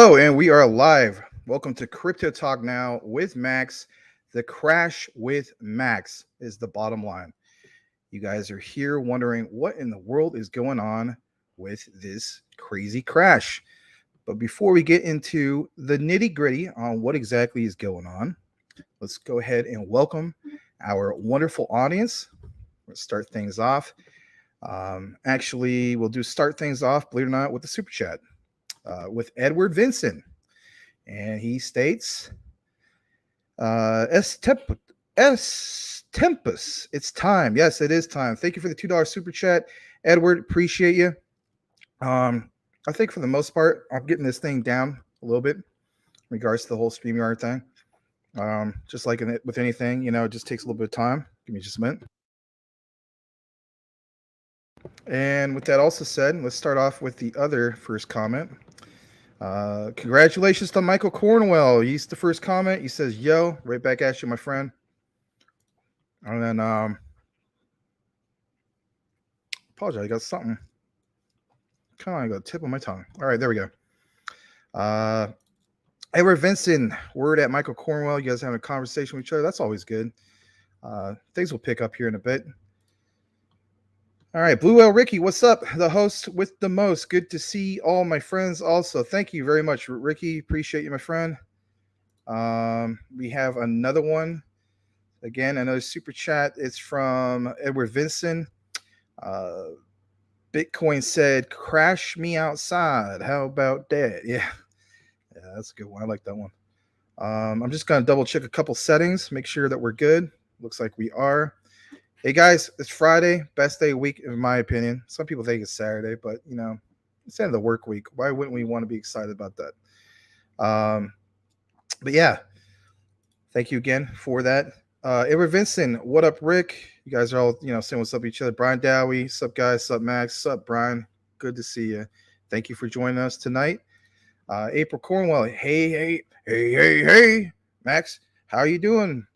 Hello, and we are live. Welcome to Crypto Talk Now with Max. The crash with Max is the bottom line. You guys are here wondering what in the world is going on with this crazy crash. But before we get into the nitty gritty on what exactly is going on, let's go ahead and welcome our wonderful audience. Let's start things off. We'll start things off, believe it or not, with the super chat with Edward Vincent. And he states, S Tempus, it's time. Yes, it is time. Thank you for the $2 super chat, Edward. Appreciate you. I think for the most part, I'm getting this thing down a little bit in regards to the whole StreamYard thing. Just like with anything, it just takes a little bit of time. Give me just a minute. And with that also said, let's start off with the other first comment. Congratulations to Michael Cornwell. He's the first comment. He says, yo, right back at you, my friend. And then apologize, I got something. Kind of like a tip on my tongue. All right, there we go. Edward Vincent, word at Michael Cornwell. You guys having a conversation with each other. That's always good. Things will pick up here in a bit. All right, Blue Whale Ricky, what's up? The host with the most. Good to see all my friends also. Thank you very much, Ricky. Appreciate you, my friend. We have another one. Again, another super chat. It's from Edward Vincent. Bitcoin said, crash me outside. How about that? Yeah, that's a good one. I like that one. I'm just going to double check a couple settings, make sure that we're good. Looks like we are. Hey guys, it's Friday, best day of the week in my opinion. Some people think it's Saturday, but it's the end of the work week. Why wouldn't we want to be excited about that? But yeah, thank you again for that. Edward Vincent, what up, Rick? You guys are all saying what's up to each other. Brian Dowie, what's up, guys? What's up, Max? What's up, Brian? Good to see you. Thank you for joining us tonight. April Cornwell, hey, Max, how are you doing?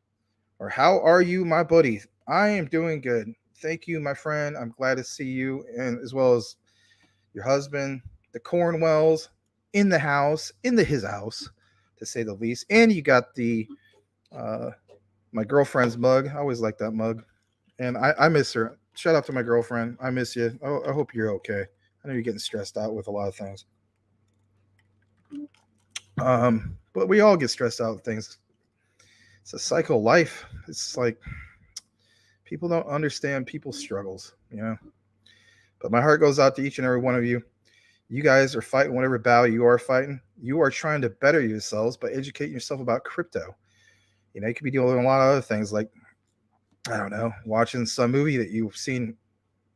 Or how are you, my buddy? I am doing good. Thank you, my friend. I'm glad to see you, and as well as your husband, the Cornwells, in the house, his house, to say the least. And you got the my girlfriend's mug. I always like that mug, and I miss her. Shout out to my girlfriend. I miss you. I hope you're okay. I know you're getting stressed out with a lot of things. But we all get stressed out with things. It's a cycle of life. It's like people don't understand people's struggles, But my heart goes out to each and every one of you. You guys are fighting whatever battle you are fighting. You are trying to better yourselves by educating yourself about crypto. You could be doing a lot of other things like, I don't know, watching some movie that you've seen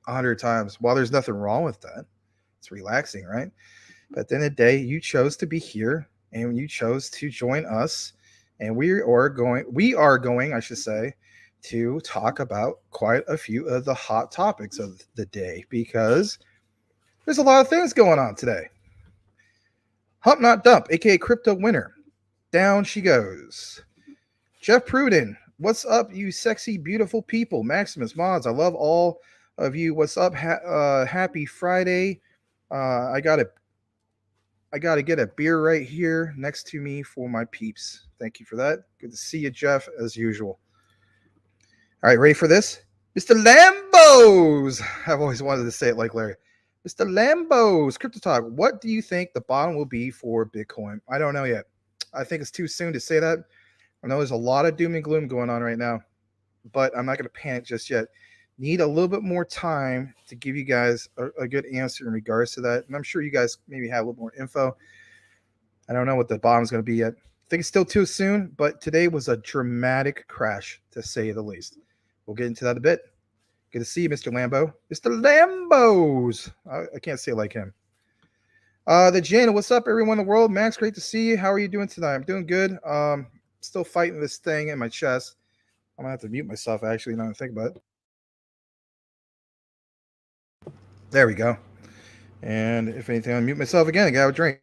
100 times. While there's nothing wrong with that, it's relaxing, right? But at the end of the day, you chose to be here and you chose to join us. And we are going, I should say, to talk about quite a few of the hot topics of the day because there's a lot of things going on today. Hump Not Dump, aka Crypto Winner. Down she goes. Jeff Pruden, what's up, you sexy, beautiful people? Maximus Mods, I love all of you. What's up? Happy Friday. I gotta get a beer right here next to me for my peeps. Thank you for that. Good to see you, Jeff, as usual. All right, ready for this? Mr. Lambos. I've always wanted to say it like Larry. Mr. Lambos, Crypto Talk, what do you think the bottom will be for Bitcoin? I don't know yet. I think it's too soon to say that. I know there's a lot of doom and gloom going on right now, but I'm not going to panic just yet. Need a little bit more time to give you guys a good answer in regards to that. And I'm sure you guys maybe have a little more info. I don't know what the bottom's going to be yet. I think it's still too soon, but today was a dramatic crash, to say the least. We'll get into that a bit. Good to see you, Mr. Lambo. Mr. Lambos. I can't say it like him. The Jen, what's up, everyone in the world? Max, great to see you. How are you doing tonight? I'm doing good. Still fighting this thing in my chest. I'm going to have to mute myself, actually, now that I think about it. There we go. And if anything, I'll mute myself again and get out a drink.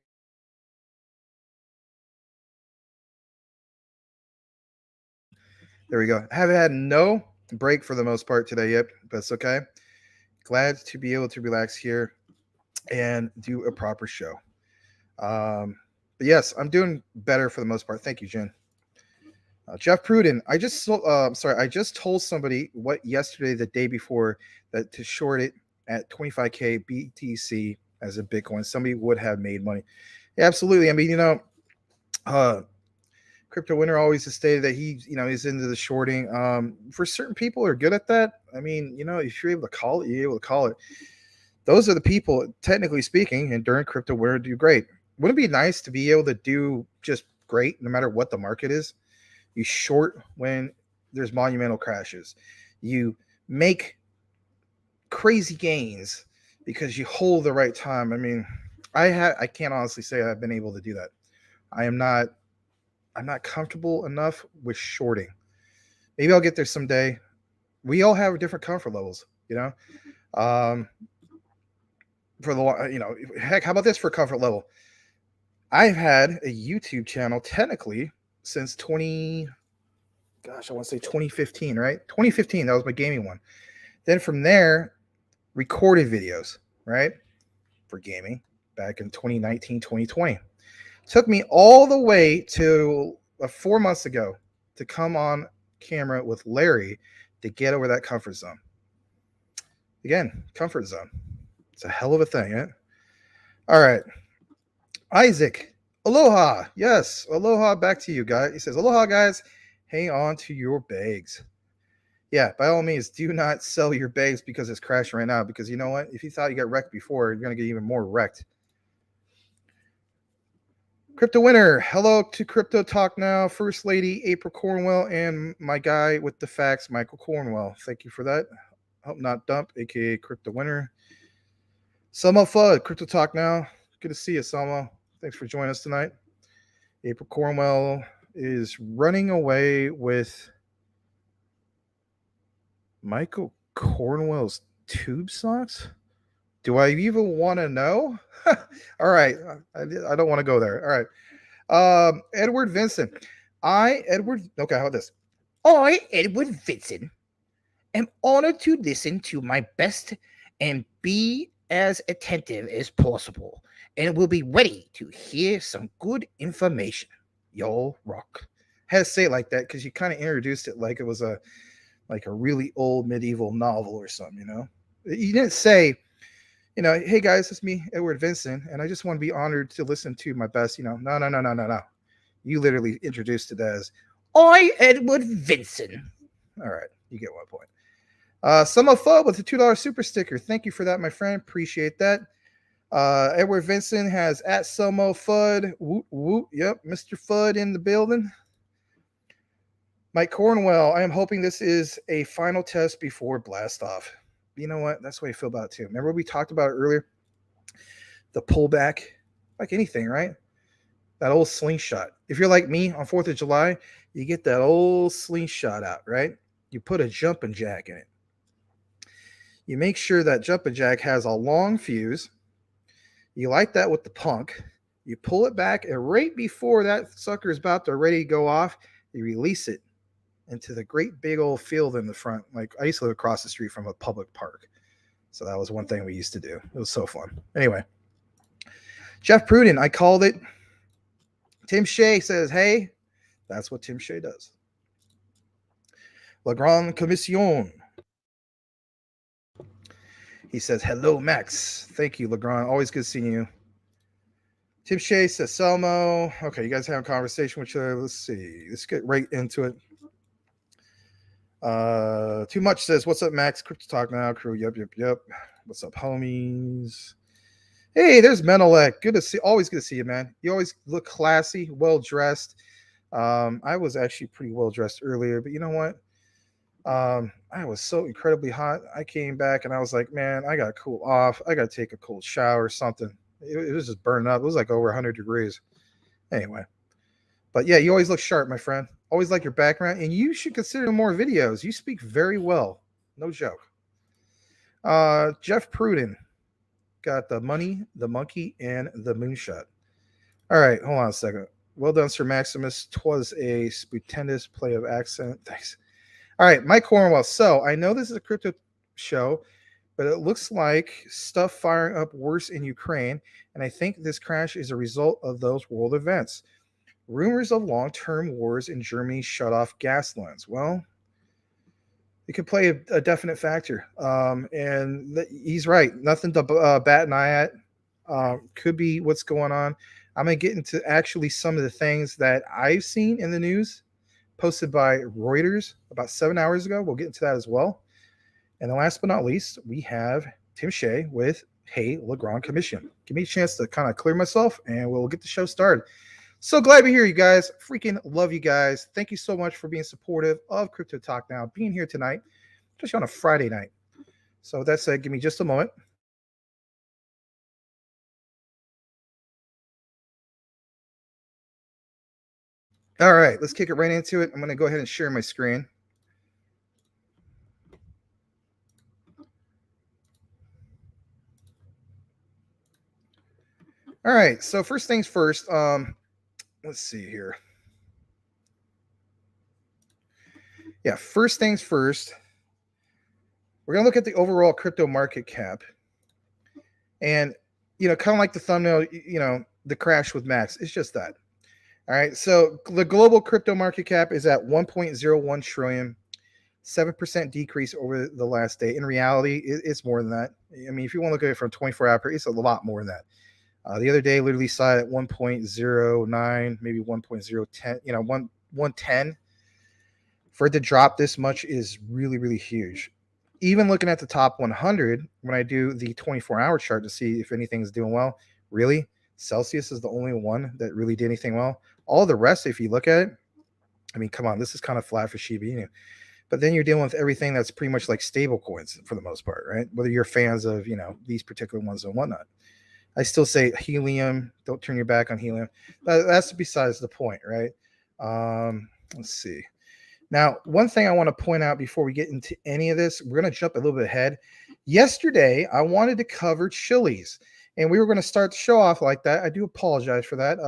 There we go. I haven't had no break for the most part today yet, but it's okay. Glad to be able to relax here and do a proper show. But yes, I'm doing better for the most part. Thank you, Jen. Jeff Pruden, I just told somebody what yesterday, the day before, that to short it at 25K BTC as a Bitcoin, somebody would have made money. Yeah, absolutely. I mean, Crypto Winter always has stated that he's into the shorting. For certain people who are good at that, I mean, if you're able to call it, you're able to call it. Those are the people, technically speaking, and during Crypto Winter do great. Wouldn't it be nice to be able to do just great no matter what the market is? You short when there's monumental crashes. You make crazy gains because you hold the right time. I mean, I can't honestly say I've been able to do that. I'm not comfortable enough with shorting. Maybe I'll get there someday. We all have different comfort levels, for the heck, how about this for comfort level? I've had a YouTube channel technically since 2015, right? 2015, that was my gaming one. Then from there, recorded videos, right? For gaming back in 2019, 2020. Took me all the way to 4 months ago to come on camera with Larry to get over that comfort zone. Again, comfort zone. It's a hell of a thing, eh? All right. Isaac, aloha. Yes, aloha back to you, guys. He says, aloha, guys. Hang on to your bags. Yeah, by all means, do not sell your bags because it's crashing right now. Because you know what? If you thought you got wrecked before, you're going to get even more wrecked. Crypto Winter, hello to Crypto Talk Now, First Lady April Cornwell, and my guy with the facts, Michael Cornwell. Thank you for that. Hope Not Dump, aka Crypto Winter. Selma Fudd, Crypto Talk Now. Good to see you, Selma. Thanks for joining us tonight. April Cornwell is running away with Michael Cornwell's tube socks. Do I even want to know? All right. I don't want to go there. All right. Edward Vincent. Okay, how about this? I, Edward Vincent, am honored to listen to my best and be as attentive as possible, and will be ready to hear some good information. Y'all rock. I had to say it like that because you kind of introduced it like it was a really old medieval novel or something, You didn't say, hey guys, it's me, Edward Vincent, and I just want to be honored to listen to my best, No. You literally introduced it as, I, Edward Vincent. All right, you get one point. Summer Fudd with a $2 super sticker. Thank you for that, my friend. Appreciate that. Edward Vincent has at Selmo Fudd. Woot, woot. Yep, Mr. Fudd in the building. Mike Cornwell, I am hoping this is a final test before blast off. You know what? That's the way I feel about it too. Remember we talked about it earlier? The pullback, like anything, right? That old slingshot. If you're like me on 4th of July, you get that old slingshot out, right? You put a jumping jack in it. You make sure that jumping jack has a long fuse. You light that with the punk. You pull it back, and right before that sucker is about to ready to go off, you release it into the great big old field in the front. Like I used to live across the street from a public park. So that was one thing we used to do. It was so fun. Anyway, Jeff Pruden, I called it. Tim Shea says, hey, that's what Tim Shea does. La Grande Commission. He says, hello, Max. Thank you, Legrand. Always good seeing you. Tim Shea says, Selmo. Okay, you guys have a conversation with each other. Let's see. Let's get right into it. Too Much says, what's up, Max? Crypto Talk Now, crew. Yep. What's up, homies? Hey, there's Menelec. Good to see. Always good to see you, man. You always look classy, well-dressed. I was actually pretty well-dressed earlier, but you know what? I was so incredibly hot. I came back and I was like, man, I got to cool off. I got to take a cold shower or something. It was just burning up. It was like over 100 degrees. Anyway. But yeah, you always look sharp, my friend. Always like your background. And you should consider more videos. You speak very well. No joke. Jeff Pruden got the money, the monkey, and the moonshot. All right, hold on a second. Well done, Sir Maximus. 'Twas a stupendous play of accent. Thanks. All right, Mike Cornwell. So I know this is a crypto show, but it looks like stuff firing up worse in Ukraine, and I think this crash is a result of those world events. Rumors of long-term wars in Germany shut off gas lines. Well, it could play a definite factor, and he's right. Nothing to bat an eye at. Could be what's going on. I'm gonna get into actually some of the things that I've seen in the news posted by Reuters about 7 hours ago. We'll get into that as well. And then last but not least, we have Tim Shea with Hey Legrand Commission. Give me a chance to kind of clear myself and we'll get the show started. So glad to be here, you guys. Freaking love you guys. Thank you so much for being supportive of Crypto Talk Now, being here tonight, especially on a Friday night. So with that said, give me just a moment. All right, let's kick it right into it. I'm going to go ahead and share my screen. All right, so first things first. Let's see here. Yeah, first things first. We're going to look at the overall crypto market cap. And, kind of like the thumbnail, the crash with Max. It's just that. All right, so the global crypto market cap is at 1.01 trillion, 7% decrease over the last day. In reality, it's more than that. I mean, if you want to look at it from 24-hour, it's a lot more than that. The other day, literally saw it at 1.09, maybe 1.010, 110. For it to drop this much is really, really huge. Even looking at the top 100, when I do the 24-hour chart to see if anything's doing well, really, Celsius is the only one that really did anything well. All the rest, if you look at it, I mean, come on, this is kind of flat for Shiba Inu. But then you're dealing with everything that's pretty much like stable coins for the most part, right? Whether you're fans of, these particular ones and whatnot. I still say helium. Don't turn your back on helium. That's besides the point, right? Let's see. Now, one thing I want to point out before we get into any of this, we're going to jump a little bit ahead. Yesterday, I wanted to cover Chiliz, and we were going to start the show off like that. I do apologize for that.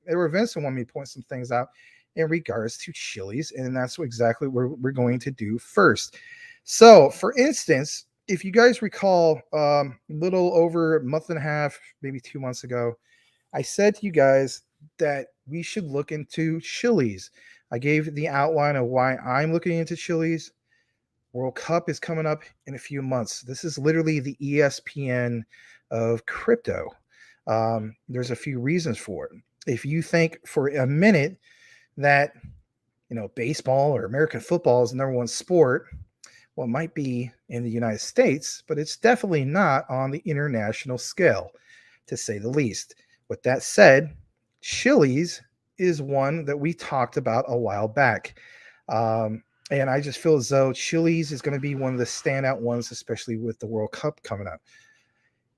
There were events that wanted me to point some things out in regards to Chiliz, and that's exactly what we're going to do first. So, for instance, if you guys recall, a little over a month and a half, maybe 2 months ago, I said to you guys that we should look into Chiliz. I gave the outline of why I'm looking into Chiliz. World Cup is coming up in a few months. This is literally the ESPN of crypto. There's a few reasons for it. If you think for a minute that, baseball or American football is the number one sport, well, it might be in the United States, but it's definitely not on the international scale, to say the least. With that said, Chiliz is one that we talked about a while back. And I just feel as though Chiliz is going to be one of the standout ones, especially with the World Cup coming up.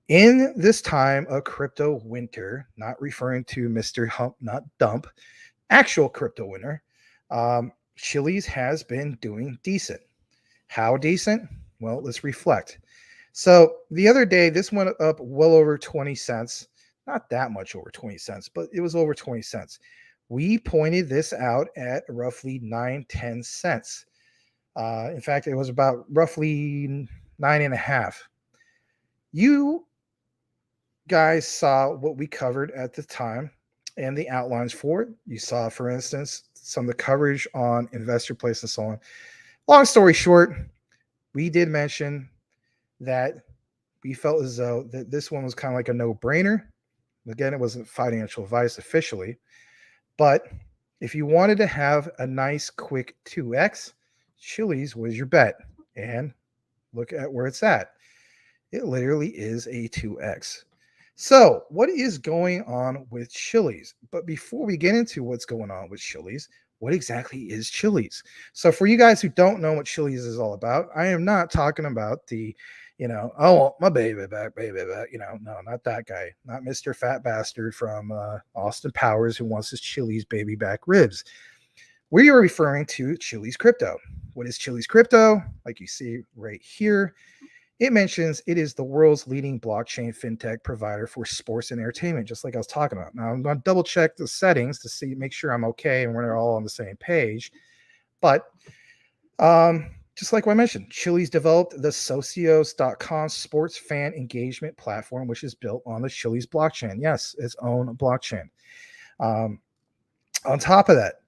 In this time of crypto winter, not referring to Mr. Hump, not Dump, actual crypto winter, Chiliz has been doing decent. How decent? Well, let's reflect. So the other day, this went up well over 20 cents. Not that much over 20 cents, but it was over 20 cents. We pointed this out at roughly 9-10 cents. In fact, it was about roughly 9.5. You guys saw what we covered at the time and the outlines for it. You saw, for instance, some of the coverage on Investor Place and so on. Long story short, we did mention that we felt as though that this one was kind of like a no-brainer. Again, it wasn't financial advice officially, but if you wanted to have a nice quick 2x, Chiliz was your bet. And look at where it's at. It literally is a 2x. So what is going on with Chiliz? But before we get into what's going on with Chiliz, what exactly is Chiliz? So for you guys who don't know what Chiliz is all about, I am not talking about the, I want my baby back, no, not that guy, not Mr. Fat Bastard from Austin Powers who wants his Chiliz baby back ribs. We are referring to Chiliz Crypto. What is Chiliz Crypto? Like you see right here, it mentions it is the world's leading blockchain fintech provider for sports and entertainment, just like I was talking about. Now, I'm going to double check the settings to make sure I'm okay and we're all on the same page. But Just like what I mentioned, Chiliz developed the Socios.com sports fan engagement platform, which is built on the Chiliz blockchain. Yes, its own blockchain. On top of that,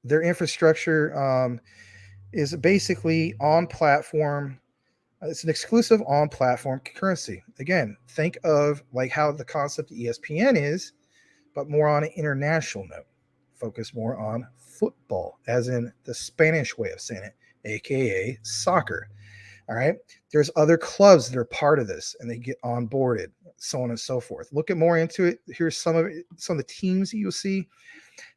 their infrastructure is basically on platform. It's an exclusive on platform currency. Again, think of like how the concept of ESPN is, but more on an international note. Focus more on football, as in the Spanish way of saying it, aka soccer. All right. There's other clubs that are part of this and they get onboarded, so on and so forth. Look at more into it. Here's some of it, some of the teams that you'll see.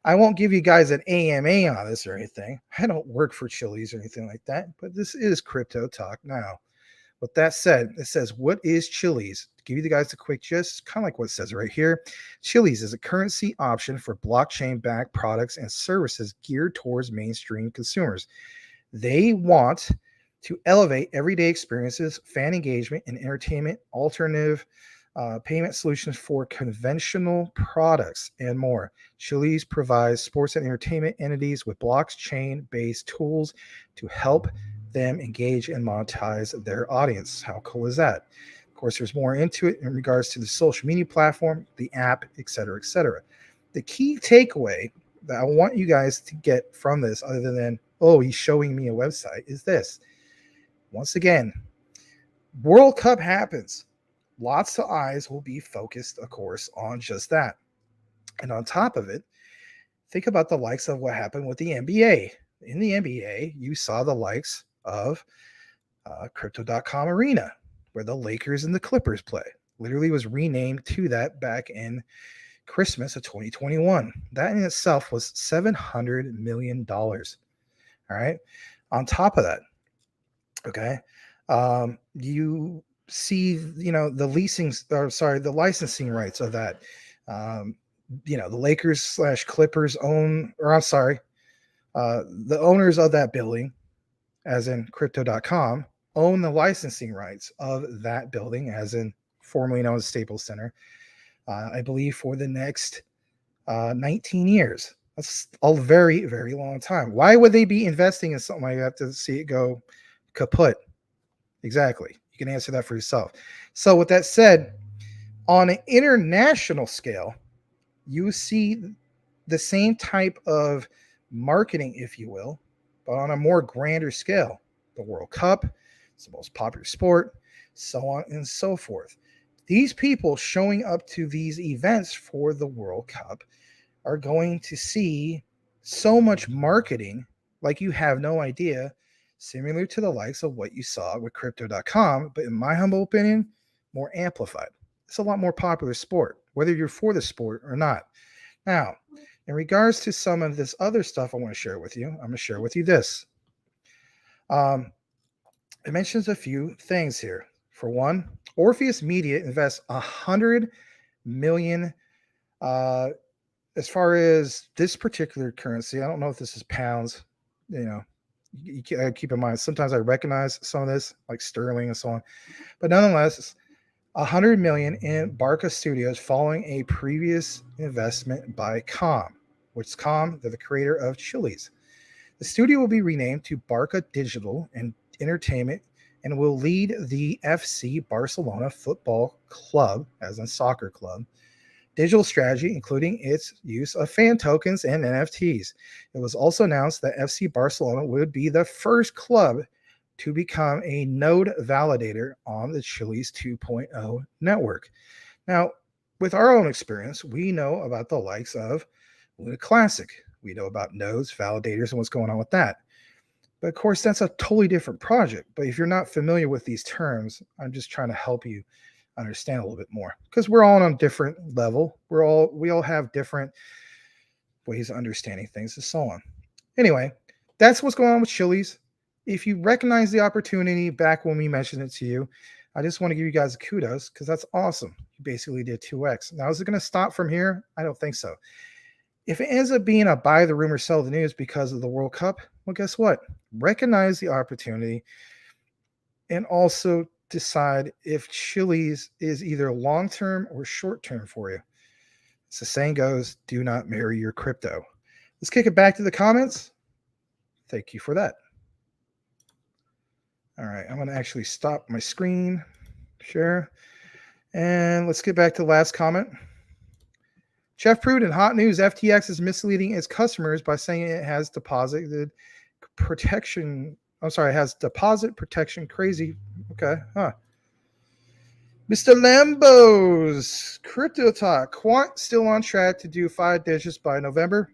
I won't give you guys an AMA on this or anything. I don't work for Chiliz or anything like that, but this is crypto talk now. With that said, it says, what is Chiliz? To give you the guys a quick gist, kind of like what it says right here. Chiliz is a currency option for blockchain-backed products and services geared towards mainstream consumers. They want to elevate everyday experiences, fan engagement, and entertainment, alternative payment solutions for conventional products, and more. Chiliz provides sports and entertainment entities with blockchain-based tools to help them engage and monetize their audience. How cool is that? Of course, there's more into it in regards to the social media platform, the app, etc., etc. The key takeaway that I want you guys to get from this, other than, oh, he's showing me a website, is this. Once again, World Cup happens. Lots of eyes will be focused, of course, on just that. And on top of it, think about the likes of what happened with the NBA. In the NBA, you saw the likes of Crypto.com Arena, where the Lakers and the Clippers play. Literally was renamed to that back in Christmas of 2021. That in itself was $700 million. All right. On top of that, okay, you see, the licensing rights of that. The Lakers / Clippers own, or I'm sorry, the owners of that building, as in Crypto.com, own the licensing rights of that building, as in formerly known as Staples Center, I believe for the next 19 years. That's a very, very long time. Why would they be investing in something like that to see it go kaput? Exactly. You can answer that for yourself. So with that said, on an international scale, you see the same type of marketing, if you will, but on a more grander scale. The World Cup, it's the most popular sport, so on and so forth. These people showing up to these events for the World Cup are going to see so much marketing like you have no idea, similar to the likes of what you saw with Crypto.com, but in my humble opinion, more amplified. It's a lot more popular sport, whether you're for the sport or not. Now, in regards to some of this other stuff I want to share with you, I'm going to share with you this. It mentions a few things here. For one, Orpheus Media invests $100 million. As far as this particular currency, I don't know if this is pounds. You keep in mind, sometimes I recognize some of this, like sterling and so on. But nonetheless, $100 million in Barca Studios following a previous investment by Quant, which is Quant, they're the creator of Chiliz. The studio will be renamed to Barca Digital and Entertainment and will lead the FC Barcelona Football Club, as in soccer club, digital strategy, including its use of fan tokens and NFTs. It was also announced that FC Barcelona would be the first club to become a node validator on the Chiliz 2.0 network. Now, with our own experience, we know about the likes of Luna Classic. We know about nodes, validators, and what's going on with that. But of course, that's a totally different project. But if you're not familiar with these terms, I'm just trying to help you understand a little bit more, because we're all on a different level. We all have different ways of understanding things and so on. Anyway, that's what's going on with Chiliz. If you recognize the opportunity back when we mentioned it to you, I just want to give you guys kudos, because that's awesome. You basically did 2x. Now, is it going to stop from here? I don't think so. If it ends up being a buy the rumor, sell the news because of the World Cup, well, guess what? Recognize the opportunity and also decide if Chiliz is either long-term or short-term for you. As the saying goes, do not marry your crypto. Let's kick it back to the comments. Thank you for that. All right, I'm going to actually stop my screen share. And let's get back to the last comment. Jeff Pruden, hot news. FTX is misleading its customers by saying it has deposit protection. I'm sorry, it has deposit protection. Crazy. Okay. Huh. Mr. Lambos, Crypto Talk. Quant still on track to do 5 digits by November.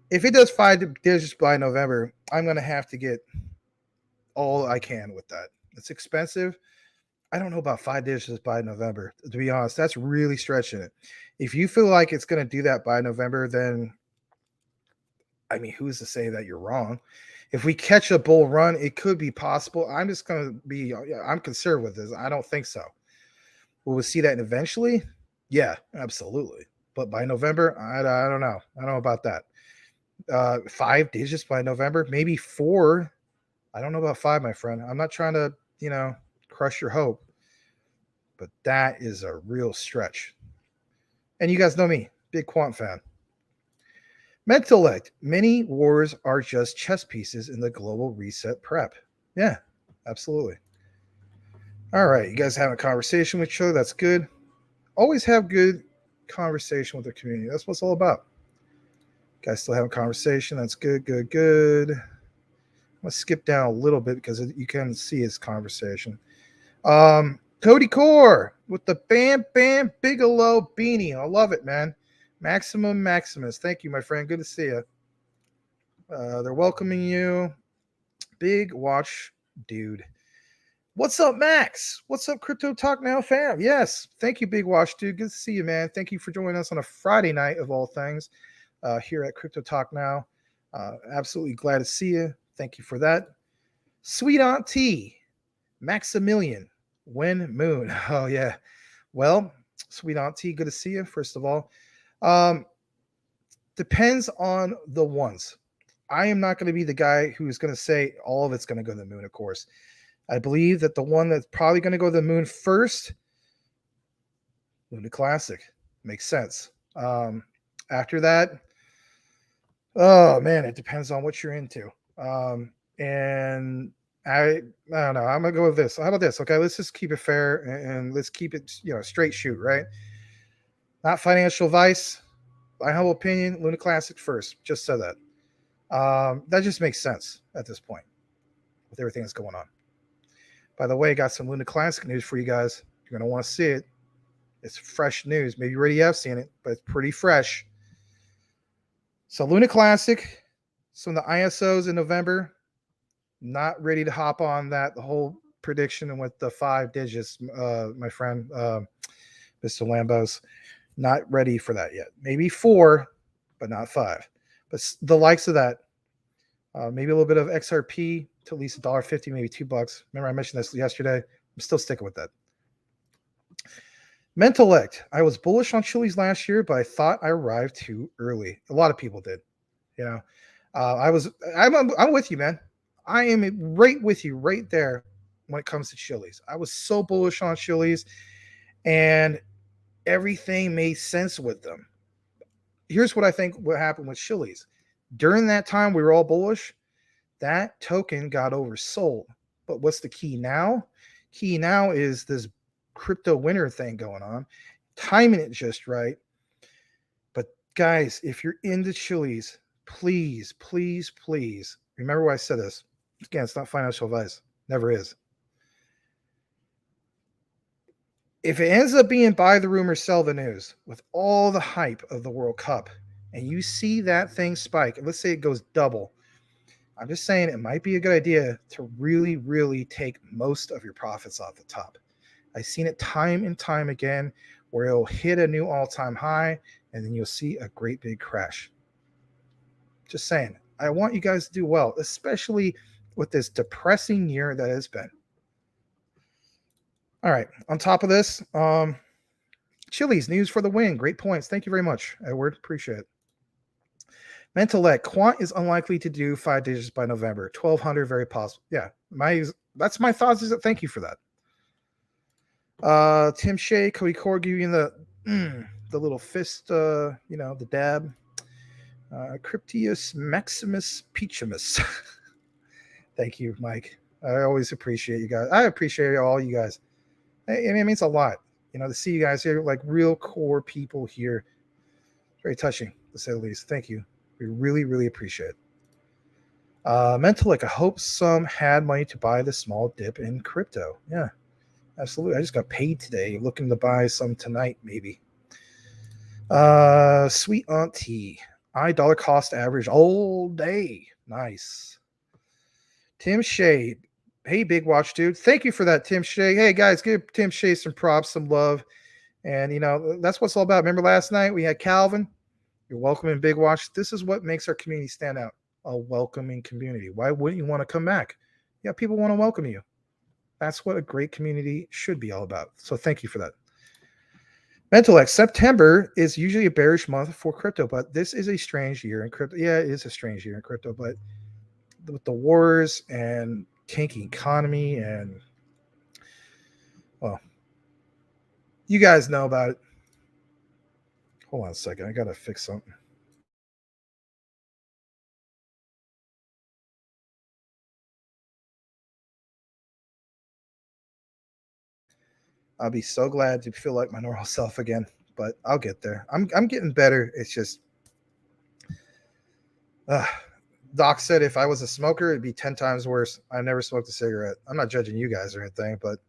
If it does 5 digits by November, I'm going to have to get all I can with that. It's expensive. I don't know about 5 digits by November. To be honest, that's really stretching it. If you feel like it's going to do that by November, then I mean, who's to say that you're wrong? If we catch a bull run, it could be possible. I'm just going to be, I'm conservative with this. I don't think so. Will we see that eventually? Yeah, absolutely. But by November, I don't know. I don't know about that. 5 digits by November, maybe 4. I don't know about 5, my friend. I'm not trying to, crush your hope. But that is a real stretch. And you guys know me, big Quant fan. Mentellect, many wars are just chess pieces in the global reset prep. Yeah, absolutely. All right, you guys having a conversation with each other. That's good. Always have good conversation with the community. That's what it's all about. You guys still having a conversation. That's good, good, good. I'm going to skip down a little bit because you can see his conversation. Cody Core with the Bam Bam Bigelow beanie. I love it, man. Maximum Maximus. Thank you, my friend. Good to see you. They're welcoming you. Big watch, dude. What's up, Max? What's up, Crypto Talk Now fam? Yes. Thank you, Big Watch, dude. Good to see you, man. Thank you for joining us on a Friday night of all things here at Crypto Talk Now. Absolutely glad to see you. Thank you for that. Sweet Aunt T, Maximilian, Wen Moon. Oh, yeah. Well, Sweet Aunt T, good to see you, first of all. Depends on the ones. I am not going to be the guy who's going to say all of it's going to go to the moon, of course. I believe that the one that's probably going to go to the moon first, Luna Classic. Makes sense. After that, oh, man, it depends on what you're into. And I don't know. I'm going to go with this. How about this? Okay, let's just keep it fair and let's keep it, straight shoot, right? Not financial advice. My humble opinion, Luna Classic first. Just said that. That just makes sense at this point with everything that's going on. By the way, I got some Luna Classic news for you guys. You're going to want to see it. It's fresh news. Maybe you already have seen it, but it's pretty fresh. So Luna Classic, some of the ISOs in November, not ready to hop on that. The whole prediction and with the 5 digits, my friend, Mr. Lambos, not ready for that yet. Maybe 4, but not 5. But the likes of that, maybe a little bit of XRP to at least $1.50, maybe $2. Remember I mentioned this yesterday. I'm still sticking with that. Mentellect. I was bullish on Chiliz last year, but I thought I arrived too early. A lot of people did. I'm with you, man. I am right with you right there when it comes to Chiliz. I was so bullish on Chiliz, and everything made sense with them. Here's what I think what happened with Chiliz. During that time, we were all bullish. That token got oversold. But what's the key now? Key now is this crypto winter thing going on, timing it just right. But guys, if you're into Chiliz, please, please, please remember why I said this. Again, it's not financial advice. Never is. If it ends up being buy the rumor, sell the news with all the hype of the World Cup, and you see that thing spike, and let's say it goes double, I'm just saying it might be a good idea to really, really take most of your profits off the top. I've seen it time and time again where it'll hit a new all-time high, and then you'll see a great big crash. Just saying. I want you guys to do well, especially with this depressing year that has been. All right. On top of this, Chiliz news for the win. Great points. Thank you very much, Edward. Appreciate it. Mentellect. Quant is unlikely to do 5 digits by November. 1,200, very possible. Yeah. That's my thoughts. Thank you for that. Tim Shea, Cody Core giving the little fist, the dab. Cryptius Maximus Peachimus. Thank you, Mike. I always appreciate you guys. I appreciate all you guys. It means a lot, to see you guys here, like real core people here. Very touching, to say the least. Thank you. We really, really appreciate it. Mental, I hope some had money to buy the small dip in crypto. Yeah, absolutely. I just got paid today. Looking to buy some tonight, maybe. Sweet Auntie. $dollar cost average all day. Nice. Tim Shea. Hey, Big Watch Dude. Thank you for that, Tim Shea. Hey, guys, give Tim Shea some props, some love. And, that's what it's all about. Remember last night we had Calvin? You're welcome in Big Watch. This is what makes our community stand out. A welcoming community. Why wouldn't you want to come back? Yeah, people want to welcome you. That's what a great community should be all about. So thank you for that. Mental September is usually a bearish month for crypto, but this is a strange year in crypto. Yeah, it is a strange year in crypto, but with the wars and tanking economy and, well, you guys know about it. Hold on a second. I got to fix something. I'll be so glad to feel like my normal self again, but I'll get there. I'm getting better. It's just, Doc said if I was a smoker, it'd be 10 times worse. I never smoked a cigarette. I'm not judging you guys or anything, but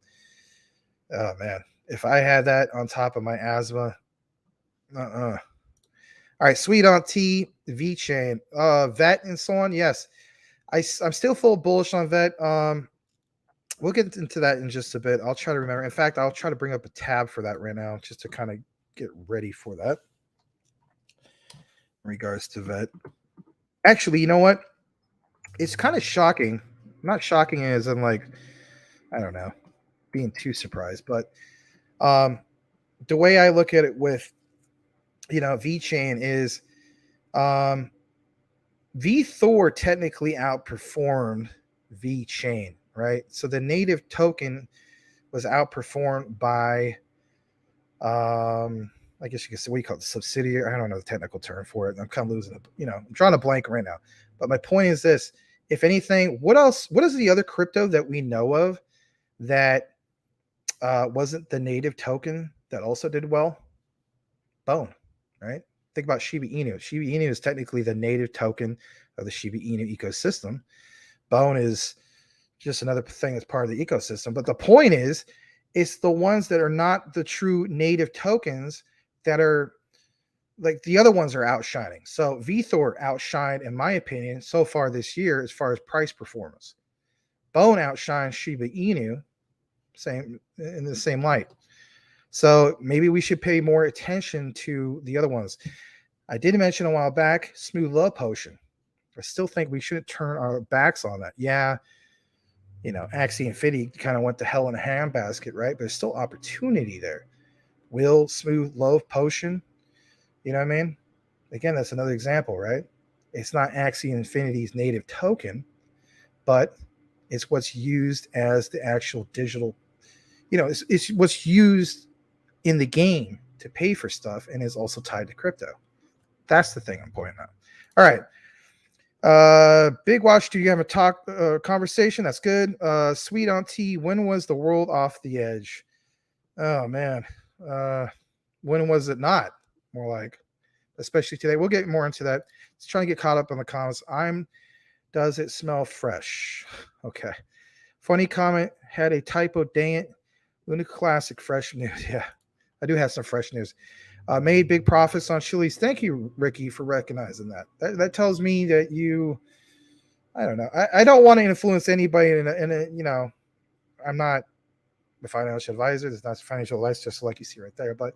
oh man, if I had that on top of my asthma, All right, Sweet Auntie, V-Chain, Vet, and so on. Yes, I'm still full bullish on Vet. We'll get into that in just a bit. I'll try to remember. In fact, I'll try to bring up a tab for that right now just to kind of get ready for that in regards to Vet. Actually, you know what? It's kind of shocking. Not shocking as in like, I don't know, being too surprised, but the way I look at it with, V-Chain is V-Thor technically outperformed V-Chain, right? So the native token was outperformed by, I guess you could say, what do you call it, the subsidiary? I don't know the technical term for it. I'm kind of losing it. I'm drawing a blank right now. But my point is this: if anything, what is the other crypto that we know of that wasn't the native token that also did well? Bone, right? Think about Shiba Inu. Shiba Inu is technically the native token of the Shiba Inu ecosystem. Bone is just another thing that's part of the ecosystem. But the point is, it's the ones that are not the true native tokens that are like the other ones are outshining. So VThor outshined, in my opinion, so far this year as far as price performance. Bone outshines Shiba Inu, same in the same light. So maybe we should pay more attention to the other ones. I did mention a while back, Smooth Love Potion. I still think we shouldn't turn our backs on that. Yeah, Axie Infinity kind of went to hell in a handbasket, right? But there's still opportunity there. Will Smooth Love Potion, you know what I mean? Again, that's another example, right? It's not Axie Infinity's native token, but it's what's used as the actual digital, it's what's used in the game to pay for stuff and is also tied to crypto. That's the thing I'm pointing out. All right. Big Watch, do you have a conversation? That's good. Sweet Auntie, when was the world off the edge? Oh man. When was it not? More like, especially today. We'll get more into that. Let's try to get caught up on the comments. Does it smell fresh? Okay. Funny comment, had a typo, dang it. Luna Classic, fresh news. Yeah, I do have some fresh news. Made big profits on Chiliz. Thank you, Ricky, for recognizing that. That tells me that I don't know. I don't want to influence anybody I'm not the financial advisor. It's not financial advice, just like you see right there. But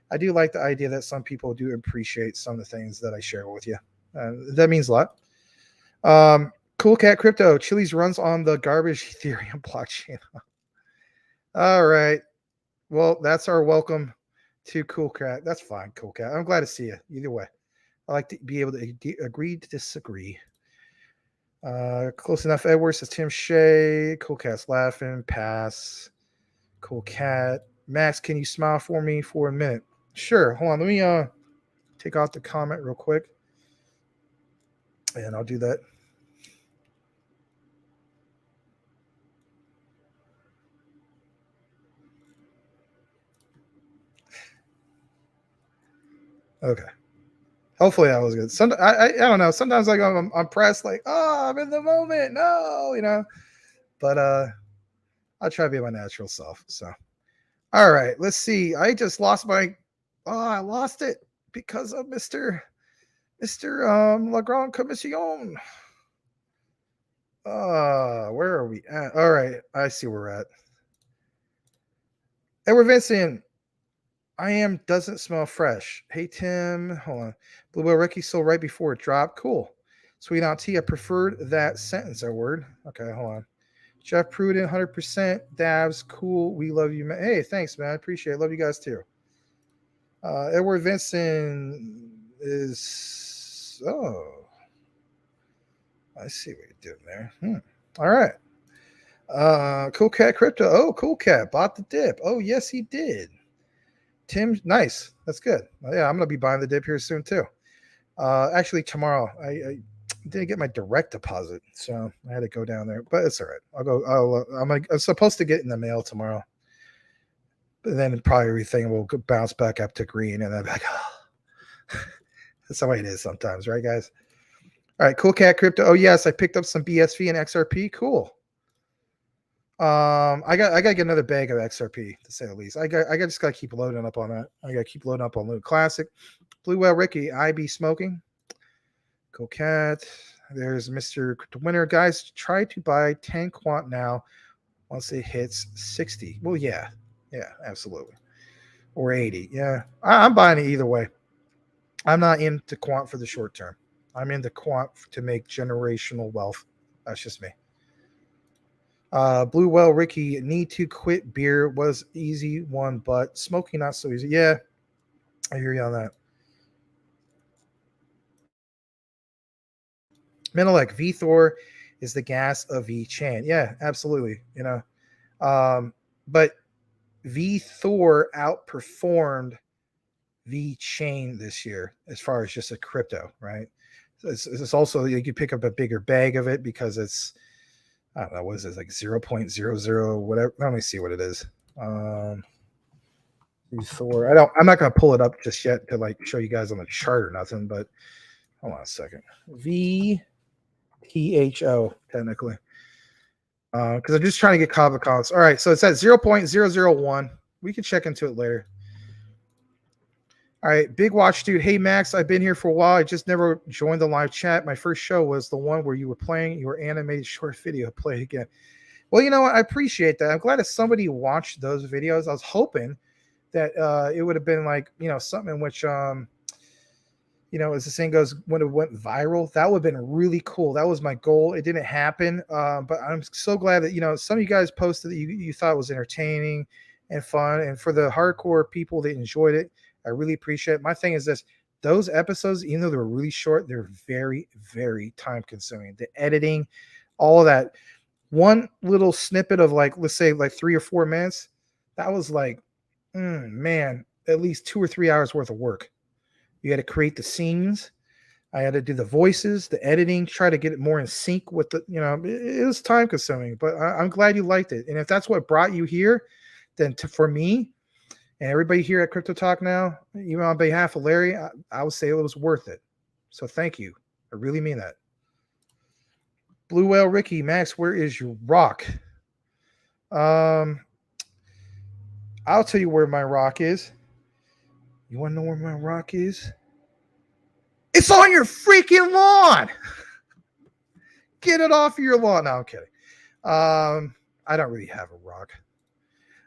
I do like the idea that some people do appreciate some of the things that I share with you. That means a lot. Cool Cat Crypto. Chiliz runs on the garbage Ethereum blockchain. All right. Well, that's our welcome to Cool Cat. That's fine, Cool Cat. I'm glad to see you. Either way, I like to be able to agree to disagree. Close enough. Edwards says Tim Shea. Cool Cat's laughing. Pass. Cool Cat. Max, can you smile for me for a minute? Sure. Hold on. Let me take out the comment real quick. And I'll do that. Okay. Hopefully that was good. I don't know. Sometimes like I'm pressed, like, oh, I'm in the moment. No, But I'll try to be my natural self. So all right, let's see. I just lost my I lost it because of Mr. Legrand Commission. Where are we at? All right, I see where we're at. Edward Vincent, I am doesn't smell fresh. Hey Tim, hold on. Blue Whale Ricky sold right before it dropped. Cool. Sweet on tea. I preferred that sentence. That word. Okay, hold on. Jeff Pruden, 100%. Dabs, cool. We love you, man. Hey, thanks, man. I appreciate it. Love you guys too. Edward Vincent is. Oh, I see what you're doing there. All right. Cool Cat Crypto. Oh, Cool Cat bought the dip. Oh, yes, he did. Tim, nice. That's good. Yeah, I'm gonna be buying the dip here soon too. Actually, tomorrow. I didn't get my direct deposit, so I had to go down there. But it's all right. I'll go. I'm supposed to get in the mail tomorrow, but then probably everything will bounce back up to green, and then be like, oh. That's the way it is sometimes, right, guys? All right, Cool Cat Crypto. Oh yes, I picked up some BSV and XRP. Cool. I gotta get another bag of XRP to say the least. I just gotta keep loading up on that. I gotta keep loading up on Luna Classic. Blue Whale Ricky, I be smoking. Cool Cat. There's Mr. Crypto Winner. Guys, try to buy 10 quant now once it hits 60. Well, yeah, absolutely. Or 80. Yeah, I'm buying it either way. I'm not into quant for the short term. I'm into quant to make generational wealth. That's just me. Blue Whale Ricky, need to quit beer was easy one, but smoking not so easy. Yeah, I hear you on that. Menelek, VThor is the gas of VChain. Yeah, absolutely. But VThor outperformed VChain this year as far as just a crypto, right? It's also you could pick up a bigger bag of it because it's I don't know what is it like 0.00 whatever. Let me see what it is. Thor. I'm not gonna pull it up just yet to like show you guys on the chart or nothing, but hold on a second. VTHO technically. Because I'm just trying to get Kava accounts. All right, so it's at 0.001. We can check into it later. All right, Big Watch Dude. Hey, Max, I've been here for a while. I just never joined the live chat. My first show was the one where you were playing your animated short video. Play it again. Well, you know what? I appreciate that. I'm glad that somebody watched those videos. I was hoping that it would have been like, something in which, as the saying goes, when it went viral, that would have been really cool. That was my goal. It didn't happen. But I'm so glad that, some of you guys posted that you thought it was entertaining and fun. And for the hardcore people that enjoyed it, I really appreciate it. My thing is this. Those episodes, even though they were really short, they're very, very time consuming. The editing, all of that. One little snippet of like, let's say like 3 or 4 minutes, that was like, man, at least 2 or 3 hours worth of work. You had to create the scenes. I had to do the voices, the editing, try to get it more in sync with the, it was time consuming, but I'm glad you liked it. And if that's what brought you here, then for me and everybody here at Crypto Talk now, even on behalf of Larry, I would say it was worth it. So thank you. I really mean that. Blue Whale Ricky, Max, where is your rock? I'll tell you where my rock is. You want to know where my rock is? It's on your freaking lawn. Get it off your lawn. No, I'm kidding. I don't really have a rock.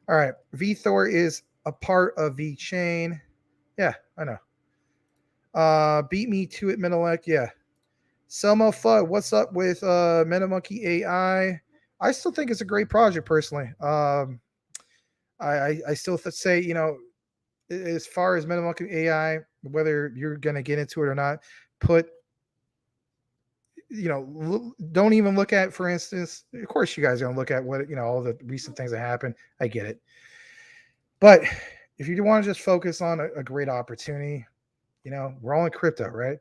All right. VThor is a part of VChain. Yeah, I know. Beat me to it, Menelek. Yeah. Selma Fudd, what's up with MetaMonkey AI? I still think it's a great project personally. I still say, as far as MetaMonkey AI, whether you're going to get into it or not, don't even look at, for instance, of course you guys are going to look at what, all the recent things that happened. I get it. But if you want to just focus on a great opportunity, we're all in crypto, right?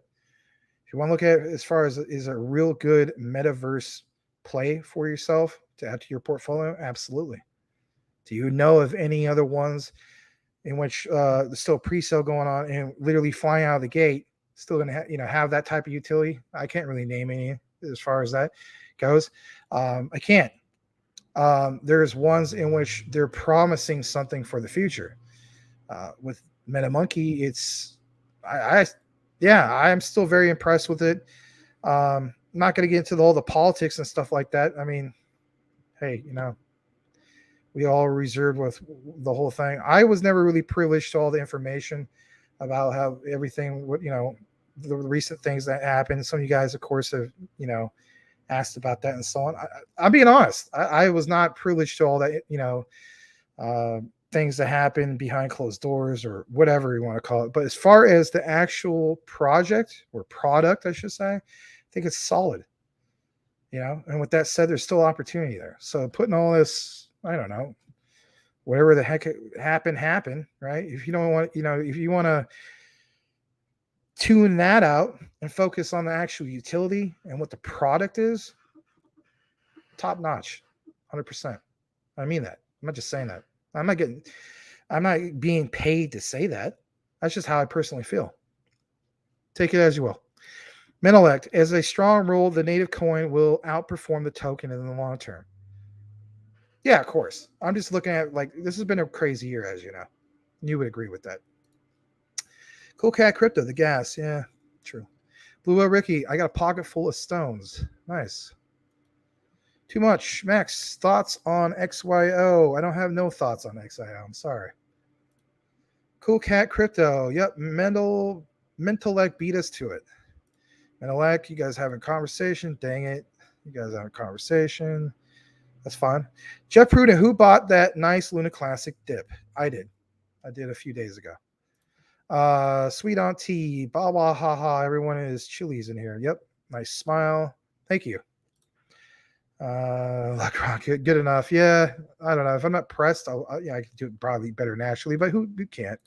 If you want to look at it as far as is a real good metaverse play for yourself to add to your portfolio, absolutely. Do you know of any other ones in which there's still pre-sale going on and literally flying out of the gate, still going to have that type of utility? I can't really name any as far as that goes. I can't. There's ones in which they're promising something for the future. With MetaMonkey, I'm still very impressed with it. I'm not going to get into all the politics and stuff like that. I mean, hey, we all reserved with the whole thing. I was never really privileged to all the information about how everything, the recent things that happened. Some of you guys, of course, have, asked about that and so on. I'm being honest. I was not privileged to all that, things that happen behind closed doors or whatever you want to call it. But as far as the actual project or product, I should say, I think it's solid. And with that said, there's still opportunity there. So putting all this, I don't know, whatever the heck happened, right? If you don't want, if you want to tune that out and focus on the actual utility and what the product is, top notch, 100%. I mean that. I'm not just saying that. I'm not being paid to say that. That's just how I personally feel. Take it as you will. Menelect, as a strong rule, the native coin will outperform the token in the long term. Yeah, of course. I'm just looking at, this has been a crazy year, as you know. You would agree with that. Cool Cat Crypto, the gas. Yeah, true. Blue Whale Ricky, I got a pocket full of stones. Nice. Too much. Max, thoughts on XYO? I don't have no thoughts on XYO. I'm sorry. Cool Cat Crypto. Yep, Mentalect beat us to it. Mentalect, you guys having a conversation? Dang it. You guys having a conversation. That's fine. Jeff Pruden, who bought that nice Luna Classic dip? I did a few days ago. Sweet Auntie, ba ba ha ha. Everyone is Chiliz in here. Yep. Nice smile. Thank you. Good enough. Yeah. I don't know. If I'm not pressed, I can do it probably better naturally, but who can't?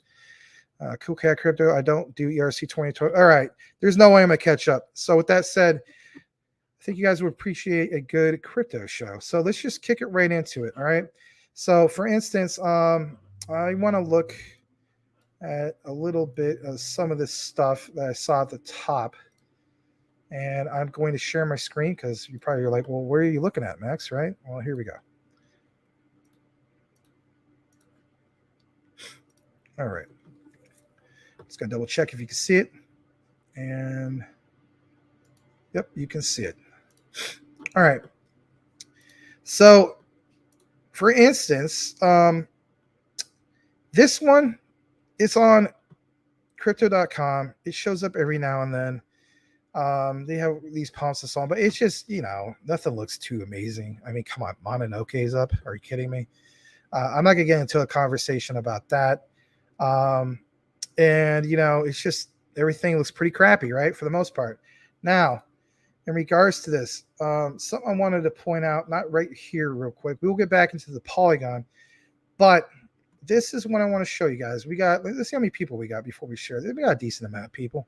Cool Cat Crypto. I don't do ERC 2020. All right. There's no way I'm going to catch up. So with that said, I think you guys would appreciate a good crypto show. So let's just kick it right into it. All right. So for instance, I want to look at a little bit of some of this stuff that I saw at the top. And I'm going to share my screen because you probably are like, well, where are you looking at, Max? Right? Well, here we go. All right. Just going to double check if you can see it. And yep, you can see it. All right. So, for instance, this one, it's on crypto.com. It shows up every now and then. They have these pumps and so on, but it's just, nothing looks too amazing. I mean, come on, Mononoke's up. Are you kidding me? I'm not going to get into a conversation about that. And, it's just everything looks pretty crappy, right? For the most part. Now, in regards to this, something I wanted to point out, not right here real quick. We'll get back into the Polygon, but this is what I want to show you guys. Let's see how many people we got before we share this. We got a decent amount of people.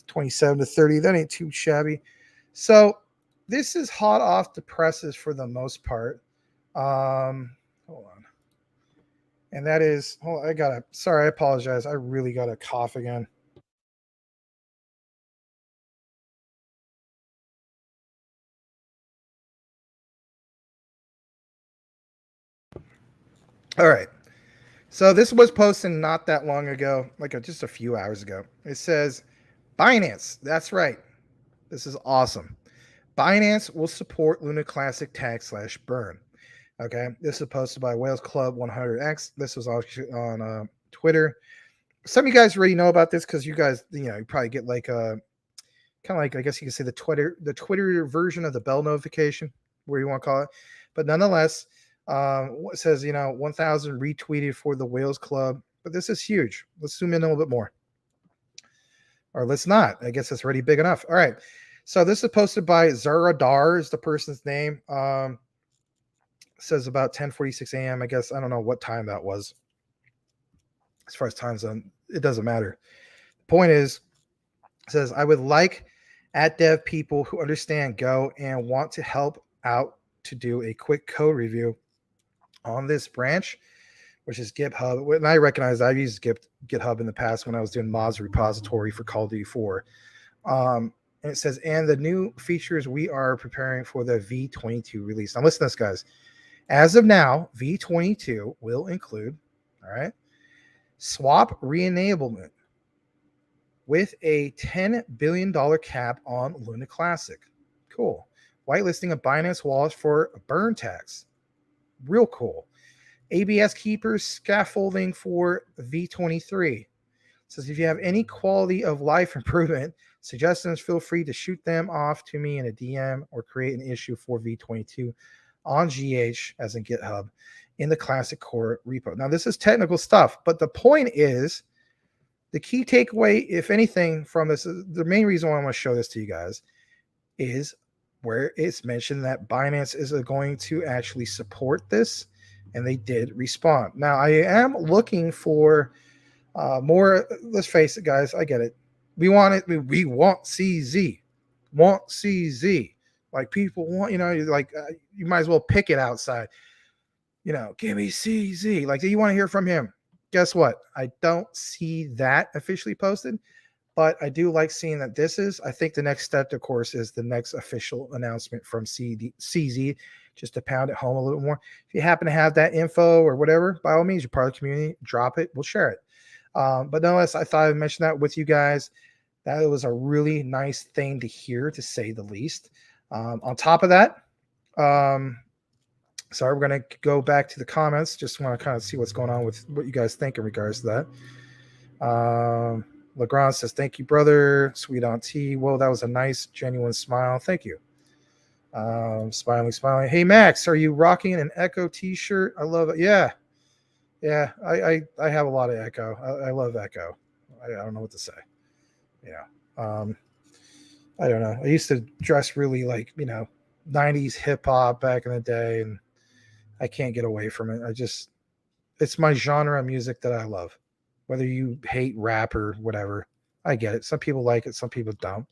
27 to 30. That ain't too shabby. So this is hot off the presses for the most part. Hold on. And that is, sorry, I apologize. I really got a cough again. All right. So this was posted not that long ago, just a few hours ago. It says, Binance, that's right. This is awesome. Binance will support Luna Classic tag/burn. Okay, this is posted by Whales Club 100X. This was actually on Twitter. Some of you guys already know about this because you guys, you probably get kind of like, I guess you could say the Twitter version of the bell notification, where you want to call it. But nonetheless, it says 1,000 retweeted for the Whales Club. But this is huge. Let's zoom in a little bit more. Or let's not. I guess it's already big enough. All right. So this is posted by Zaradar is the person's name. Says about 10:46 a.m. I guess I don't know what time that was. As far as time zone, it doesn't matter. The point is, it says, I would like at dev people who understand Go and want to help out to do a quick code review on this branch, which is GitHub. And I recognize I've used GitHub in the past when I was doing mods repository for Call of Duty 4. And it says, and the new features we are preparing for the V22 release. Now listen to this, guys. As of now, V22 will include, all right, swap re-enablement with a $10 billion cap on Luna Classic. Cool. Whitelisting of Binance wallets for burn tax. Real cool. ABS keepers scaffolding for V23. It says if you have any quality of life improvement suggestions, feel free to shoot them off to me in a DM or create an issue for V22 on GH, as in GitHub, in the Classic Core repo. Now, this is technical stuff, but the point is, the key takeaway, if anything, from this, the main reason why I want to show this to you guys is where it's mentioned that Binance is going to actually support this, and they did respond. Now, I am looking for more. Let's face it, guys. I get it. We want it. We want CZ. Want CZ. Like people want, like you might as well pick it outside. Give me CZ. Like, do you want to hear from him? Guess what? I don't see that officially posted, but I do like seeing that this is. I think the next step, of course, is the next official announcement from CZ, just to pound it home a little more. If you happen to have that info or whatever, by all means, you're part of the community, drop it. We'll share it. But nonetheless, I thought I'd mention that with you guys. That was a really nice thing to hear, to say the least. On top of that, sorry, we're going to go back to the comments. Just want to kind of see what's going on with what you guys think in regards to that. Legrand says, thank you, brother. Sweet Auntie. Whoa, that was a nice, genuine smile. Thank you. Smiling. Hey, Max, are you rocking an Echo t-shirt? I love it. Yeah. I have a lot of Echo. I love Echo. I don't know what to say. I don't know. I used to dress really like, 90s hip hop back in the day, and I can't get away from it. It's my genre of music that I love. Whether you hate rap or whatever, I get it. Some people like it, some people don't.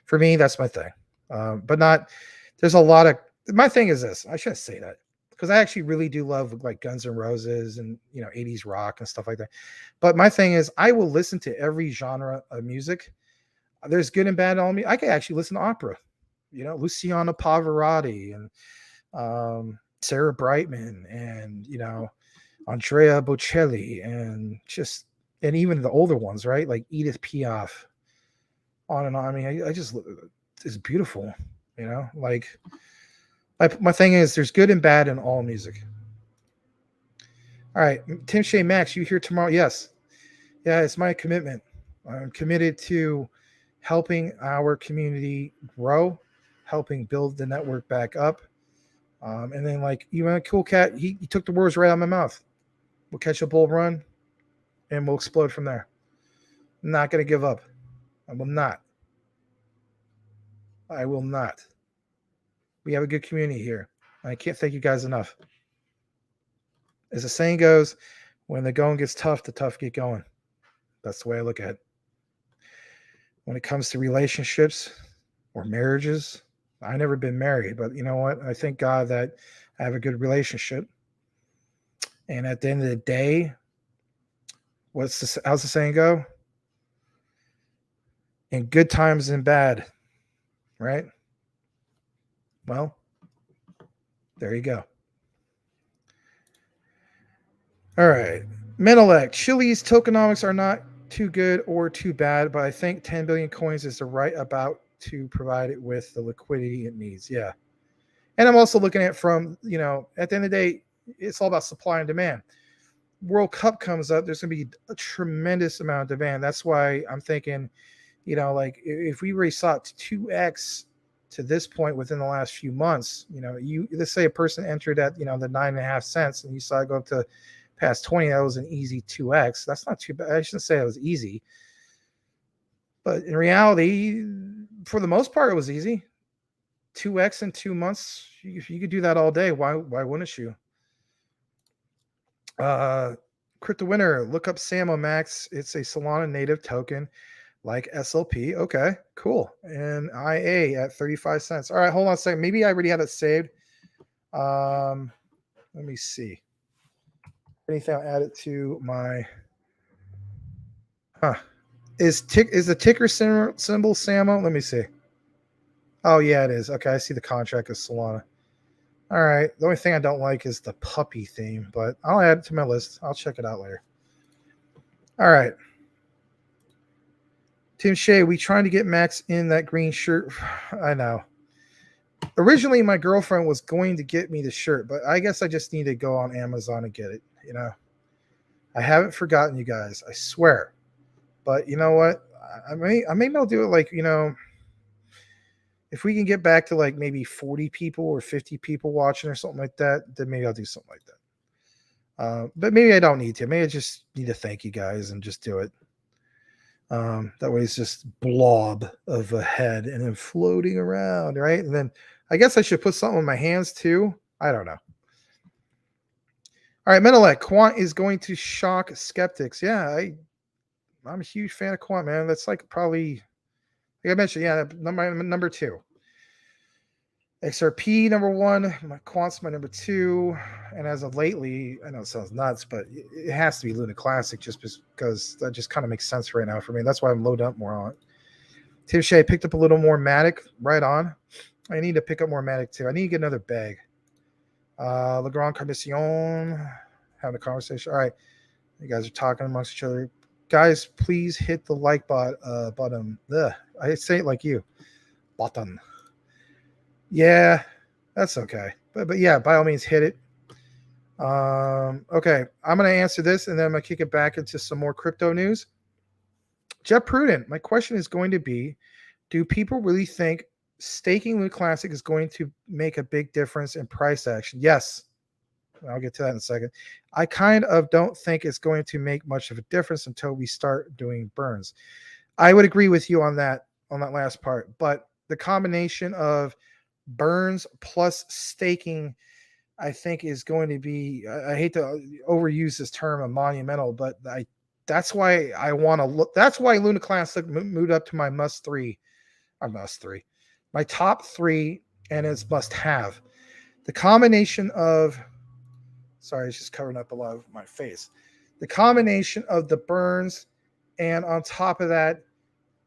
For me, that's my thing. There's a lot of, my thing is this. I shouldn't say that, because I actually really do love like Guns N' Roses and 80s rock and stuff like that. But my thing is, I will listen to every genre of music. There's good and bad on me. I could actually listen to opera, Luciano Pavarotti and Sarah Brightman and Andrea Bocelli and even the older ones, right? Like Edith Piaf, on and on. I mean, I just, it's beautiful, like my thing is, there's good and bad in all music. All right, Tim Shea Max, you here tomorrow? Yes. Yeah, it's my commitment. I'm committed to helping our community grow, helping build the network back up. And then, like, Cool Cat, he took the words right out of my mouth. We'll catch a bull run and we'll explode from there. I'm not going to give up. I will not. We have a good community here. I can't thank you guys enough. As the saying goes, when the going gets tough, the tough get going. That's the way I look at it. When it comes to relationships or marriages, I've never been married, but you know what? I thank God that I have a good relationship. And at the end of the day, how's the saying go? In good times and bad, right? Well, there you go. All right. Menelec, Chiliz tokenomics are not too good or too bad, but I think 10 billion coins is the right about to provide it with the liquidity it needs. Yeah. And I'm also looking at it from, at the end of the day, it's all about supply and demand. World Cup comes up, there's going to be a tremendous amount of demand. That's why I'm thinking, like if we really saw 2x to this point within the last few months, let's say a person entered at, the 9.5 cents and you saw it go up to past 20, that was an easy 2x. That's not too bad. I shouldn't say it was easy. But in reality, for the most part, it was easy. 2x in 2 months, you could do that all day. Why wouldn't you? Crypto Winner, look up Samo Max. It's a Solana native token. like SLP. Okay, cool. And IA at 35 cents. All right, hold on a second. Maybe I already had it saved. Let me see. Anything I'll add it to my is the ticker symbol Samo? Let me see. Oh yeah, it is. Okay, I see the contract of Solana. All right. The only thing I don't like is the puppy theme, but I'll add it to my list. I'll check it out later. All right. Tim Shea, we trying to get Max in that green shirt. I know. Originally, my girlfriend was going to get me the shirt, but I guess I just need to go on Amazon and get it. You know, I haven't forgotten you guys. I swear. But you know what? I may be able to do it like, you know, if we can get back to like maybe 40 people or 50 people watching or something like that, then maybe I'll do something like that. But maybe I don't need to. Maybe I just need to thank you guys and just do it. That way it's just blob of a head and then floating around, right? And then I guess I should put something in my hands too. I don't know. All right, Menelec, Quant is going to shock skeptics. Yeah, I'm a huge fan of Quant, man. That's like probably, like I mentioned, yeah, number 2. XRP number 1, my Quant's my number 2, and as of lately, I know it sounds nuts, but it has to be Luna Classic just because that just kind of makes sense right now for me. That's why I'm loading up more on it. Tim Shea picked up a little more Matic, right on. I need to pick up more Matic too. I need to get another bag. Legrand Carnation, having a conversation. All right, you guys are talking amongst each other. Guys, please hit the like button. Ugh, I say it like you. Button. Yeah, that's okay. But yeah, by all means, hit it. Okay, I'm going to answer this, and then I'm going to kick it back into some more crypto news. Jeff Prudent, my question is going to be, do people really think staking Luna Classic is going to make a big difference in price action? Yes. I'll get to that in a second. I kind of don't think it's going to make much of a difference until we start doing burns. I would agree with you on that last part, but the combination of burns plus staking, I think, is going to be, I hate to overuse this term of monumental, but that's why I want to look. That's why Luna Classic moved up to my my top 3, and it's must have. The combination of, sorry, it's just covering up a lot of my face. The combination of the burns and on top of that,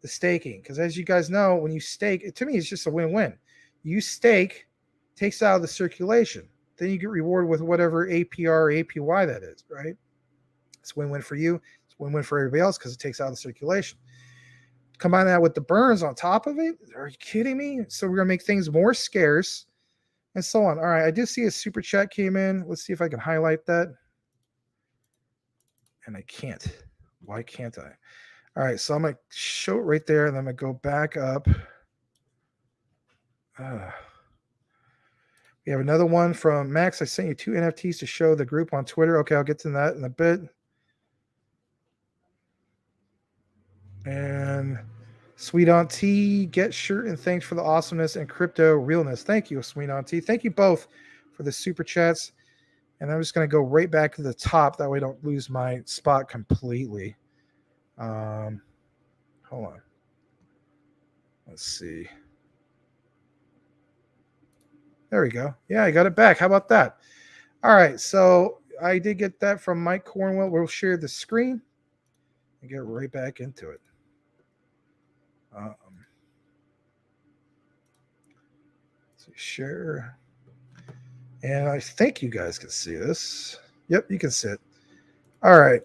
the staking. Because as you guys know, when you stake, to me, it's just a win-win. You stake, takes out of the circulation. Then you get rewarded with whatever APR or APY that is, right? It's win-win for you. It's win-win for everybody else because it takes out of the circulation. Combine that with the burns on top of it. Are you kidding me? So we're going to make things more scarce and so on. All right, I did see a super chat came in. Let's see if I can highlight that. And I can't. Why can't I? All right, so I'm going to show it right there, and then I'm going to go back up. We have another one from Max. I sent you 2 NFTs to show the group on Twitter. Okay, I'll get to that in a bit. And Sweet Auntie, get shirt, and thanks for the awesomeness and crypto realness. Thank you, Sweet Auntie. Thank you both for the super chats. And I'm just going to go right back to the top. That way I don't lose my spot completely. Hold on. Let's see. There we go. Yeah, I got it back. How about that? All right. So I did get that from Mike Cornwell. We'll share the screen and get right back into it. So share. And I think you guys can see this. Yep, you can see it. All right.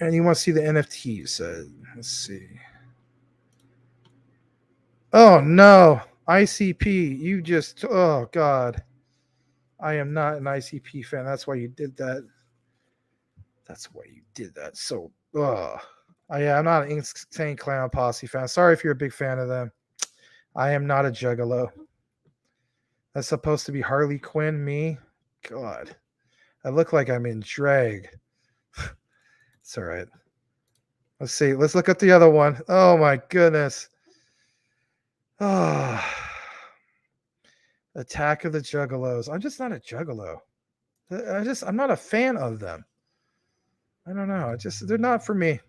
And you want to see the NFT, you said. Let's see. Oh, no. ICP. You just, oh, God. I am not an ICP fan. That's why you did that. So, I'm not an Insane Clown Posse fan. Sorry if you're a big fan of them. I am not a juggalo. That's supposed to be Harley Quinn, me. God. I look like I'm in drag. It's all right. Let's see. Let's look at the other one. Oh, my goodness. Oh. Attack of the Juggalos. I'm just not a juggalo. I'm not a fan of them. I don't know. They're not for me.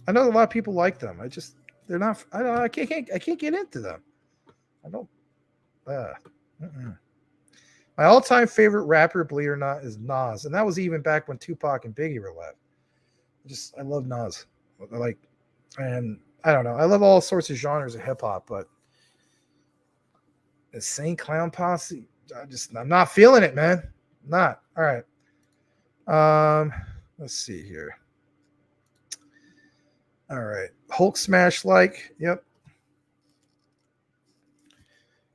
I know a lot of people like them. They're not. I don't. I can't get into them. I don't. Mm-mm. My all-time favorite rapper, believe it or not, is Nas, and that was even back when Tupac and Biggie were alive. I love Nas. And I don't know. I love all sorts of genres of hip hop, but the Insane Clown Posse, I'm not feeling it, man. Not all right. Let's see here. All right, Hulk smash like. Yep.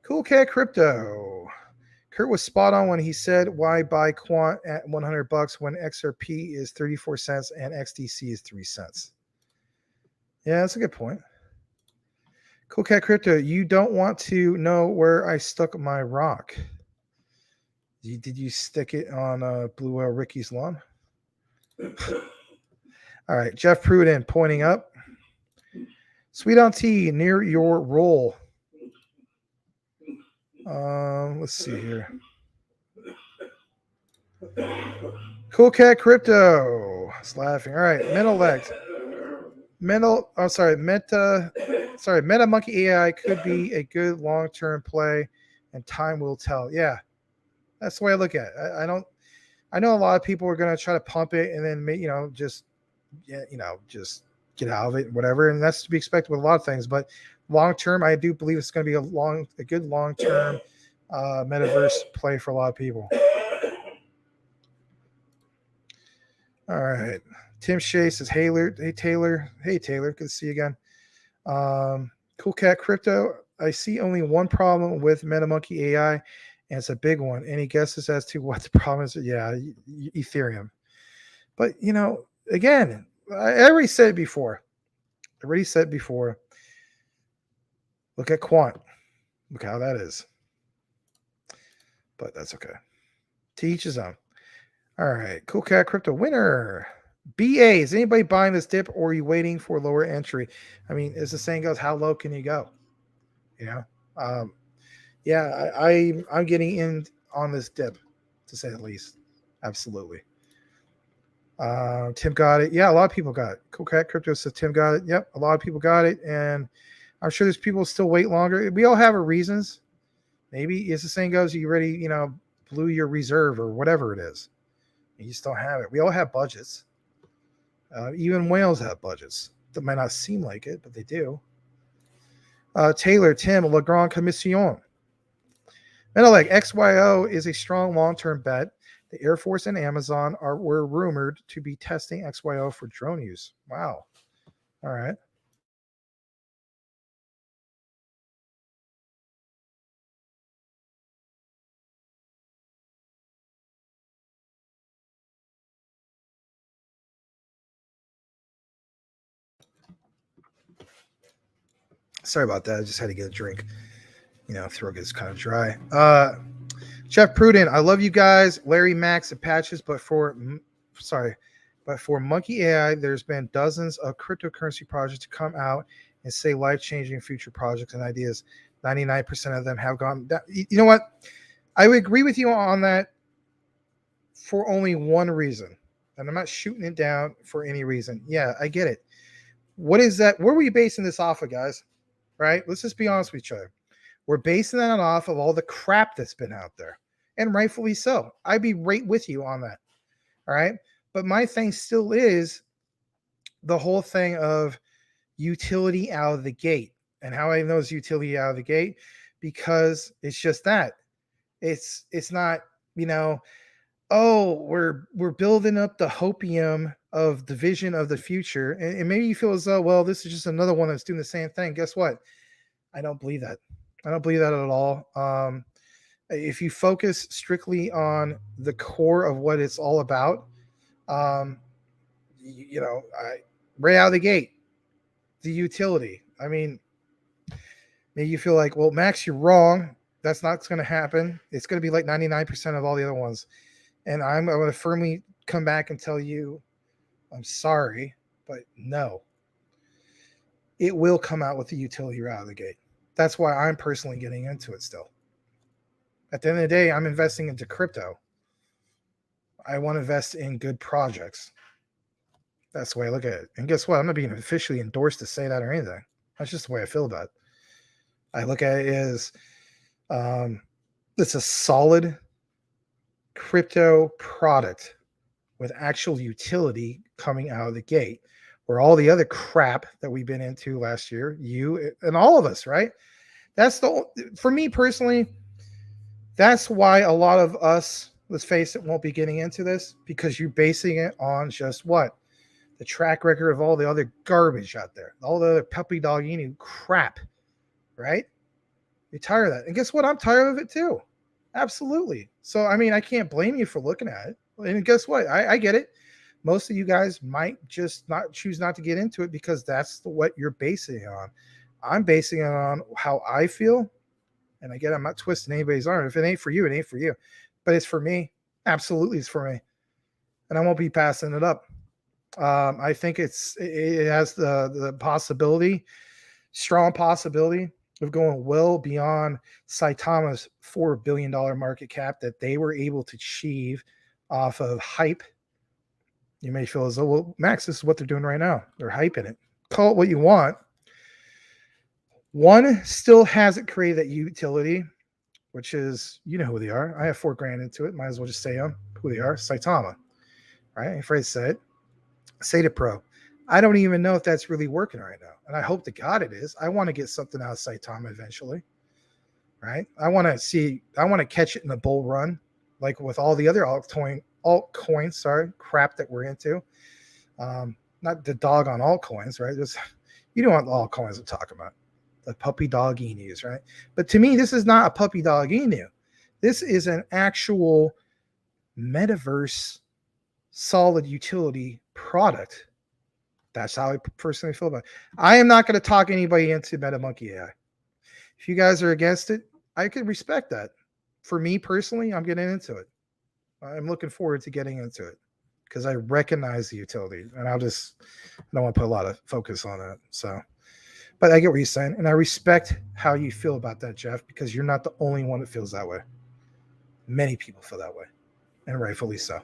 Cool Cat Crypto. Kurt was spot on when he said, "Why buy Quant at $100 when XRP is 34 cents and XDC is 3 cents?" Yeah, that's a good point. Cool Cat Crypto, you don't want to know where I stuck my rock. Did you stick it on Blue Whale Ricky's lawn? All right, Jeff Pruden pointing up. Sweet on tea near your roll. Let's see here. Cool Cat Crypto. It's laughing. All right, Meta Monkey AI could be a good long-term play, and time will tell. Yeah, that's the way I look at it. I know a lot of people are going to try to pump it and then just get out of it, whatever, and that's to be expected with a lot of things. But long term, I do believe it's going to be a good long term metaverse play for a lot of people. All right. Tim Shea says, hey Taylor, good to see you again. Cool Cat Crypto, I see only one problem with MetaMonkey AI, and it's a big one. Any guesses as to what the problem is? Yeah, Ethereum. But, again, I already said it before. Look at Quant. Look how that is. But that's okay. To each his own. All right. Cool Cat Crypto winner. BA, is anybody buying this dip or are you waiting for lower entry? I mean, as the saying goes, how low can you go? I'm getting in on this dip, to say the least. Absolutely. Tim got it. Yeah, a lot of people got it. Cool Cat Crypto says Tim got it. Yep, a lot of people got it. And I'm sure there's people still wait longer. We all have our reasons. Maybe, as the saying goes, you already, blew your reserve or whatever it is. You just don't have it. We all have budgets. Even whales have budgets. That might not seem like it, but they do. Taylor, Tim, Legrand Commission. Metalec, XYO is a strong long-term bet. The Air Force and Amazon were rumored to be testing XYO for drone use. Wow. All right. Sorry about that. I just had to get a drink. Throat gets kind of dry. Jeff Pruden, I love you guys. Larry, Max, and Patches, but for Monkey AI, there's been dozens of cryptocurrency projects to come out and say life-changing future projects and ideas. 99% of them have gone down. You know what? I would agree with you on that for only one reason. And I'm not shooting it down for any reason. Yeah, I get it. What is that? Where were you basing this off of, guys? Right? Let's just be honest with each other. We're basing that off of all the crap that's been out there. And rightfully so. I'd be right with you on that. All right. But my thing still is the whole thing of utility out of the gate. And how I know it's utility out of the gate, because it's just that. It's not, we're building up the hopium of the vision of the future. And maybe you feel as though, well, this is just another one that's doing the same thing. Guess what? I don't believe that. I don't believe that at all. If you focus strictly on the core of what it's all about, right out of the gate, the utility. I mean, maybe you feel like, well, Max, you're wrong. That's not going to happen. It's going to be like 99% of all the other ones. And I'm going to firmly come back and tell you, I'm sorry, but no. It will come out with the utility right out of the gate. That's why I'm personally getting into it still. At the end of the day, I'm investing into crypto. I want to invest in good projects. That's the way I look at it. And guess what? I'm not being officially endorsed to say that or anything. That's just the way I feel about it. I look at it as it's a solid crypto product with actual utility coming out of the gate, where all the other crap that we've been into last year, you and all of us, right? For me personally, that's why a lot of us, let's face it, won't be getting into this, because you're basing it on just what? The track record of all the other garbage out there, all the other puppy dog eating crap, right? You're tired of that. And guess what? I'm tired of it too. Absolutely. So, I mean, I can't blame you for looking at it. And guess what? I get it. Most of you guys might just not choose not to get into it because that's what you're basing it on. I'm basing it on how I feel. And again, I'm not twisting anybody's arm. If it ain't for you, it ain't for you. But it's for me. Absolutely, it's for me. And I won't be passing it up. I think it has the possibility, strong possibility, of going well beyond Saitama's $4 billion market cap that they were able to achieve off of hype. You may feel as though, well, Max, this is what they're doing right now. They're hyping it. Call it what you want. One still hasn't created that utility, which is, you know who they are. I have $4,000 into it. Might as well just say who they are. Saitama, right? I'm afraid to say it. Theta Pro. I don't even know if that's really working right now. And I hope to God it is. I want to get something out of Saitama eventually, right? I want to catch it in a bull run, like with all the other altcoins, crap that we're into. Not the dog on altcoins, right? You don't want the altcoins I'm talking about. The puppy dog news, right? But to me, this is not a puppy dog news. This is an actual metaverse solid utility product. That's how I personally feel about it. I am not going to talk anybody into MetaMonkey AI. If you guys are against it, I can respect that. For me personally, I'm getting into it. I'm looking forward to getting into it because I recognize the utility, and I don't want to put a lot of focus on that. So, but I get what you're saying, and I respect how you feel about that, Jeff, because you're not the only one that feels that way. Many people feel that way, and rightfully so.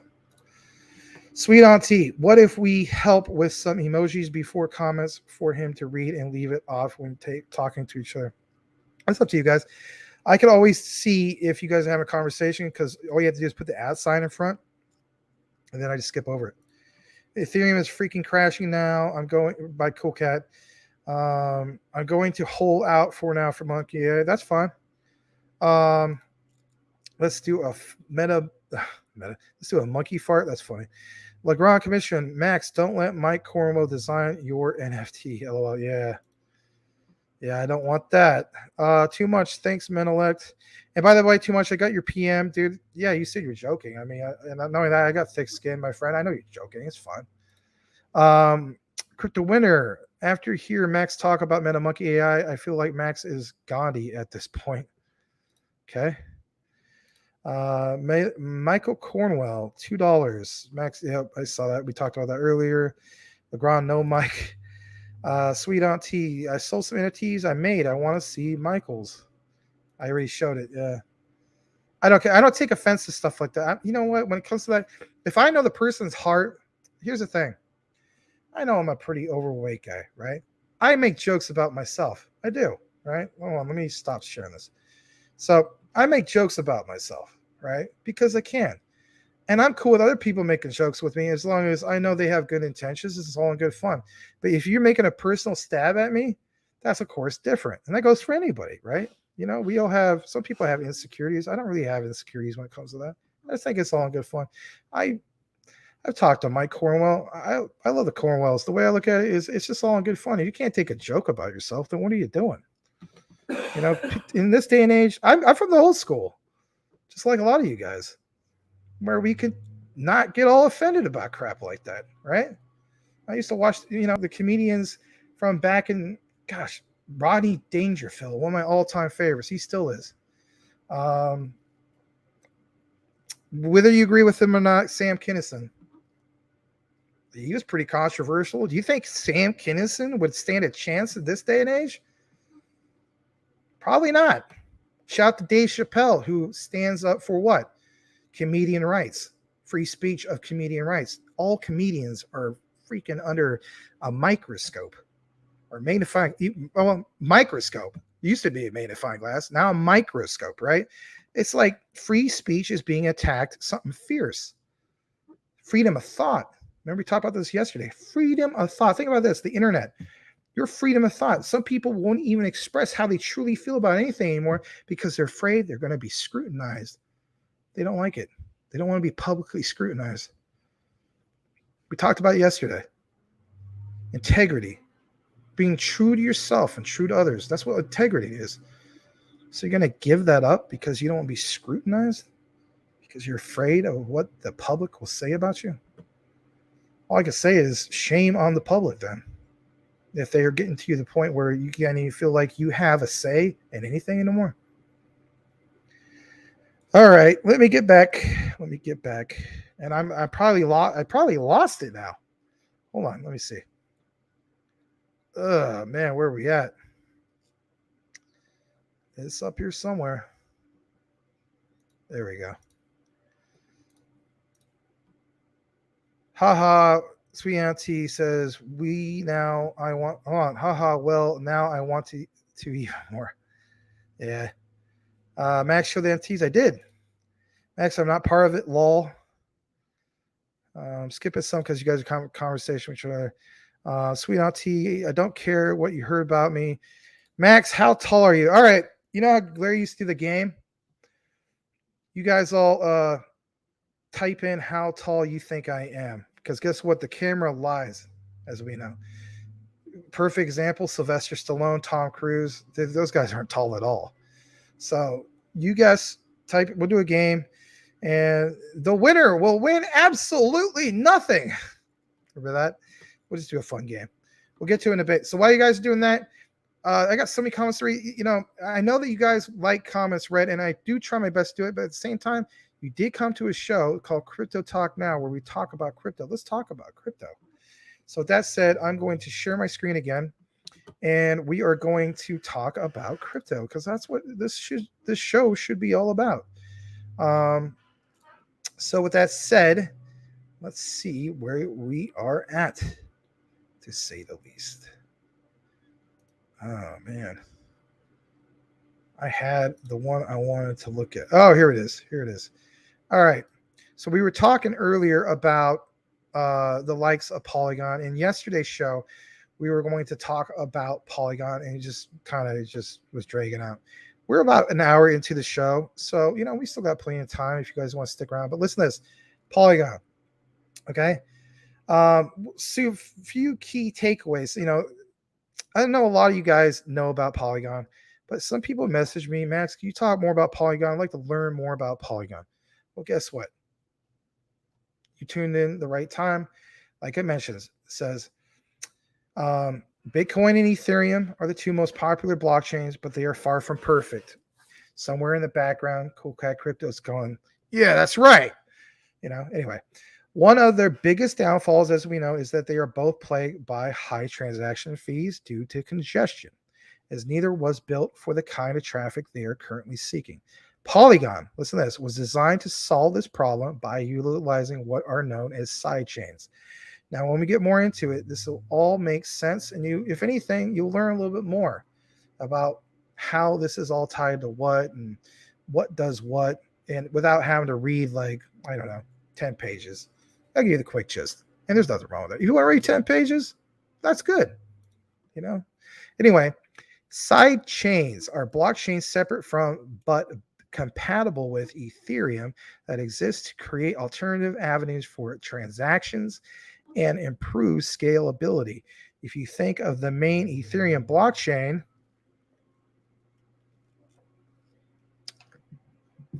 Sweet Auntie, what if we help with some emojis before comments for him to read and leave it off when talking to each other? That's up to you guys. I can always see if you guys have a conversation because all you have to do is put the @ sign in front, and then I just skip over it. Ethereum is freaking crashing now. I'm going by Cool Cat. I'm going to hold out for now for Monkey. Yeah, that's fine. Let's do a meta. Let's do a monkey fart. That's funny. Legrand Commission, Max, don't let Mike Cornwell design your NFT. LOL. Yeah, I don't want that. Too much. Thanks, Menelect. And by the way, too much. I got your PM, dude. Yeah, you said you're joking. I mean, and not knowing that, I got thick skin, my friend. I know you're joking. It's fun. Crypto Winner. After hear Max talk about MetaMonkey AI, I feel like Max is Gandhi at this point. Okay. Michael Cornwell, $2. Max, yep, I saw that. We talked about that earlier. Legrand, no Mike. Sweet Auntie, I sold some NFTs I made. I want to see Michael's. I already showed it. Yeah. I don't care. I don't take offense to stuff like that. You know what? When it comes to that, if I know the person's heart, here's the thing. I know I'm a pretty overweight guy, right? I make jokes about myself. I do, right? Hold on, let me stop sharing this. So I make jokes about myself, right? Because I can. And I'm cool with other people making jokes with me as long as I know they have good intentions. This is all in good fun. But if you're making a personal stab at me, that's, of course, different. And that goes for anybody, right? You know, we all have, some people have insecurities. I don't really have insecurities when it comes to that. I just think it's all in good fun. I've talked to Mike Cornwell. I love the Cornwells. The way I look at it is it's just all in good fun. If you can't take a joke about yourself, then what are you doing? You know, in this day and age, I'm from the old school, just like a lot of you guys, where we could not get all offended about crap like that, right? I used to watch, the comedians from back in, gosh, Rodney Dangerfield, one of my all-time favorites. He still is. Whether you agree with him or not, Sam Kinison, he was pretty controversial. Do you think Sam Kinison would stand a chance in this day and age? Probably not. Shout out to Dave Chappelle, who stands up for what? Comedian rights, free speech of comedian rights. All comedians are freaking under a microscope or magnifying, well, microscope. It used to be a magnifying glass, now a microscope, right? It's like free speech is being attacked, something fierce. Freedom of thought. Remember we talked about this yesterday. Freedom of thought. Think about this, the internet. Your freedom of thought. Some people won't even express how they truly feel about anything anymore because they're afraid they're going to be scrutinized. They don't like it. They don't want to be publicly scrutinized. We talked about it yesterday. Integrity. Being true to yourself and true to others. That's what integrity is. So you're going to give that up because you don't want to be scrutinized? Because you're afraid of what the public will say about you? All I can say is shame on the public then. If they are getting to the point where you can't even feel like you have a say in anything anymore. All right, let me get back. And I probably lost it now. Hold on, let me see. Man, where are we at? It's up here somewhere. There we go. Haha, Sweet Auntie says, now I want to even more. Yeah. Max, show the NFTs. I did. Max, I'm not part of it. Lol. Skipping some because you guys are conversation with each other. Sweet Auntie, I don't care what you heard about me. Max, how tall are you? All right. You know how Larry used to do the game? You guys all type in how tall you think I am. Because guess what? The camera lies, as we know. Perfect example, Sylvester Stallone, Tom Cruise. Those guys aren't tall at all. So you guys type, we'll do a game, and the winner will win absolutely nothing. Remember that? We'll just do a fun game. We'll get to it in a bit. So while you guys are doing that, I got so many comments to read. You know, I know that you guys like comments read, and I do try my best to do it, but at the same time, you did come to a show called Crypto Talk Now where we talk about crypto. Let's talk about crypto. So with that said, I'm going to share my screen again, and we are going to talk about crypto because that's what this show should be all about. So with that said, let's see where we are at, to say the least. Oh, man. I had the one I wanted to look at. Oh, here it is. All right. So we were talking earlier about the likes of Polygon. In yesterday's show, we were going to talk about Polygon, and it just was dragging out. We're about an hour into the show, so you know we still got plenty of time if you guys want to stick around. But listen to this, Polygon. Okay. So a few key takeaways. You know, I know a lot of you guys know about Polygon, but some people message me, Max, can you talk more about Polygon? I'd like to learn more about Polygon. Well, guess what? You tuned in the right time. Like I mentioned, it says Bitcoin and Ethereum are the two most popular blockchains, but they are far from perfect. Somewhere in the background, Cool Cat Crypto is going, yeah, that's right. You know, anyway, one of their biggest downfalls, as we know, is that they are both plagued by high transaction fees due to congestion, as neither was built for the kind of traffic they are currently seeking. Polygon, listen to this, was designed to solve this problem by utilizing what are known as sidechains. Now, when we get more into it, this will all make sense, and you, if anything, you'll learn a little bit more about how this is all tied to what and what does what, and without having to read, like, I don't know, 10 pages. I'll give you the quick gist, and there's nothing wrong with it. If you want to read 10 pages, that's good, you know? Anyway, side chains are blockchains separate from but compatible with Ethereum that exist to create alternative avenues for transactions and improve scalability. If you think of the main Ethereum blockchain,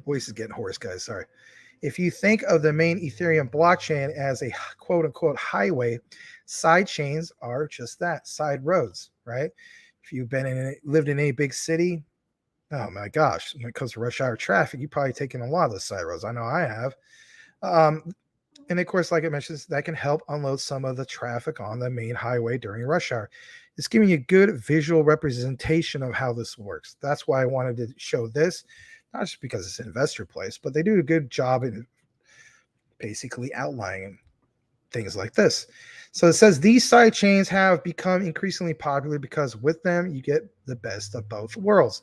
voice is getting hoarse, guys, sorry. If you think of the main Ethereum blockchain as a quote unquote highway, side chains are just that, side roads, right? If you've lived in any big city, oh my gosh, when it comes to rush hour traffic, you've probably taken a lot of those side roads. I know I have. And of course, like I mentioned, that can help unload some of the traffic on the main highway during rush hour. It's giving you a good visual representation of how this works. That's why I wanted to show this, not just because it's an investor place, but they do a good job in basically outlining things like this. So it says these side chains have become increasingly popular because with them you get the best of both worlds.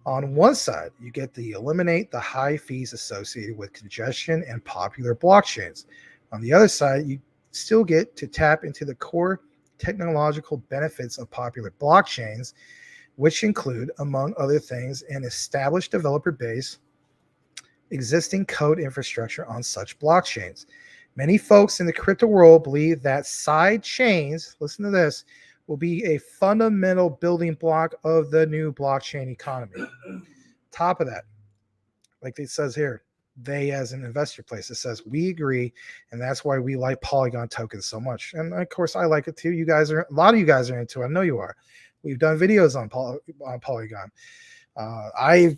On one side, you get to eliminate the high fees associated with congestion and popular blockchains. On the other side, you still get to tap into the core technological benefits of popular blockchains, which include, among other things, an established developer base, existing code infrastructure on such blockchains. Many folks in the crypto world believe that side chains, listen to this, will be a fundamental building block of the new blockchain economy. Top of that, like it says here, they as an investor place, it says we agree, and that's why we like Polygon tokens so much. And of course, I like it too. You guys are, a lot of you guys are into it. I know you are. We've done videos on Polygon. I've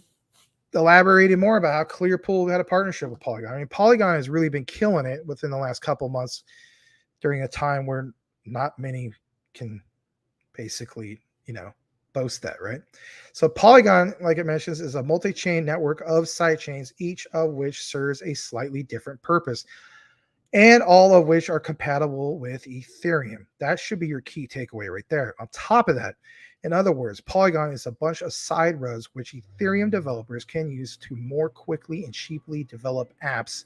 elaborated more about how Clearpool had a partnership with Polygon. I mean, Polygon has really been killing it within the last couple months during a time where not many can basically, boast that, right? So Polygon, like it mentions, is a multi-chain network of sidechains, each of which serves a slightly different purpose, and all of which are compatible with Ethereum. That should be your key takeaway right there. On top of that, in other words, Polygon is a bunch of side roads which Ethereum developers can use to more quickly and cheaply develop apps,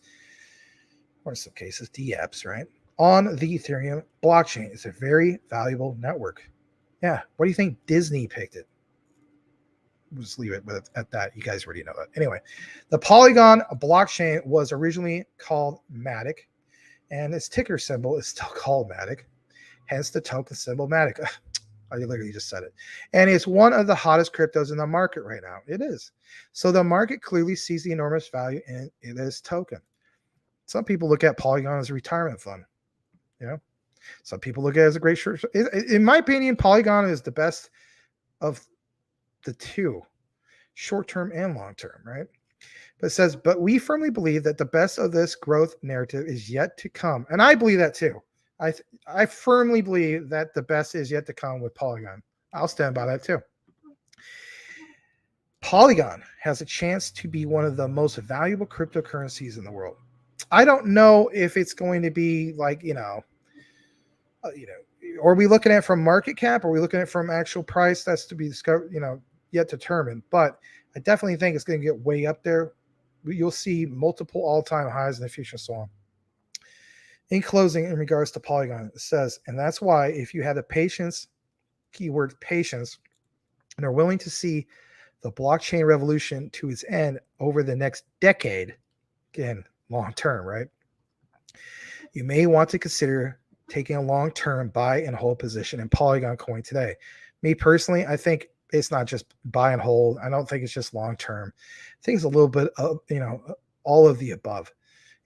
or in some cases, dApps, right? On the Ethereum blockchain. It's a very valuable network. Yeah, what do you think Disney picked it? We'll just leave it at that. You guys already know that. Anyway, the Polygon blockchain was originally called Matic, and its ticker symbol is still called Matic, hence the token symbol Matic. I literally just said it. And it's one of the hottest cryptos in the market right now. It is. So the market clearly sees the enormous value in this token. Some people look at Polygon as a retirement fund. Some people look at it as a great short. In my opinion, Polygon is the best of the two, short-term and long-term, right? But it says, but we firmly believe that the best of this growth narrative is yet to come. And I believe that too. I firmly believe that the best is yet to come with Polygon. I'll stand by that too. Polygon has a chance to be one of the most valuable cryptocurrencies in the world. I don't know if it's going to be like, are we looking at it from market cap? Or are we looking at it from actual price? That's to be discovered, yet determined. But I definitely think it's going to get way up there. You'll see multiple all-time highs in the future, so on. In closing, in regards to Polygon, it says, and that's why if you have the patience, keyword patience, and are willing to see the blockchain revolution to its end over the next decade, again, long term, right? You may want to consider taking a long-term buy and hold position in Polygon coin today. Me personally, I think it's not just buy and hold. I don't think it's just long-term. I think it's a little bit of, all of the above.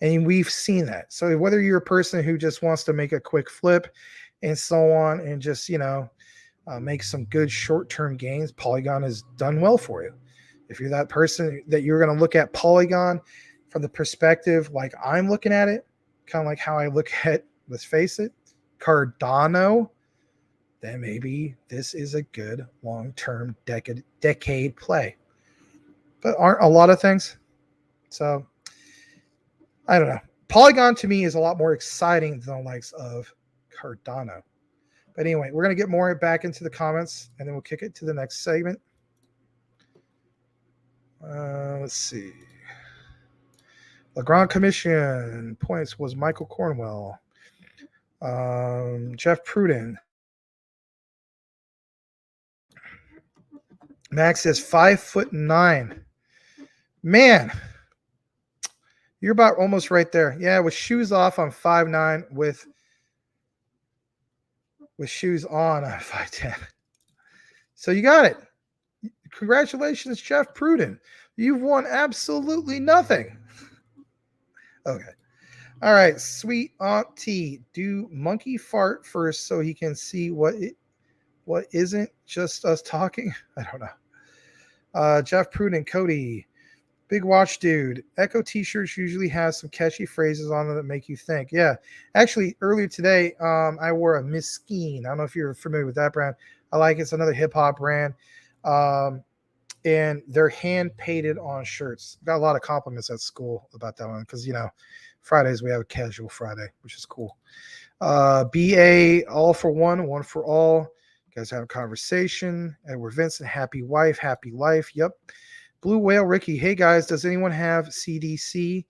And we've seen that. So whether you're a person who just wants to make a quick flip and so on and just, make some good short-term gains, Polygon has done well for you. If you're that person that you're going to look at Polygon from the perspective like I'm looking at it, kind of like how I look at, let's face it, Cardano, then maybe this is a good long-term decade play. But aren't a lot of things? So I don't know. Polygon to me is a lot more exciting than the likes of Cardano. But anyway, we're going to get more back into the comments, and then we'll kick it to the next segment. Let's see. Legrand Commission points was Michael Cornwell. Jeff Pruden. Max says 5'9". Man, you're about almost right there. Yeah, with shoes off on 5'9", with shoes on 5'10". So you got it. Congratulations, Jeff Pruden. You've won absolutely nothing. Okay. All right, sweet Aunt T. Do monkey fart first so he can see what isn't just us talking? I don't know. Jeff Pruden, Cody. Big watch dude. Echo t-shirts usually have some catchy phrases on them that make you think. Yeah. Actually, earlier today, I wore a Miskeen. I don't know if you're familiar with that brand. I like it. It's another hip-hop brand. And they're hand-painted on shirts. Got a lot of compliments at school about that one because, Fridays we have a casual Friday, which is cool. BA, all for one, one for all. You guys have a conversation. Edward Vincent, happy wife, happy life. Yep. Blue Whale Ricky, hey guys, does anyone have CDC?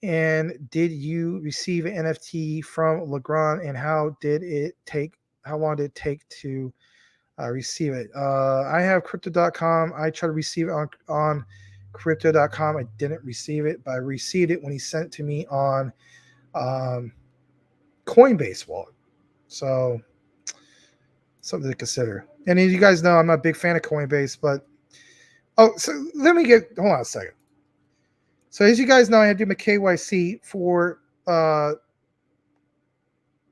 And did you receive an NFT from Legrand? And how long did it take to receive it? I have crypto.com. I tried to receive it on crypto.com. I didn't receive it, but I received it when he sent it to me on Coinbase wallet. So something to consider. And as you guys know, I'm not a big fan of Coinbase, but so hold on a second. So as you guys know, I had to do my KYC for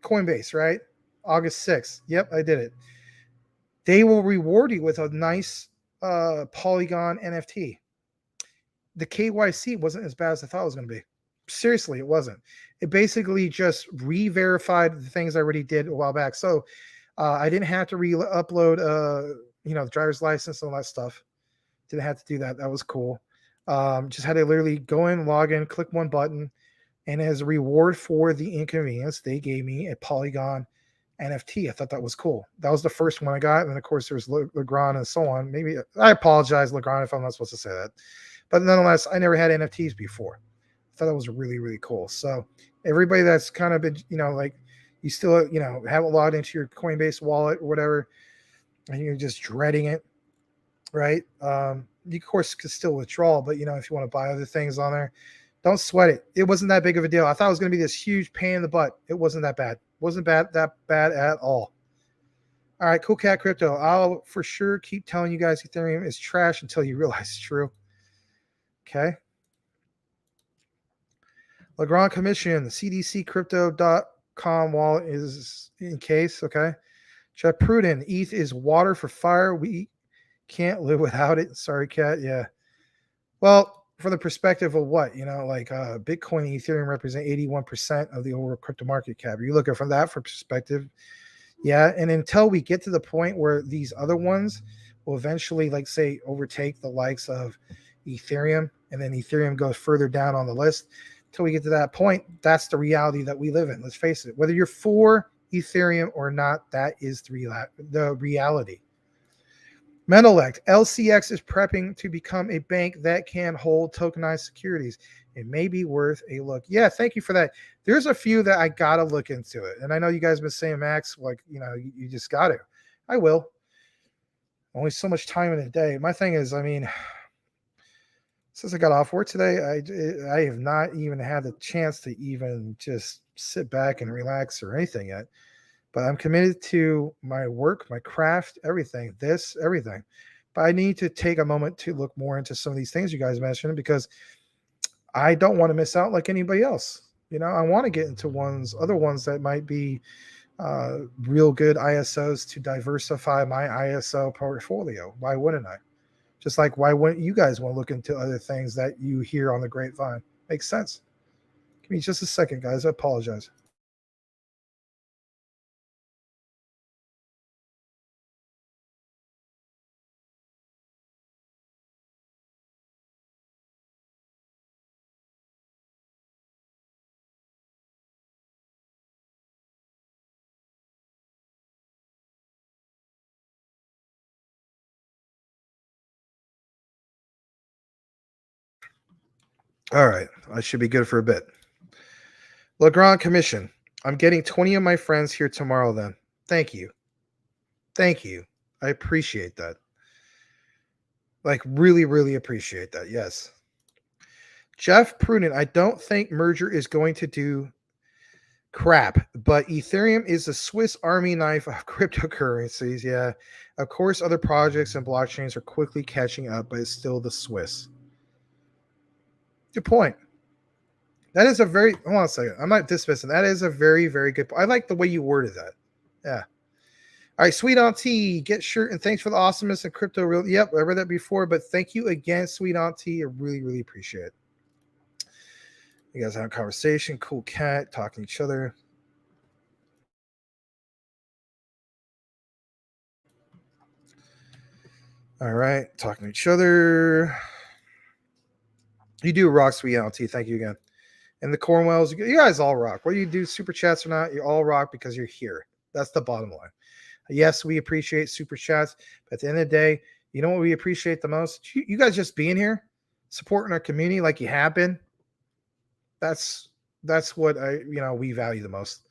Coinbase, right? August 6th. Yep, I did it. They will reward you with a nice Polygon NFT. The KYC wasn't as bad as I thought it was going to be. Seriously, it wasn't. It basically just re-verified the things I already did a while back. So I didn't have to re-upload, the driver's license and all that stuff. Didn't have to do that. That was cool. Just had to literally go in, log in, click one button, and as a reward for the inconvenience, they gave me a Polygon NFT. I thought that was cool. That was the first one I got, and then of course there's Legrand and so on. Maybe I apologize, Legrand, if I'm not supposed to say that, but nonetheless, I never had NFTs before. I thought that was really, really cool. So everybody that's kind of been, like you still, haven't logged into your Coinbase wallet or whatever, and you're just dreading it, right? You of course could still withdraw, but if you want to buy other things on there, don't sweat it. It wasn't that big of a deal. I thought it was going to be this huge pain in the butt. It wasn't that bad. Wasn't that bad at all. All right, Cool Cat Crypto. I'll for sure keep telling you guys Ethereum is trash until you realize it's true. Okay. Legrand Commission, CDCCrypto.com wallet is in case. Okay. Jeff Pruden, ETH is water for fire. We can't live without it. Sorry, Cat. Yeah. Well, from the perspective of what, Bitcoin and Ethereum represent 81% of the overall crypto market cap. You're looking from that perspective. Yeah. And until we get to the point where these other ones will eventually, say, overtake the likes of Ethereum, and then Ethereum goes further down on the list, until we get to that point, that's the reality that we live in. Let's face it. Whether you're for Ethereum or not, that is the reality. Menelect, LCX is prepping to become a bank that can hold tokenized securities. It may be worth a look. Yeah, thank you for that. There's a few that I got to look into it. And I know you guys have been saying, Max, you just got to. I will. Only so much time in a day. My thing is, since I got off work today, I have not even had the chance to even just sit back and relax or anything yet. But I'm committed to my work, my craft, everything, everything. But I need to take a moment to look more into some of these things you guys mentioned, because I don't want to miss out like anybody else. I want to get into other ones that might be real good ISOs to diversify my ISO portfolio. Why wouldn't I? Just like, why wouldn't you guys want to look into other things that you hear on the grapevine? Makes sense. Give me just a second, guys. I apologize. All right. I should be good for a bit. Legrand Commission. I'm getting 20 of my friends here tomorrow then. Thank you. Thank you. I appreciate that. Really, really appreciate that. Yes. Jeff Pruden, I don't think merger is going to do crap, but Ethereum is the Swiss Army knife of cryptocurrencies. Yeah. Of course, other projects and blockchains are quickly catching up, but it's still the Swiss. Good point. That is hold on a second. I'm not dismissing. That is a very, very good point. I like the way you worded that. Yeah. All right, Sweet Auntie, get shirt, and thanks for the awesomeness and crypto. Yep, I read that before, but thank you again, Sweet Auntie. I really, really appreciate it. You guys have a conversation. Cool Cat, talking to each other. All right, talking to each other. You do rock, Sweet Auntie. Thank you again. and the Cornwells, you guys all rock. Whether you do super chats or not, you all rock because you're here. That's the bottom line. Yes, we appreciate super chats, but at the end of the day, you know what we appreciate the most? You guys just being here, supporting our community like you have been. That's what we value the most.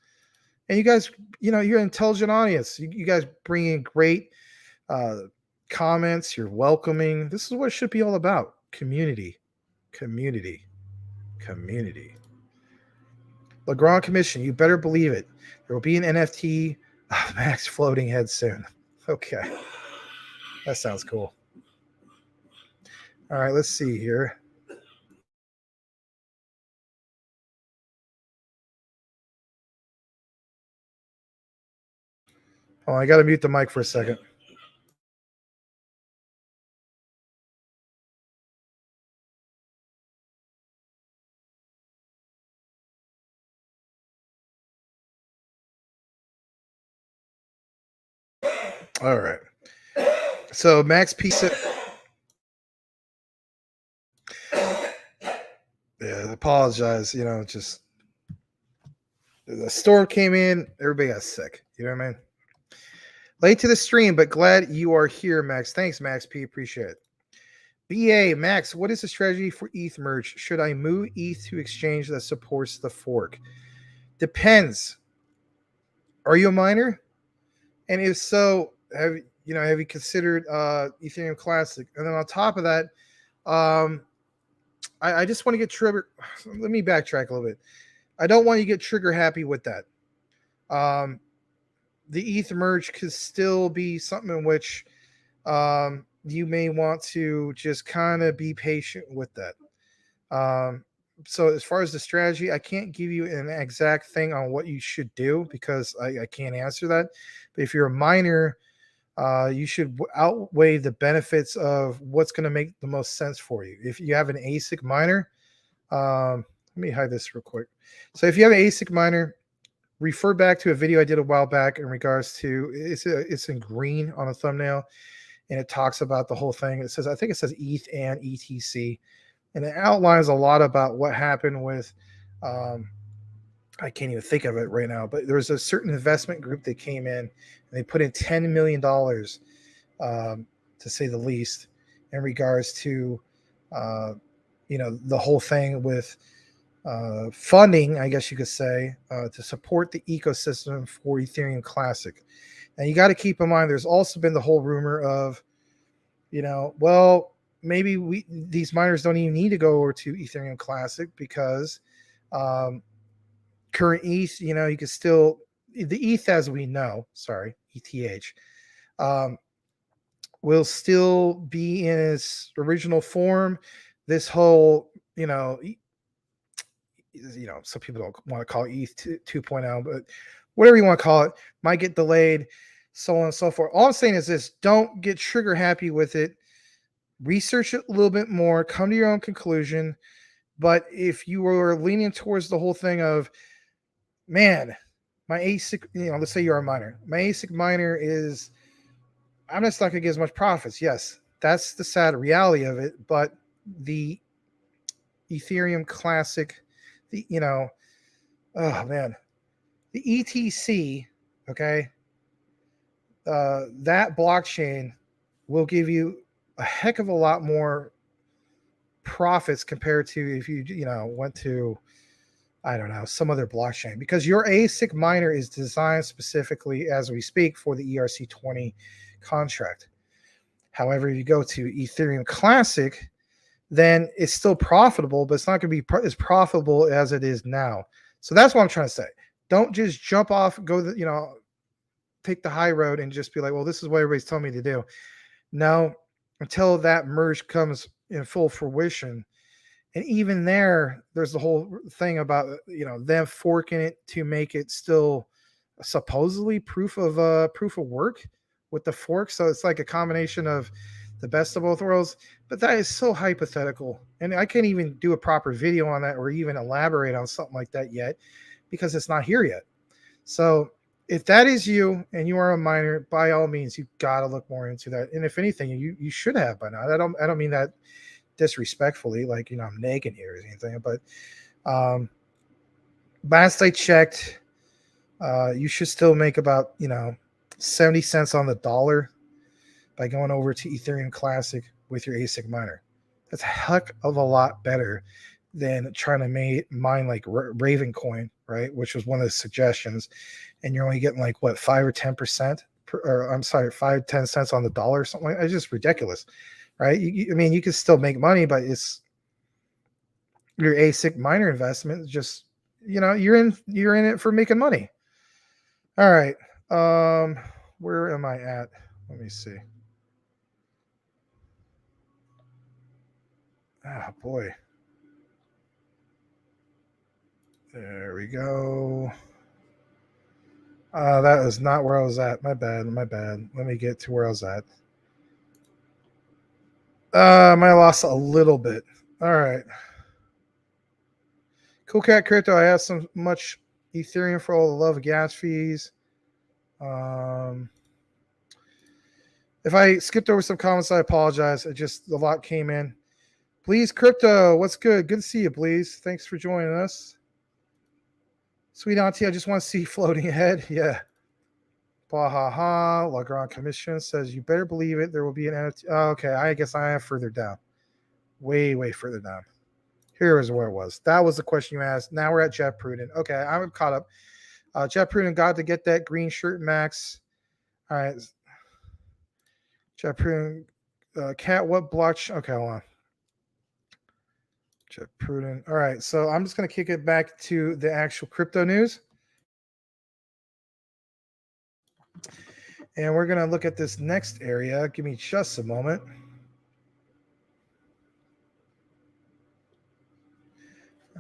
And you guys, you're an intelligent audience. You guys bring in great comments. You're welcoming. This is what it should be all about. Community. Legrand Commission, you better believe it. There will be an NFT of Max floating head soon. Okay. That sounds cool. All right, let's see here. Oh, I got to mute the mic for a second. All right. So Max Pizza. Yeah, I apologize. Just the storm came in. Everybody got sick. You know what I mean? Late to the stream, but glad you are here, Max. Thanks, Max P. Appreciate it. BA, Max, what is the strategy for ETH merge? Should I move ETH to exchange that supports the fork? Depends. Are you a miner? And if so, have you considered Ethereum Classic? And then on top of that, I just want to get trigger. Let me backtrack a little bit. I don't want you to get trigger happy with that. The ETH merge could still be something in which you may want to just kind of be patient with that. So as far as the strategy, I can't give you an exact thing on what you should do because I can't answer that. But if you're a miner, you should outweigh the benefits of what's going to make the most sense for you. If you have an ASIC miner, let me hide this real quick. So if you have an ASIC miner, refer back to a video I did a while back in regards to it's in green on a thumbnail, and it talks about the whole thing. It says, I think it says ETH and ETC, and it outlines a lot about what happened with I can't even think of it right now, but there was a certain investment group that came in and they put in $10 million, to say the least, in regards to the whole thing with funding, I guess you could say, to support the ecosystem for Ethereum Classic. And you got to keep in mind, there's also been the whole rumor of, well, maybe these miners don't even need to go over to Ethereum Classic because current ETH, you can still, the ETH as we know, ETH, will still be in its original form. This whole, some people don't want to call it ETH 2.0, but whatever you want to call it, might get delayed, so on and so forth. All I'm saying is this: don't get trigger happy with it. Research it a little bit more, come to your own conclusion. But if you were leaning towards the whole thing of, man, my ASIC, let's say you're a miner. My ASIC miner is, I'm just not going to get as much profits. Yes, that's the sad reality of it. But the Ethereum Classic, oh man, the ETC, okay, that blockchain will give you a heck of a lot more profits compared to if you went to, I don't know, some other blockchain, because your ASIC miner is designed specifically, as we speak, for the ERC20 contract. However, if you go to Ethereum Classic, then it's still profitable, but it's not going to be as profitable as it is now. So that's what I'm trying to say. Don't just jump off, take the high road and just be like, well, this is what everybody's telling me to do. No, until that merge comes in full fruition. And even there's the whole thing about, them forking it to make it still supposedly proof of work with the fork. So it's like a combination of the best of both worlds, but that is so hypothetical. And I can't even do a proper video on that or even elaborate on something like that yet because it's not here yet. So if that is you and you are a miner, by all means, you got to look more into that. And if anything, you should have by now. I don't mean that disrespectfully, like, I'm nagging here or anything, but last I checked, you should still make about 70 cents on the dollar by going over to Ethereum Classic with your ASIC miner. That's a heck of a lot better than trying to mine like Raven Coin, right? Which was one of the suggestions, and you're only getting like what 5 or 10%, or I'm sorry, 5-10 cents on the dollar, or something like that. It's just ridiculous, right? I mean, you can still make money, but it's your ASIC miner investment. Just you're in it for making money. All right, where am I at? Let me see. Oh boy. There we go. That is not where I was at. My bad. Let me get to where I was at. I lost a little bit. All right. Cool Cat Crypto. I have so much Ethereum for all the love of gas fees. If I skipped over some comments, I apologize. A lot came in. Please, Crypto, what's good? Good to see you, please. Thanks for joining us. Sweet Auntie, I just want to see floating ahead. Yeah. Bahaha. Lagrange Commission says, you better believe it. There will be an NFT. Oh, okay. I guess I am further down. Way, way further down. Here is where it was. That was the question you asked. Now we're at Jeff Pruden. Okay. I'm caught up. Jeff Pruden got to get that green shirt, Max. All right. Jeff Pruden. Cat, what blockchain? Okay, hold on. Jeff Pruden. All right. So I'm just going to kick it back to the actual crypto news. And we're going to look at this next area. Give me just a moment.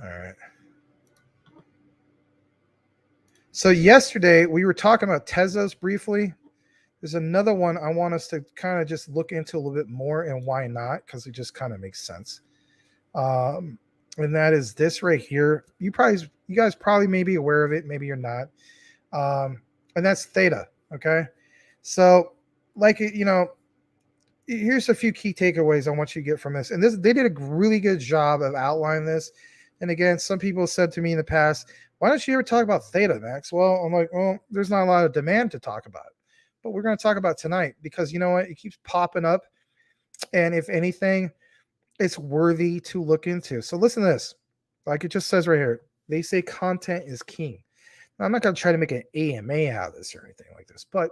All right. So yesterday we were talking about Tezos briefly. There's another one I want us to kind of just look into a little bit more, and why not? Because it just kind of makes sense. And that is this right here. You guys probably may be aware of it. Maybe you're not. And that's Theta. Okay. So here's a few key takeaways I want you to get from this. And they did a really good job of outlining this. And again, some people said to me in the past, why don't you ever talk about Theta, Max? Well, I'm like, there's not a lot of demand to talk about. But we're going to talk about tonight because you know what? It keeps popping up. And if anything, it's worthy to look into. So listen to this. Like it just says right here, they say content is king. Now, I'm not going to try to make an AMA out of this or anything like this. But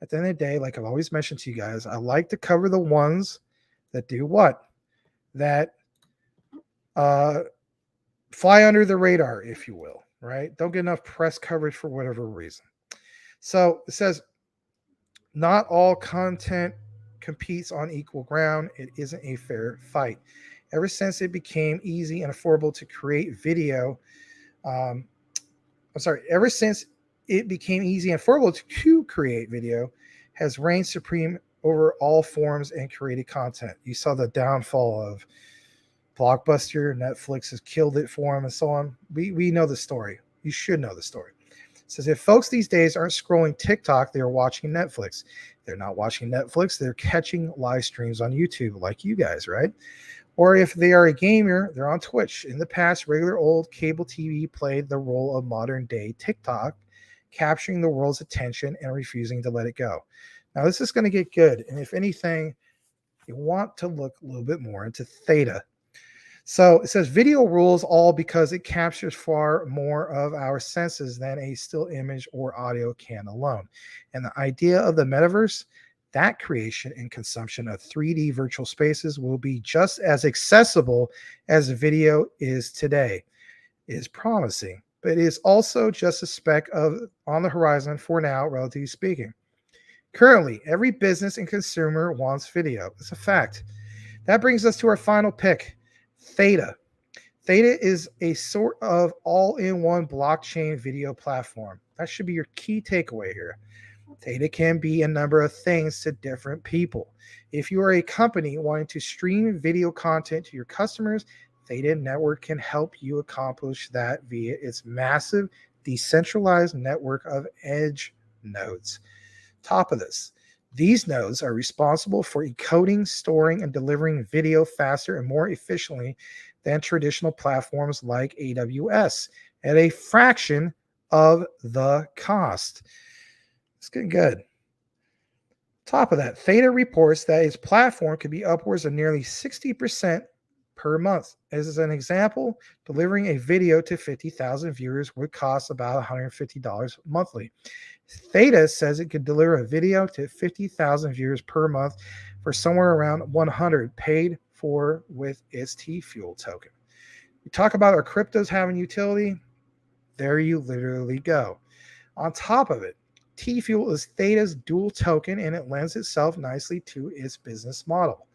at the end of the day, like I've always mentioned to you guys, I like to cover the ones that do what? That fly under the radar, if you will, right? Don't get enough press coverage for whatever reason. So it says, not all content competes on equal ground. It isn't a fair fight. Ever since it became easy and affordable to create video, ever since it became easy and affordable to create video, has reigned supreme over all forms and created content. You saw the downfall of Blockbuster. Netflix has killed it for them and so on. We know the story. You should know the story. It says if folks these days aren't scrolling TikTok, they're watching Netflix. They're not watching Netflix. They're catching live streams on YouTube like you guys, right? Or if they are a gamer, they're on Twitch. In the past, regular old cable TV played the role of modern day TikTok, capturing the world's attention and refusing to let it go. Now, this is going to get good. And if anything, you want to look a little bit more into Theta. So it says video rules all because it captures far more of our senses than a still image or audio can alone. And the idea of the metaverse, that creation and consumption of 3D virtual spaces will be just as accessible as video is today. It is promising, but it is also just a speck on the horizon for now, relatively speaking. Currently, every business and consumer wants video. It's a fact. That brings us to our final pick. Theta. Theta is a sort of all-in-one blockchain video platform. That should be your key takeaway here. Theta can be a number of things to different people. If you are a company wanting to stream video content to your customers, Theta Network can help you accomplish that via its massive decentralized network of edge nodes. Top of this, these nodes are responsible for encoding, storing, and delivering video faster and more efficiently than traditional platforms like AWS, at a fraction of the cost. It's getting good. Top of that, Theta reports that its platform could be upwards of nearly 60% per month. As an example, delivering a video to 50,000 viewers would cost about $150 monthly. Theta says it could deliver a video to 50,000 viewers per month for somewhere around 100 paid for with its T-Fuel token. We talk about our cryptos having utility. There you literally go. On top of it, T-Fuel is Theta's dual token, and it lends itself nicely to its business model.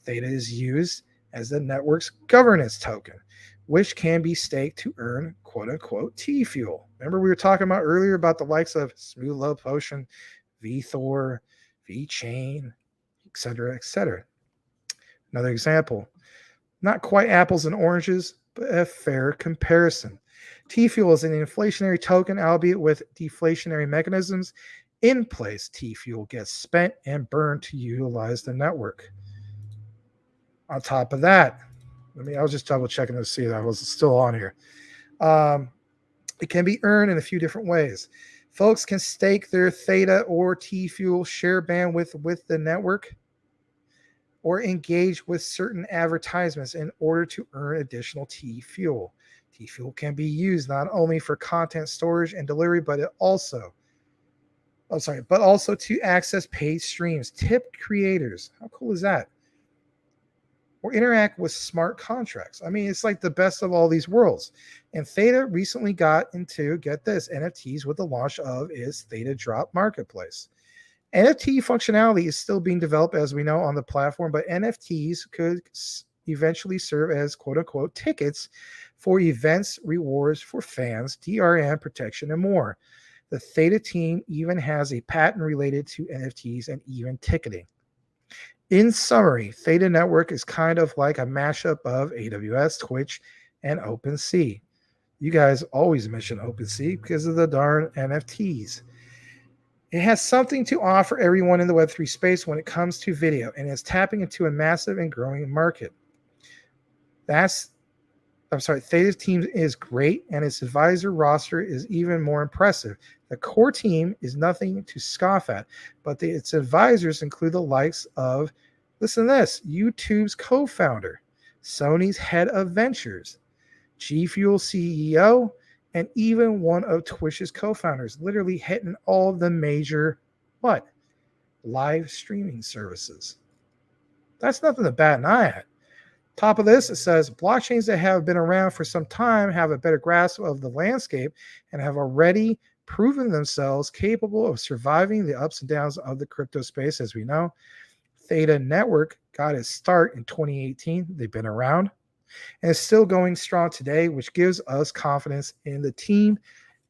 Theta is used as the network's governance token, which can be staked to earn quote-unquote T-Fuel. Remember we were talking about earlier about the likes of Smooth Love Potion, VThor, VChain, etc., etc. Another example, not quite apples and oranges, but a fair comparison. T-Fuel is an inflationary token, albeit with deflationary mechanisms in place. T-Fuel gets spent and burned to utilize the network. On top of that, I was just double checking to see that I was still on here. It can be earned in a few different ways. Folks can stake their Theta or T-Fuel share bandwidth with the network, or engage with certain advertisements in order to earn additional T-Fuel. T-Fuel can be used not only for content storage and delivery, but also to access paid streams, tip creators. How cool is that? Or interact with smart contracts. I mean, it's like the best of all these worlds. And Theta recently got into, get this, NFTs with the launch of its Theta Drop Marketplace. NFT functionality is still being developed, as we know, on the platform, but NFTs could eventually serve as quote-unquote tickets for events, rewards for fans, DRM protection, and more. The Theta team even has a patent related to NFTs and even ticketing. In summary, Theta Network is kind of like a mashup of AWS, Twitch, and OpenSea. You guys always mention OpenSea because of the darn NFTs. It has something to offer everyone in the Web3 space when it comes to video, and is tapping into a massive and growing market. Theta's team is great, and its advisor roster is even more impressive. The core team is nothing to scoff at, but its advisors include the likes of, listen to this, YouTube's co-founder, Sony's head of ventures, G Fuel CEO, and even one of Twitch's co-founders, literally hitting all the major, live streaming services. That's nothing to bat an eye at. Top of this, it says blockchains that have been around for some time have a better grasp of the landscape and have already proven themselves capable of surviving the ups and downs of the crypto space. As we know, Theta Network got its start in 2018. They've been around and is still going strong today, which gives us confidence in the team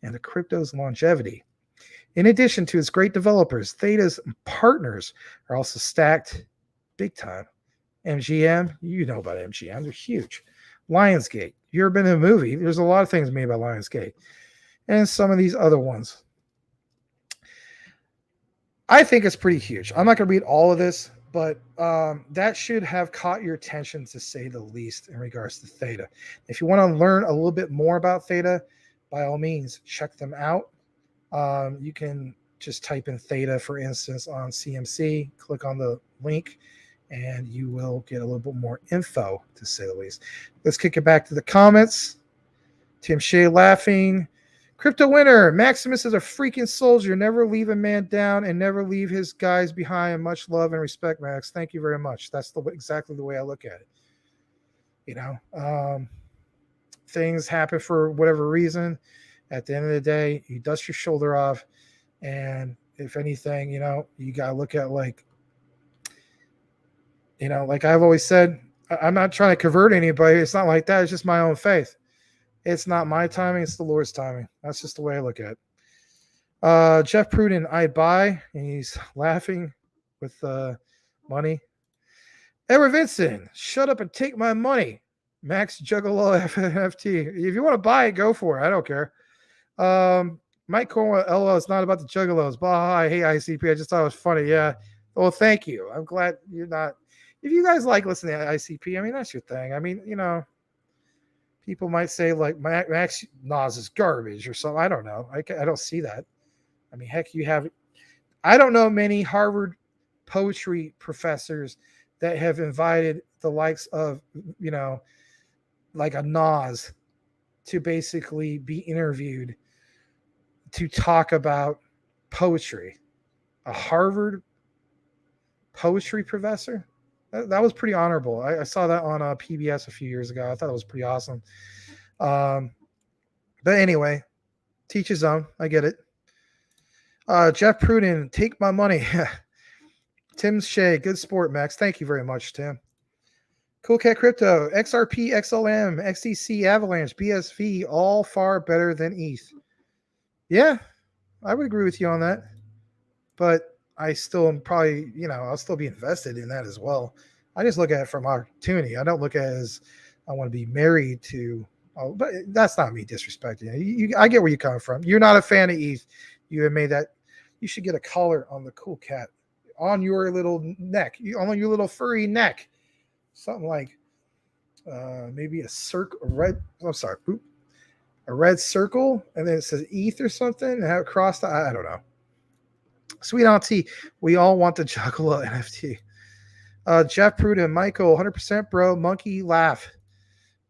and the crypto's longevity. In addition to its great developers, Theta's partners are also stacked big time. MGM, you know about MGM, they're huge. Lionsgate, you ever been in a movie? There's a lot of things made by Lionsgate. And some of these other ones. I think it's pretty huge. I'm not going to read all of this, but that should have caught your attention, to say the least, in regards to Theta. If you want to learn a little bit more about Theta, by all means, check them out. You can just type in Theta, for instance, on CMC, click on the link, and you will get a little bit more info, to say the least. Let's kick it back to the comments. Tim Shea laughing. Crypto winner. Maximus is a freaking soldier. Never leave a man down and never leave his guys behind. Much love and respect, Max. Thank you very much. That's exactly the way I look at it. You know, things happen for whatever reason. At the end of the day, you dust your shoulder off. And if anything, you know, you got to look at like I've always said, I'm not trying to convert anybody. It's not like that. It's just my own faith. It's not my timing. It's the Lord's timing. That's just the way I look at it. Jeff Pruden, I buy, and he's laughing with money. Edward Vincent, shut up and take my money. Max Juggalo FNFT. If you want to buy it, go for it. I don't care. Mike Cornwell, LO, it's not about the Juggalos. Bah, I hate ICP. I just thought it was funny. Yeah. Well, thank you. I'm glad you're not. If you guys like listening to ICP, I mean, that's your thing. I mean, you know, People might say like Max Nas is garbage or something. I don't know. I don't see that. I mean, heck, you have. I don't know many Harvard poetry professors that have invited the likes of, like a Nas to basically be interviewed to talk about poetry. A Harvard poetry professor? That was pretty honorable. I saw that on PBS a few years ago. I thought it was pretty awesome. But anyway, teach his own. I get it. Jeff Pruden, take my money. Tim Shea, good sport, Max. Thank you very much, Tim. Cool Cat Crypto, XRP, XLM, XTC, Avalanche, BSV, all far better than ETH. Yeah, I would agree with you on that. But I still am probably, I'll still be invested in that as well. I just look at it from opportunity. I don't look at it as I want to be married to. Oh, but that's not me disrespecting. I get where you're coming from. You're not a fan of ETH. You have made that. You should get a collar on the Cool Cat on your little neck, on your little furry neck. Something like maybe a circle, a red circle, and then it says ETH or something, and have it crossed. I don't know. Sweet Auntie, we all want the Juggalo NFT. Jeff Pruden, Michael, 100% bro, monkey laugh.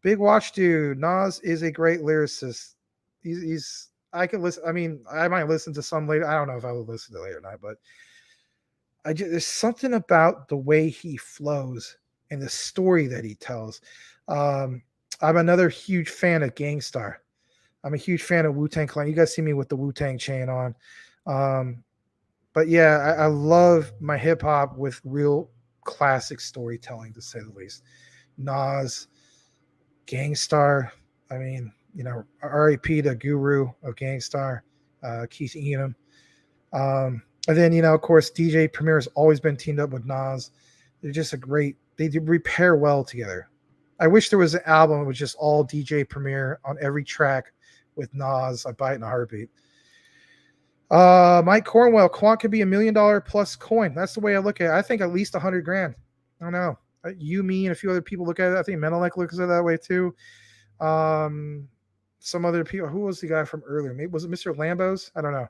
Big watch dude, Nas is a great lyricist. He's I could listen. I mean, I might listen to some later. I don't know if I would listen to it later or not, but there's something about the way he flows and the story that he tells. I'm another huge fan of Gangstar. I'm a huge fan of Wu-Tang Clan. You guys see me with the Wu-Tang chain on. But yeah, I love my hip hop with real classic storytelling, to say the least. Nas, Gangstar. I mean, R.A.P. the guru of Gangstar, Keith Elam. And then, of course, DJ Premier has always been teamed up with Nas. They're just they repair well together. I wish there was an album with just all DJ Premier on every track with Nas. I'd buy it in a heartbeat. Mike Cornwell, Quant could be $1 million plus coin. That's the way I look at it. I think at least 100 grand. I don't know. You, me, and a few other people look at it. I think Menelek looks at it that way too. Some other people. Who was the guy from earlier? Maybe was it Mr. Lambos? I don't know.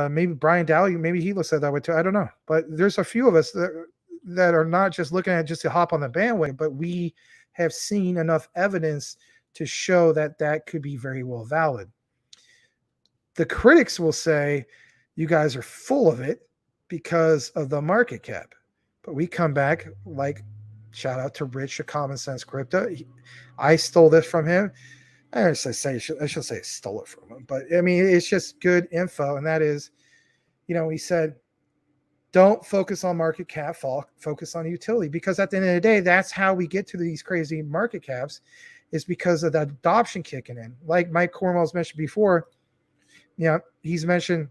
Maybe Brian Dowling. Maybe he looks at it that way too. I don't know. But there's a few of us that are not just looking at it just to hop on the bandwagon, but we have seen enough evidence to show that could be very well valid. The critics will say you guys are full of it because of the market cap. But we come back, like, shout out to Rich of Common Sense Crypto. I stole this from him. I should say I stole it from him. But, I mean, it's just good info. And that is, he said, don't focus on market cap, focus on utility. Because at the end of the day, that's how we get to these crazy market caps, is because of the adoption kicking in. Like Mike Cornwell's mentioned before, he's mentioned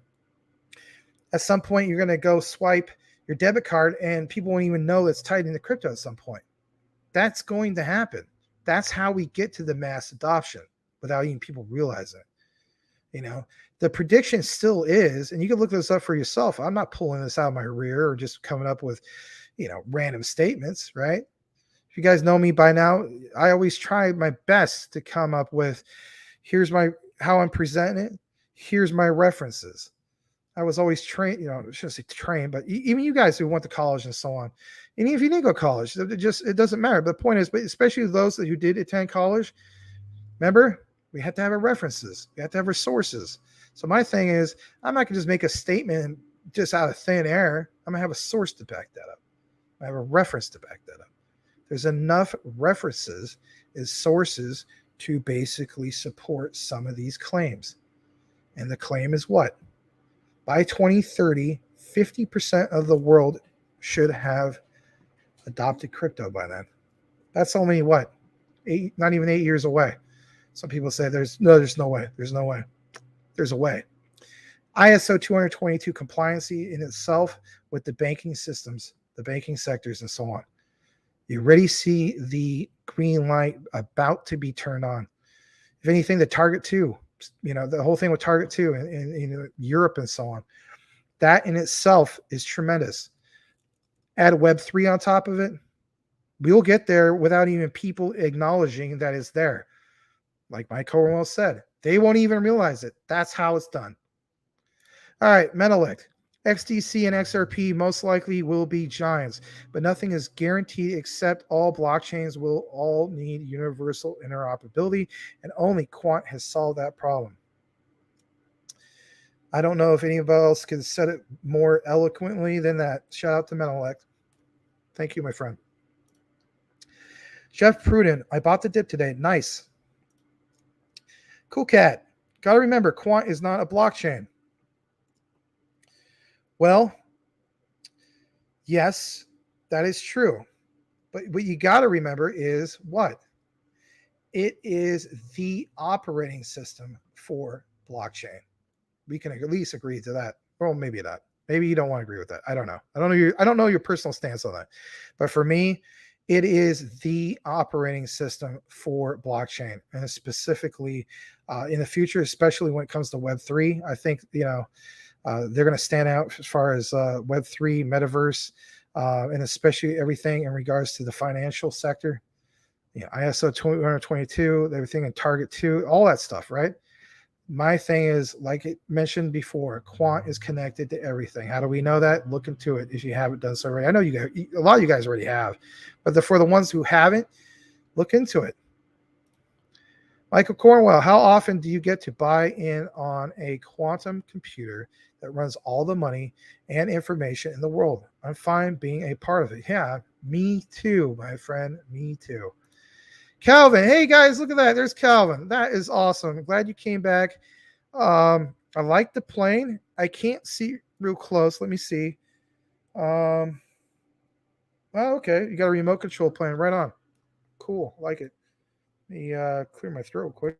at some point you're going to go swipe your debit card and people won't even know it's tied into crypto at some point. That's going to happen. That's how we get to the mass adoption without even people realizing it. The prediction still is, and you can look this up for yourself. I'm not pulling this out of my rear or just coming up with, random statements, right? If you guys know me by now, I always try my best to come up with, here's how I'm presenting it. Here's my references. I was always trained, I shouldn't say trained, but even you guys who went to college and so on. And if you didn't go to college, it doesn't matter. But the point is, but especially those who did attend college, remember, we have to have our references. We have to have our sources. So my thing is, I'm not going to just make a statement just out of thin air. I'm going to have a source to back that up. I have a reference to back that up. There's enough references as sources to basically support some of these claims. And the claim is what? By 2030, 50% of the world should have adopted crypto by then. That's only what? Not even 8 years away. Some people say there's no way. There's no way. There's a way. ISO 222 compliancy in itself with the banking systems, the banking sectors, and so on. You already see the green light about to be turned on. If anything, the Target 2, the whole thing with Target 2 in Europe and so on, that in itself is tremendous. Add Web 3 on top of it, We'll get there without even people acknowledging that it's there. Like Mike Cornwell said, they won't even realize it. That's how it's done. All right, Menelik. XDC and XRP most likely will be giants, but nothing is guaranteed except all blockchains will all need universal interoperability, and only Quant has solved that problem. I don't know if anybody else can set it more eloquently than that. Shout out to Menelik. Thank you, my friend. Jeff Pruden, I bought the dip today. Nice. Cool Cat. Got to remember, Quant is not a blockchain. Well, yes, that is true. But what you got to remember is what? It is the operating system for blockchain. We can at least agree to that. Well, maybe not. Maybe you don't want to agree with that. I don't know. I don't know your personal stance on that. But for me, it is the operating system for blockchain, and specifically in the future, especially when it comes to Web3. I think they're going to stand out as far as Web3, metaverse, and especially everything in regards to the financial sector. ISO 222, everything in Target 2, all that stuff, right? My thing is, like it mentioned before, Quant is connected to everything. How do we know that? Look into it if you haven't done so already. I know you guys, a lot of you guys already have, but for the ones who haven't, look into it. Michael Cornwell, how often do you get to buy in on a quantum computer that runs all the money and information in the world? I'm fine being a part of it. Yeah, me too, my friend. Me too. Calvin, hey guys, look at that. There's Calvin. That is awesome. I'm glad you came back. I like the plane. I can't see real close. Let me see. Oh, okay. You got a remote control plane. Right on. Cool. Like it. Let me clear my throat quick.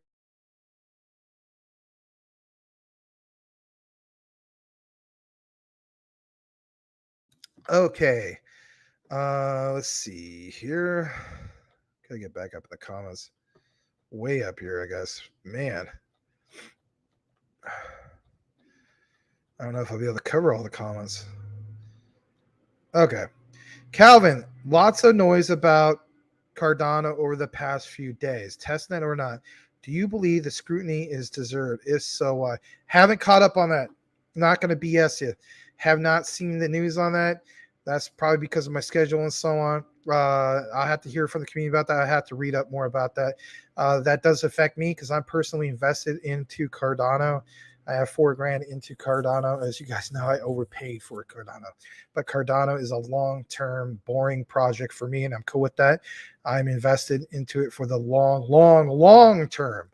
Okay. Let's see here. Gotta get back up in the comments. Way up here, I guess. Man. I don't know if I'll be able to cover all the comments. Okay. Calvin, lots of noise about Cardano over the past few days. Testnet or not, do you believe the scrutiny is deserved? If so, why? Haven't caught up on that. Not going to BS you. Have not seen the news on that. That's probably because of my schedule and so on. I'll have to hear from the community about that. I have to read up more about that. That does affect me because I'm personally invested into Cardano. I have $4,000 into Cardano. As you guys know, I overpaid for Cardano. But Cardano is a long-term, boring project for me, and I'm cool with that. I'm invested into it for the long term.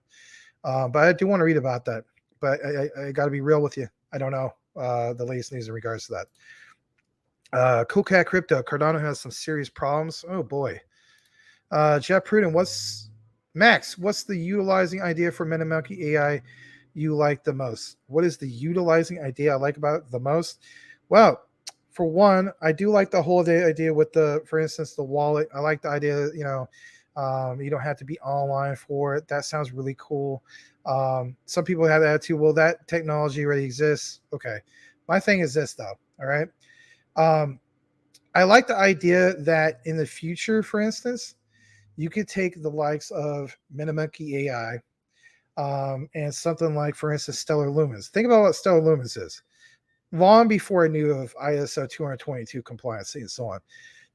But I do want to read about that. But I got to be real with you. I don't know the latest news in regards to that. Cool Cat Crypto. Cardano has some serious problems. Oh, boy. Jeff Pruden, what's the utilizing idea for MetaMonkey AI you like the most? What is the utilizing idea I like about it the most? Well, for one, I do like the whole idea with for instance, the wallet. I like the idea, you don't have to be online for it. That sounds really cool. Some people have that too. Well, that technology already exists. Okay. My thing is this though. All right. I like the idea that in the future, for instance, you could take the likes of MetaMonkey AI, and something like, for instance, Stellar Lumens. Think about what Stellar Lumens is. Long before I knew of ISO 222 compliance and so on,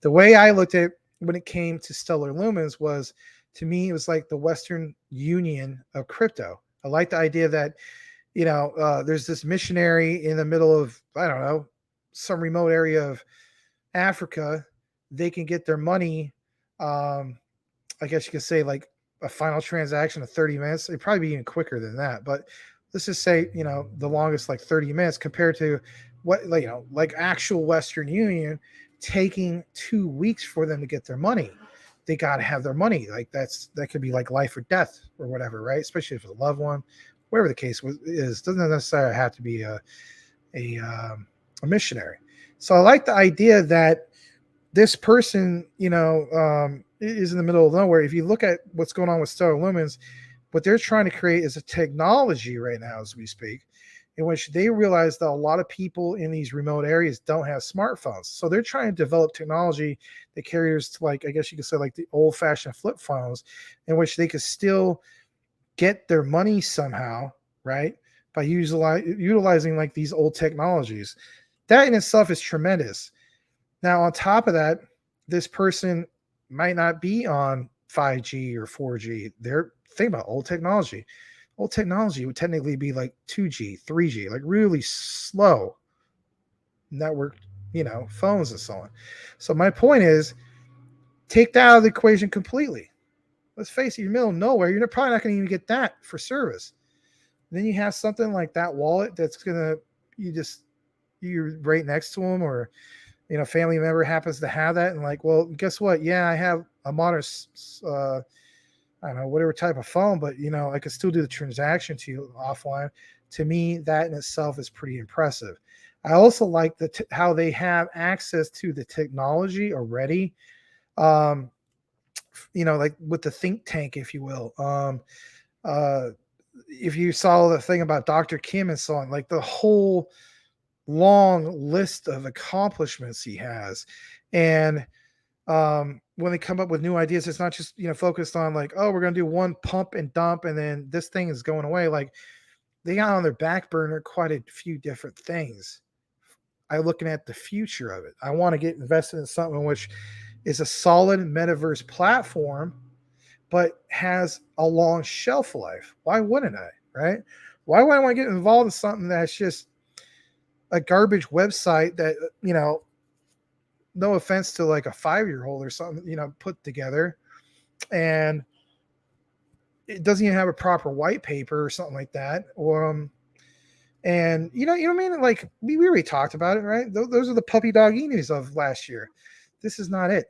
the way I looked at it when it came to Stellar Lumens was, to me, it was like the Western Union of crypto. I like the idea that, there's this missionary in the middle of, I don't know, some remote area of Africa. They can get their money, I guess you could say, like a final transaction of 30 minutes. It'd probably be even quicker than that, but let's just say, the longest, like 30 minutes compared to what, like actual Western Union taking 2 weeks for them to get their money. They got to have their money. Like that could be like life or death or whatever, right? Especially if it's a loved one, whatever the case is. Doesn't necessarily have to be a missionary. So I like the idea that this person, is in the middle of nowhere. If you look at what's going on with Stellar Lumens, what they're trying to create is a technology right now as we speak, in which they realize that a lot of people in these remote areas don't have smartphones. So they're trying to develop technology that carriers to, like, I guess you could say, like the old fashioned flip phones, in which they could still get their money somehow, right? By utilizing like these old technologies. That in itself is tremendous. Now, on top of that, this person might not be on 5G or 4G. They're thinking about old technology. Old technology would technically be like 2G, 3G, like really slow network, phones and so on. So my point is, take that out of the equation completely. Let's face it, you're in the middle of nowhere. You're probably not going to even get that for service. Then you have something like that wallet that's gonna, you're right next to them, or family member happens to have that, and like, well, guess what? Yeah, I have a modern, I don't know, whatever type of phone, but I could still do the transaction to you offline. To me, that in itself is pretty impressive. I also like how they have access to the technology already. Like with the think tank, if you will. If you saw the thing about Dr. Kim and so on, like the whole long list of accomplishments he has. And when they come up with new ideas, it's not just, focused on like, oh, we're going to do one pump and dump and then this thing is going away. Like, they got on their back burner quite a few different things. I'm looking at the future of it. I want to get invested in something which is a solid metaverse platform, but has a long shelf life. Why wouldn't I, right? Why would I want to get involved in something that's just a garbage website that, no offense to like a 5-year-old or something, put together, and it doesn't even have a proper white paper or something like that. Or, and you know what I mean? Like we already talked about it, right? Those are the puppy dog enemies of last year. This is not it.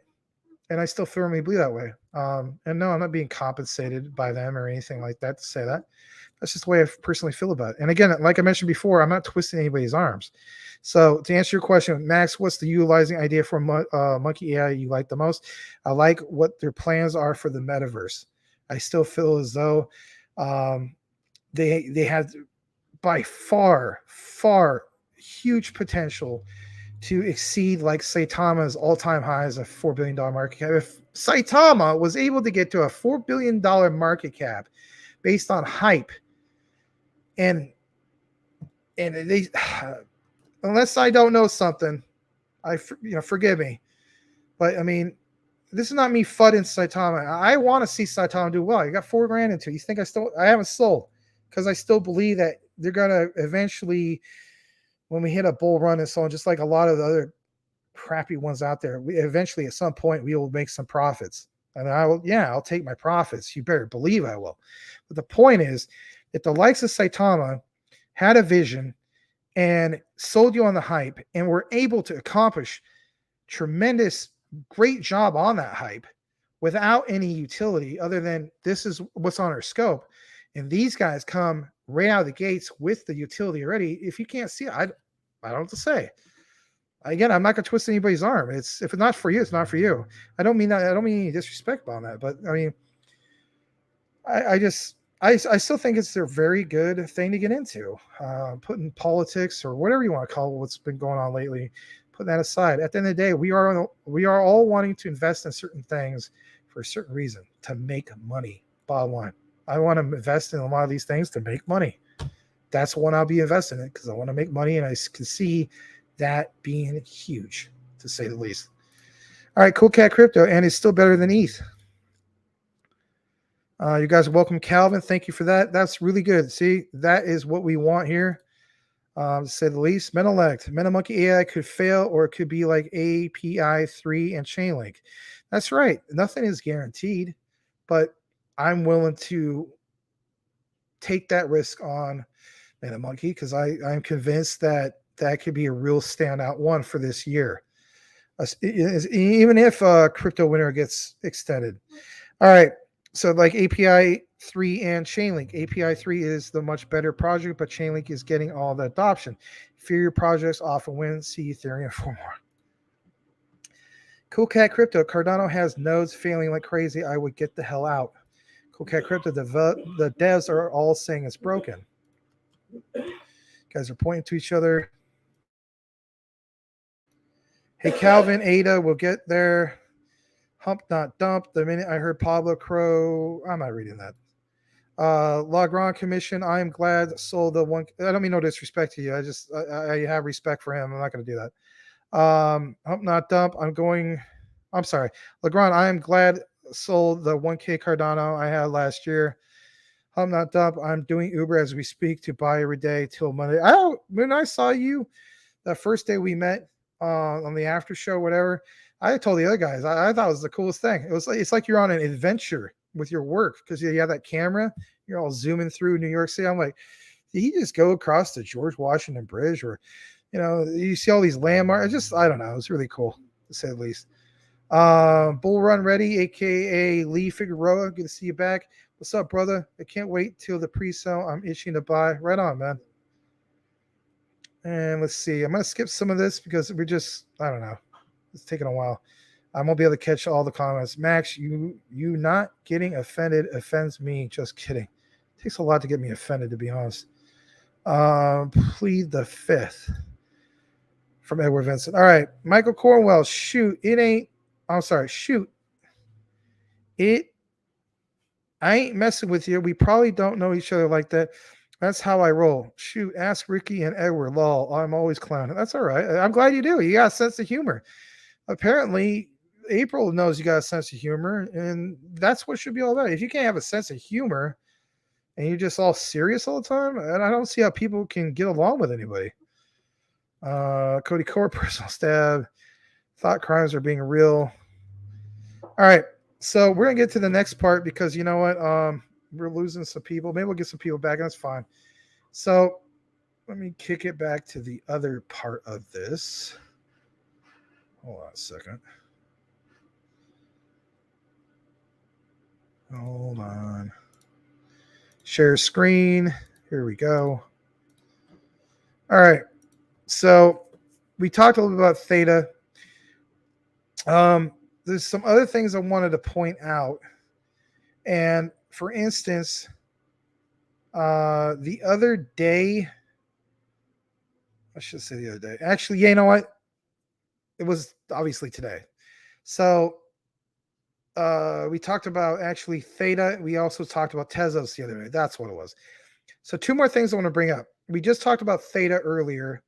And I still firmly believe that way. And no, I'm not being compensated by them or anything like that to say that. That's just the way I personally feel about it. And again, like I mentioned before, I'm not twisting anybody's arms. So to answer your question, Max, what's the utilizing idea for Monkey AI you like the most? I like what their plans are for the metaverse. I still feel as though they have by far huge potential to exceed like Saitama's all-time highs of $4 billion market cap. If Saitama was able to get to a $4 billion market cap based on hype, and they, unless I don't know something, forgive me, but I mean, this is not me fudding Saitama. I want to see Saitama do well. You got $4 grand into it. You think I haven't sold because I still believe that they're gonna eventually, when we hit a bull run and so on, just like a lot of the other crappy ones out there, eventually at some point we will make some profits. And I'll take my profits. You better believe I will. But the point is that the likes of Saitama had a vision and sold you on the hype and were able to accomplish tremendous, great job on that hype without any utility other than this is what's on our scope. And these guys come right out of the gates with the utility already. If you can't see it, I don't know what to say. Again, I'm not going to twist anybody's arm. If it's not for you, it's not for you. I don't mean that. I don't mean any disrespect on that. But I mean, I still think it's a very good thing to get into. Putting politics or whatever you want to call it, what's been going on lately, putting that aside. At the end of the day, we are all wanting to invest in certain things for a certain reason, to make money. Bottom line, I want to invest in a lot of these things to make money. That's what I'll be investing in because I want to make money, and I can see that being huge, to say the least. All right, Cool Cat Crypto, and it's still better than ETH. You guys are welcome, Calvin. Thank you for that. That's really good. See, that is what we want here, to say the least. Menelect, MetaMonkey AI could fail, or it could be like API 3 and Chainlink. That's right. Nothing is guaranteed, but I'm willing to take that risk on MetaMonkey because I'm convinced that could be a real standout one for this year, even if crypto winter gets extended. All right, so like API 3 and Chainlink. API 3 is the much better project, but Chainlink is getting all the adoption. Inferior projects often win. See Ethereum for more. Cool Cat Crypto. Cardano has nodes failing like crazy. I would get the hell out. Cool Cat Crypto. The devs are all saying it's broken. Guys are pointing to each other. Hey, Calvin, Ada, we'll get there. Hump not dump. The minute I heard Pablo Crow, I'm not reading that. Lagrange Commission, I am glad sold the one. I don't mean no disrespect to you. I have respect for him. I'm not going to do that. Hump not dump. I'm sorry. Legrand, I am glad sold the 1K Cardano I had last year. Hump not dump. I'm doing Uber as we speak to buy every day till Monday. When I saw you that first day we met on the after show, whatever, I told the other guys, I thought it was the coolest thing. It's like you're on an adventure with your work because you have that camera. You're all zooming through New York City. I'm like, did he just go across the George Washington Bridge? Or, you see all these landmarks. I don't know. It's really cool, to say the least. Bull Run Ready, aka Lee Figueroa. Good to see you back. What's up, brother? I can't wait till the pre-sale. I'm itching to buy. Right on, man. And let's see. I'm going to skip some of this because I don't know. It's taking a while. I won't be able to catch all the comments. Max, you not getting offended offends me. Just kidding. It takes a lot to get me offended, to be honest. Plead the fifth from Edward Vincent. All right. Michael Cornwell, shoot. Shoot. I ain't messing with you. We probably don't know each other like that. That's how I roll. Shoot, ask Ricky and Edward. Lol. I'm always clowning. That's all right. I'm glad you do. You got a sense of humor. Apparently, April knows you got a sense of humor, and that's what should be all about. If you can't have a sense of humor and you're just all serious all the time, and I don't see how people can get along with anybody. Cody Core, personal stab. Thought crimes are being real. All right. So we're going to get to the next part because you know what? We're losing some people. Maybe we'll get some people back, and that's fine. So let me kick it back to the other part of this. Hold on a second. Hold on. Share screen. Here we go. All right. So we talked a little bit about Theta. There's some other things I wanted to point out. And for instance, the other day, I should say the other day. Actually, you know what? It was obviously today. So we talked about actually Theta. We also talked about Tezos the other day. That's what it was. So two more things I want to bring up. We just talked about Theta earlier.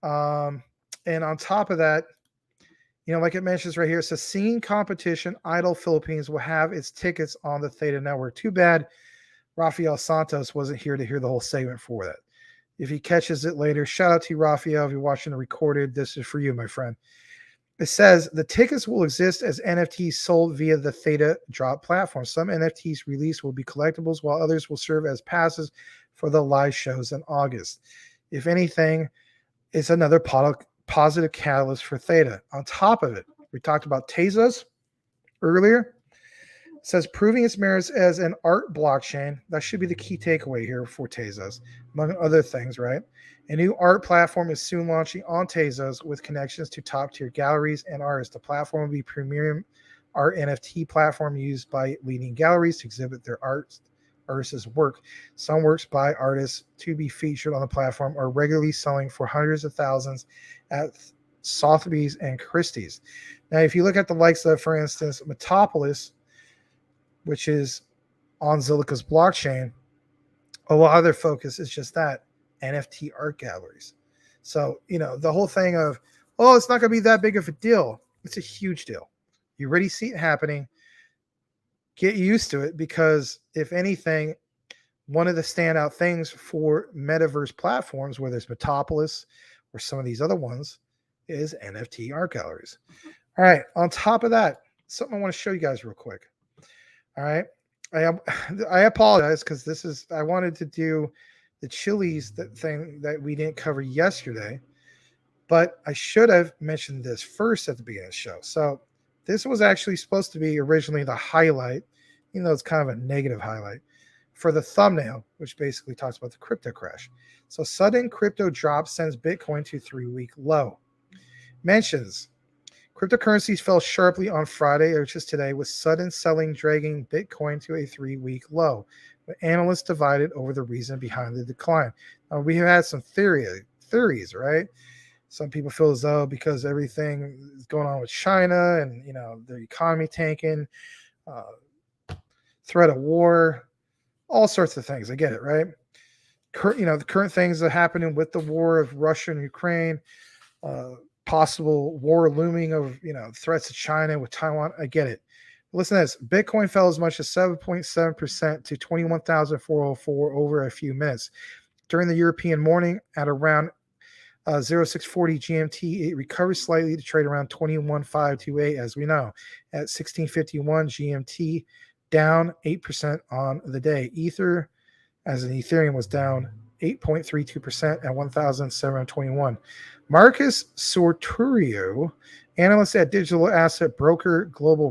And on top of that, like it mentions right here, it says Scene Competition Idol Philippines will have its tickets on the Theta network. Too bad Rafael Santos wasn't here to hear the whole segment for that. If he catches it later, shout out to you, Rafael. If you're watching the recorded, this is for you, my friend. It says the tickets will exist as NFTs sold via the Theta drop platform. Some NFTs released will be collectibles, while others will serve as passes for the live shows in August. If anything, it's another positive catalyst for Theta. On top of it, we talked about Tezos earlier. It says proving its merits as an art blockchain. That should be the key takeaway here for Tezos, among other things, right? A new art platform is soon launching on Tezos with connections to top-tier galleries and artists. The platform will be a premium art NFT platform used by leading galleries to exhibit their artists' work. Some works by artists to be featured on the platform are regularly selling for hundreds of thousands at Sotheby's and Christie's. Now, if you look at the likes of, for instance, Metropolis, which is on Zilliqa's blockchain, a lot of their focus is just that, NFT art galleries. So, the whole thing of, it's not going to be that big of a deal. It's a huge deal. You already see it happening. Get used to it because, if anything, one of the standout things for metaverse platforms, whether it's Metropolis or some of these other ones, is NFT art galleries. All right. On top of that, something I want to show you guys real quick. All right. I apologize because I wanted to do the Chiliz thing that we didn't cover yesterday, but I should have mentioned this first at the beginning of the show. So this was actually supposed to be originally the highlight, even though it's kind of a negative highlight, for the thumbnail, which basically talks about the crypto crash. So sudden crypto drop sends Bitcoin to 3-week low. Mentions cryptocurrencies fell sharply on Friday, which is today, with sudden selling dragging Bitcoin to a 3-week low. with analysts divided over the reason behind the decline. We have had some theories, right? Some people feel as though because everything is going on with China and the economy tanking, threat of war, all sorts of things. I get it, right? The current things that are happening with the war of Russia and Ukraine, possible war looming of threats to China with Taiwan. I get it. Listen to this. Bitcoin fell as much as 7.7% to 21,404 over a few minutes. During the European morning at around 0640 GMT, it recovered slightly to trade around 21,528, as we know. At 1651 GMT, down 8% on the day. Ether, as in Ethereum, was down 8.32% at 1,721. Marcus Sorturio, analyst at digital asset broker Global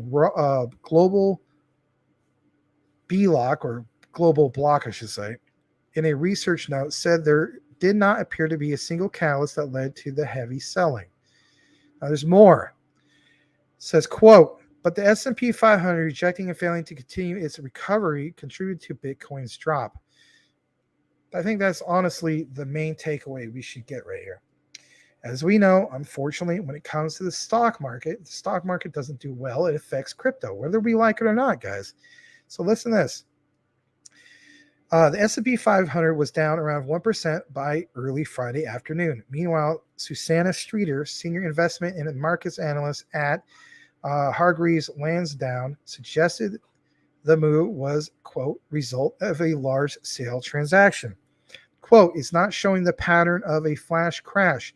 Block, or Global Block, I should say, in a research note said there did not appear to be a single catalyst that led to the heavy selling. Now there's more. It says, quote, but the S&P 500 rejecting and failing to continue its recovery contributed to Bitcoin's drop. I think that's honestly the main takeaway we should get right here. As we know, unfortunately, when it comes to the stock market doesn't do well. It affects crypto, whether we like it or not, guys. So listen to this. The S&P 500 was down around 1% by early Friday afternoon. Meanwhile, Susanna Streeter, senior investment and markets analyst at Hargreaves Lansdowne, suggested the move was, quote, result of a large sale transaction. Quote, it's not showing the pattern of a flash crash.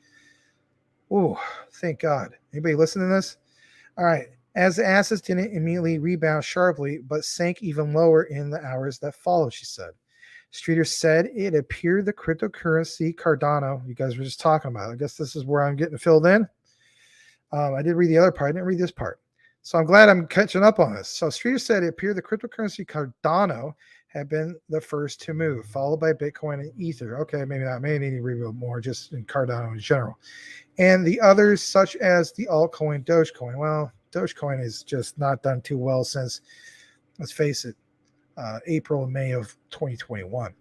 Oh, thank God. Anybody listen to this? All right. As the assets didn't immediately rebound sharply, but sank even lower in the hours that followed, she said. Streeter said it appeared the cryptocurrency Cardano, you guys were just talking about. I guess this is where I'm getting filled in. I did read the other part. I didn't read this part. So I'm glad I'm catching up on this. So Streeter said it appeared the cryptocurrency Cardano had been the first to move, followed by Bitcoin and Ether. Okay, maybe not. Maybe need to read more just in Cardano in general. And the others, such as the altcoin Dogecoin. Well, Dogecoin has just not done too well since, let's face it, April and May of 2021.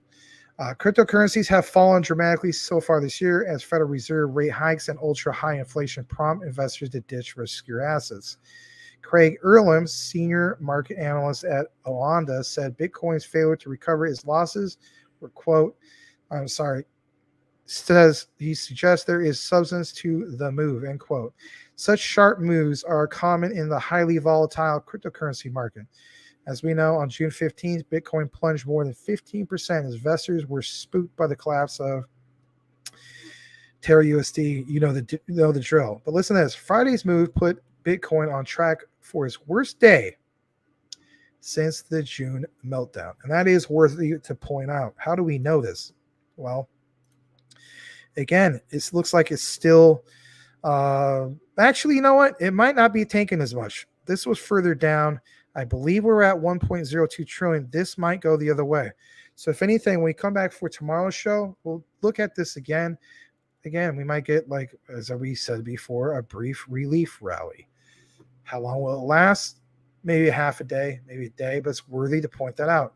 Cryptocurrencies have fallen dramatically so far this year as Federal Reserve rate hikes and ultra-high inflation prompt investors to ditch riskier assets. Craig Earlham, senior market analyst at Oanda, said Bitcoin's failure to recover its losses were, quote, he suggests there is substance to the move, end quote. Such sharp moves are common in the highly volatile cryptocurrency market. As we know, on June 15th, Bitcoin plunged more than 15% as investors were spooked by the collapse of Terra USD. You know the drill. But listen to this. Friday's move put Bitcoin on track for its worst day since the June meltdown. And that is worthy to point out. How do we know this? Well, again, it looks like it's still actually, you know what? It might not be tanking as much. This was further down. I believe we're at 1.02 trillion. This might go the other way. So if anything, when we come back for tomorrow's show, we'll look at this again. Again, we might get, like, as we said before, a brief relief rally. How long will it last? Maybe a half a day, maybe a day, but it's worthy to point that out.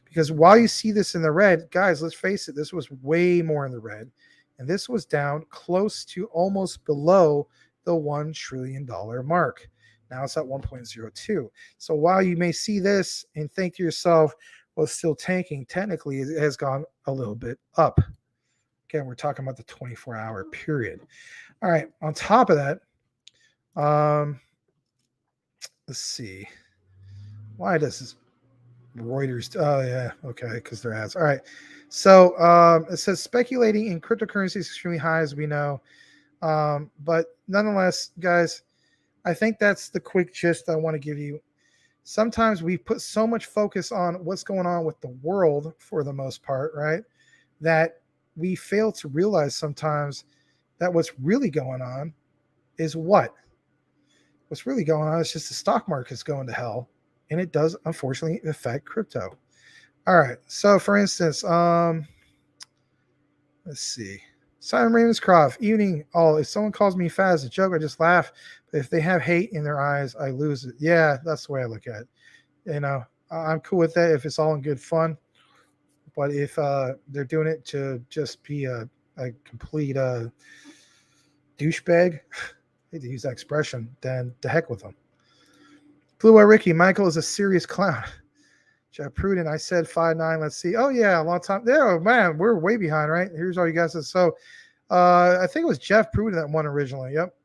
Because while you see this in the red, guys, let's face it, this was way more in the red. And this was down close to almost below the $1 trillion mark. Now it's at 1.02. So while you may see this and think to yourself, well, it's still tanking, technically it has gone a little bit up. Again, we're talking about the 24-hour period. All right. On top of that, let's see. Why does this Reuters? Oh, yeah. Okay. Because they're ads. All right. So it says speculating in cryptocurrency is extremely high, as we know. But nonetheless, guys, I think that's the quick gist I want to give you. Sometimes we put so much focus on what's going on with the world for the most part, right? That we fail to realize sometimes that what's really going on is what? What's really going on is just the stock market's going to hell. And it does, unfortunately, affect crypto. All right. So, for instance, let's see. Simon Ravenscroft, evening all. If someone calls me fat as a joke, I just laugh. But if they have hate in their eyes, I lose it. Yeah, that's the way I look at it. You know, I'm cool with that if it's all in good fun. But if they're doing it to just be a complete douchebag, I hate to use that expression, then the heck with them. Blue Eye Ricky, Michael is a serious clown. Jeff Pruden, I said 5'9". Let's see. Oh, yeah, a long time. There, oh, man, we're way behind, right? Here's all you guesses. So I think it was Jeff Pruden that won originally. Yep.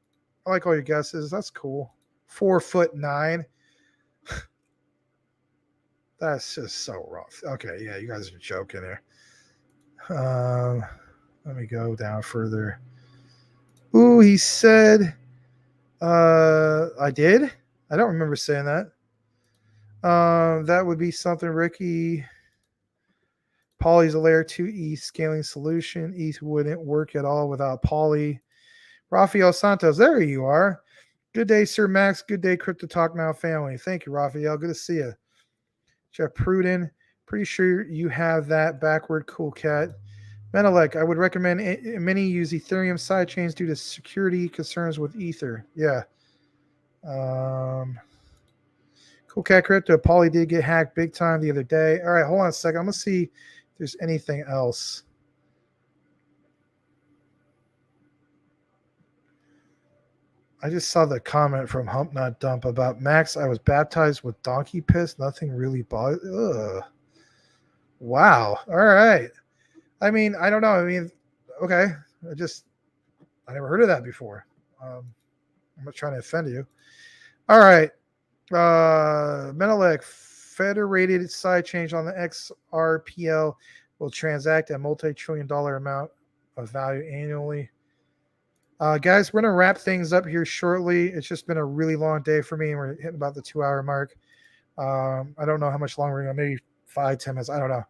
I like all your guesses. That's cool. 4'9". That's just so rough. Okay, yeah, you guys are joking there. Let me go down further. Ooh, he said, I did? I don't remember saying that. That would be something, Ricky. Poly's a layer 2 ETH scaling solution. ETH wouldn't work at all without Poly. Rafael Santos, there you are. Good day, Sir Max. Good day, Crypto Talk Now family. Thank you, Rafael. Good to see you. Jeff Pruden, pretty sure you have that backward, cool cat. Menelek, I would recommend many use Ethereum sidechains due to security concerns with Ether. Yeah. Cool cat crypto. Poly did get hacked big time the other day. All right, hold on a second. I'm going to see if there's anything else. I just saw the comment from Hump Not Dump about Max. I was baptized with donkey piss. Nothing really bothered. Ugh. Wow. All right. I mean, I don't know. I mean, okay. I never heard of that before. I'm not trying to offend you. All right. Menelek, federated side change on the XRPL will transact a multi-trillion-dollar amount of value annually. Guys, we're going to wrap things up here shortly. It's just been a really long day for me, and we're hitting about the 2-hour mark. I don't know how much longer we're going to, maybe 5-10 minutes. I don't know.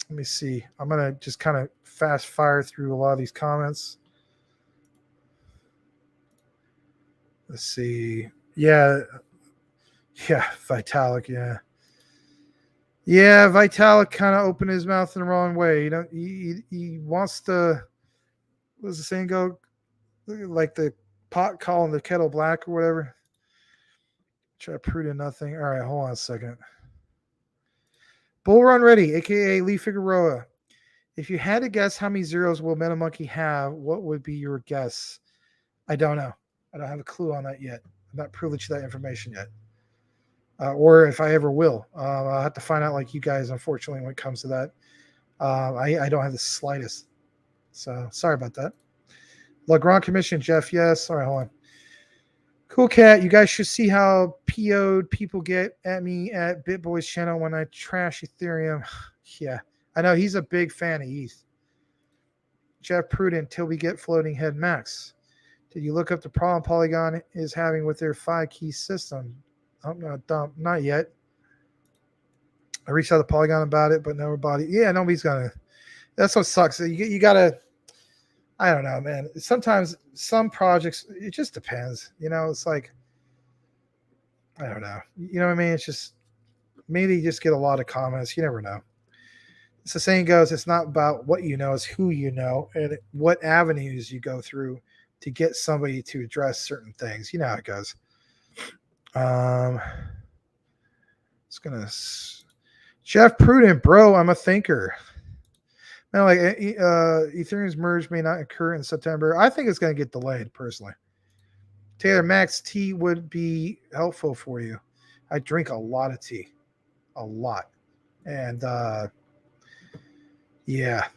Let me see. I'm going to just kind of fast fire through a lot of these comments. Let's see. Yeah, Vitalik, yeah. Yeah, Vitalik kind of opened his mouth in the wrong way. You know, he wants to, what does the saying go? Like the pot calling the kettle black or whatever. Try to prove to nothing. All right, hold on a second. Bull Run Ready, a.k.a. Lee Figueroa. If you had to guess how many zeros will MetaMonkey have, what would be your guess? I don't know. I don't have a clue on that yet. I'm not privileged to that information yet. Or if I ever will. I'll have to find out like you guys, unfortunately, when it comes to that. I don't have the slightest. So sorry about that. Legrand Commission, Jeff, yes. All right, hold on. Cool Cat, you guys should see how PO'd people get at me at BitBoy's channel when I trash Ethereum. Yeah, I know he's a big fan of ETH. Jeff Pruden, till we get floating head max. Did you look up the problem Polygon is having with their 5-key system? Not yet. I reached out to Polygon about it, but nobody. Yeah, nobody's gonna. That's what sucks. You gotta. I don't know, man. Sometimes some projects, it just depends. You know, it's like, I don't know. You know what I mean? It's just, maybe you just get a lot of comments. You never know. It's the saying goes, it's not about what you know, it's who you know and what avenues you go through to get somebody to address certain things. You know how it goes. It's going to, Jeff Pruden, bro, I'm a thinker. Now, like Ethereum's merge may not occur in September. I think it's going to get delayed, personally. Taylor, Max, tea would be helpful for you. I drink a lot of tea, a lot, and yeah,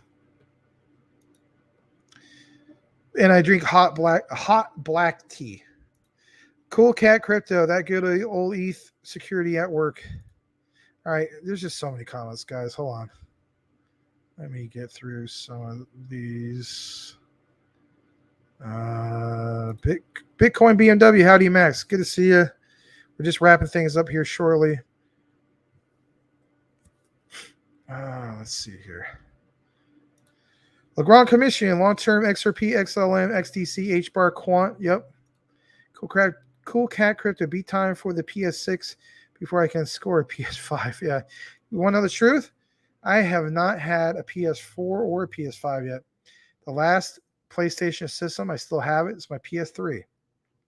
and I drink hot black tea. Cool Cat Crypto, that good old ETH security at work. All right, there's just so many comments, guys. Hold on. Let me get through some of these. Bitcoin BMW, howdy, Max. Good to see you. We're just wrapping things up here shortly. Let's see here. Legrand Commission, long-term XRP, XLM, XDC, HBAR, Quant. Yep. Cool Cat Crypto. Be time for the PS6 before I can score a PS5. Yeah. You want to know the truth? I have not had a PS4 or a PS5 yet. The last PlayStation system, I still have it. It's my PS3.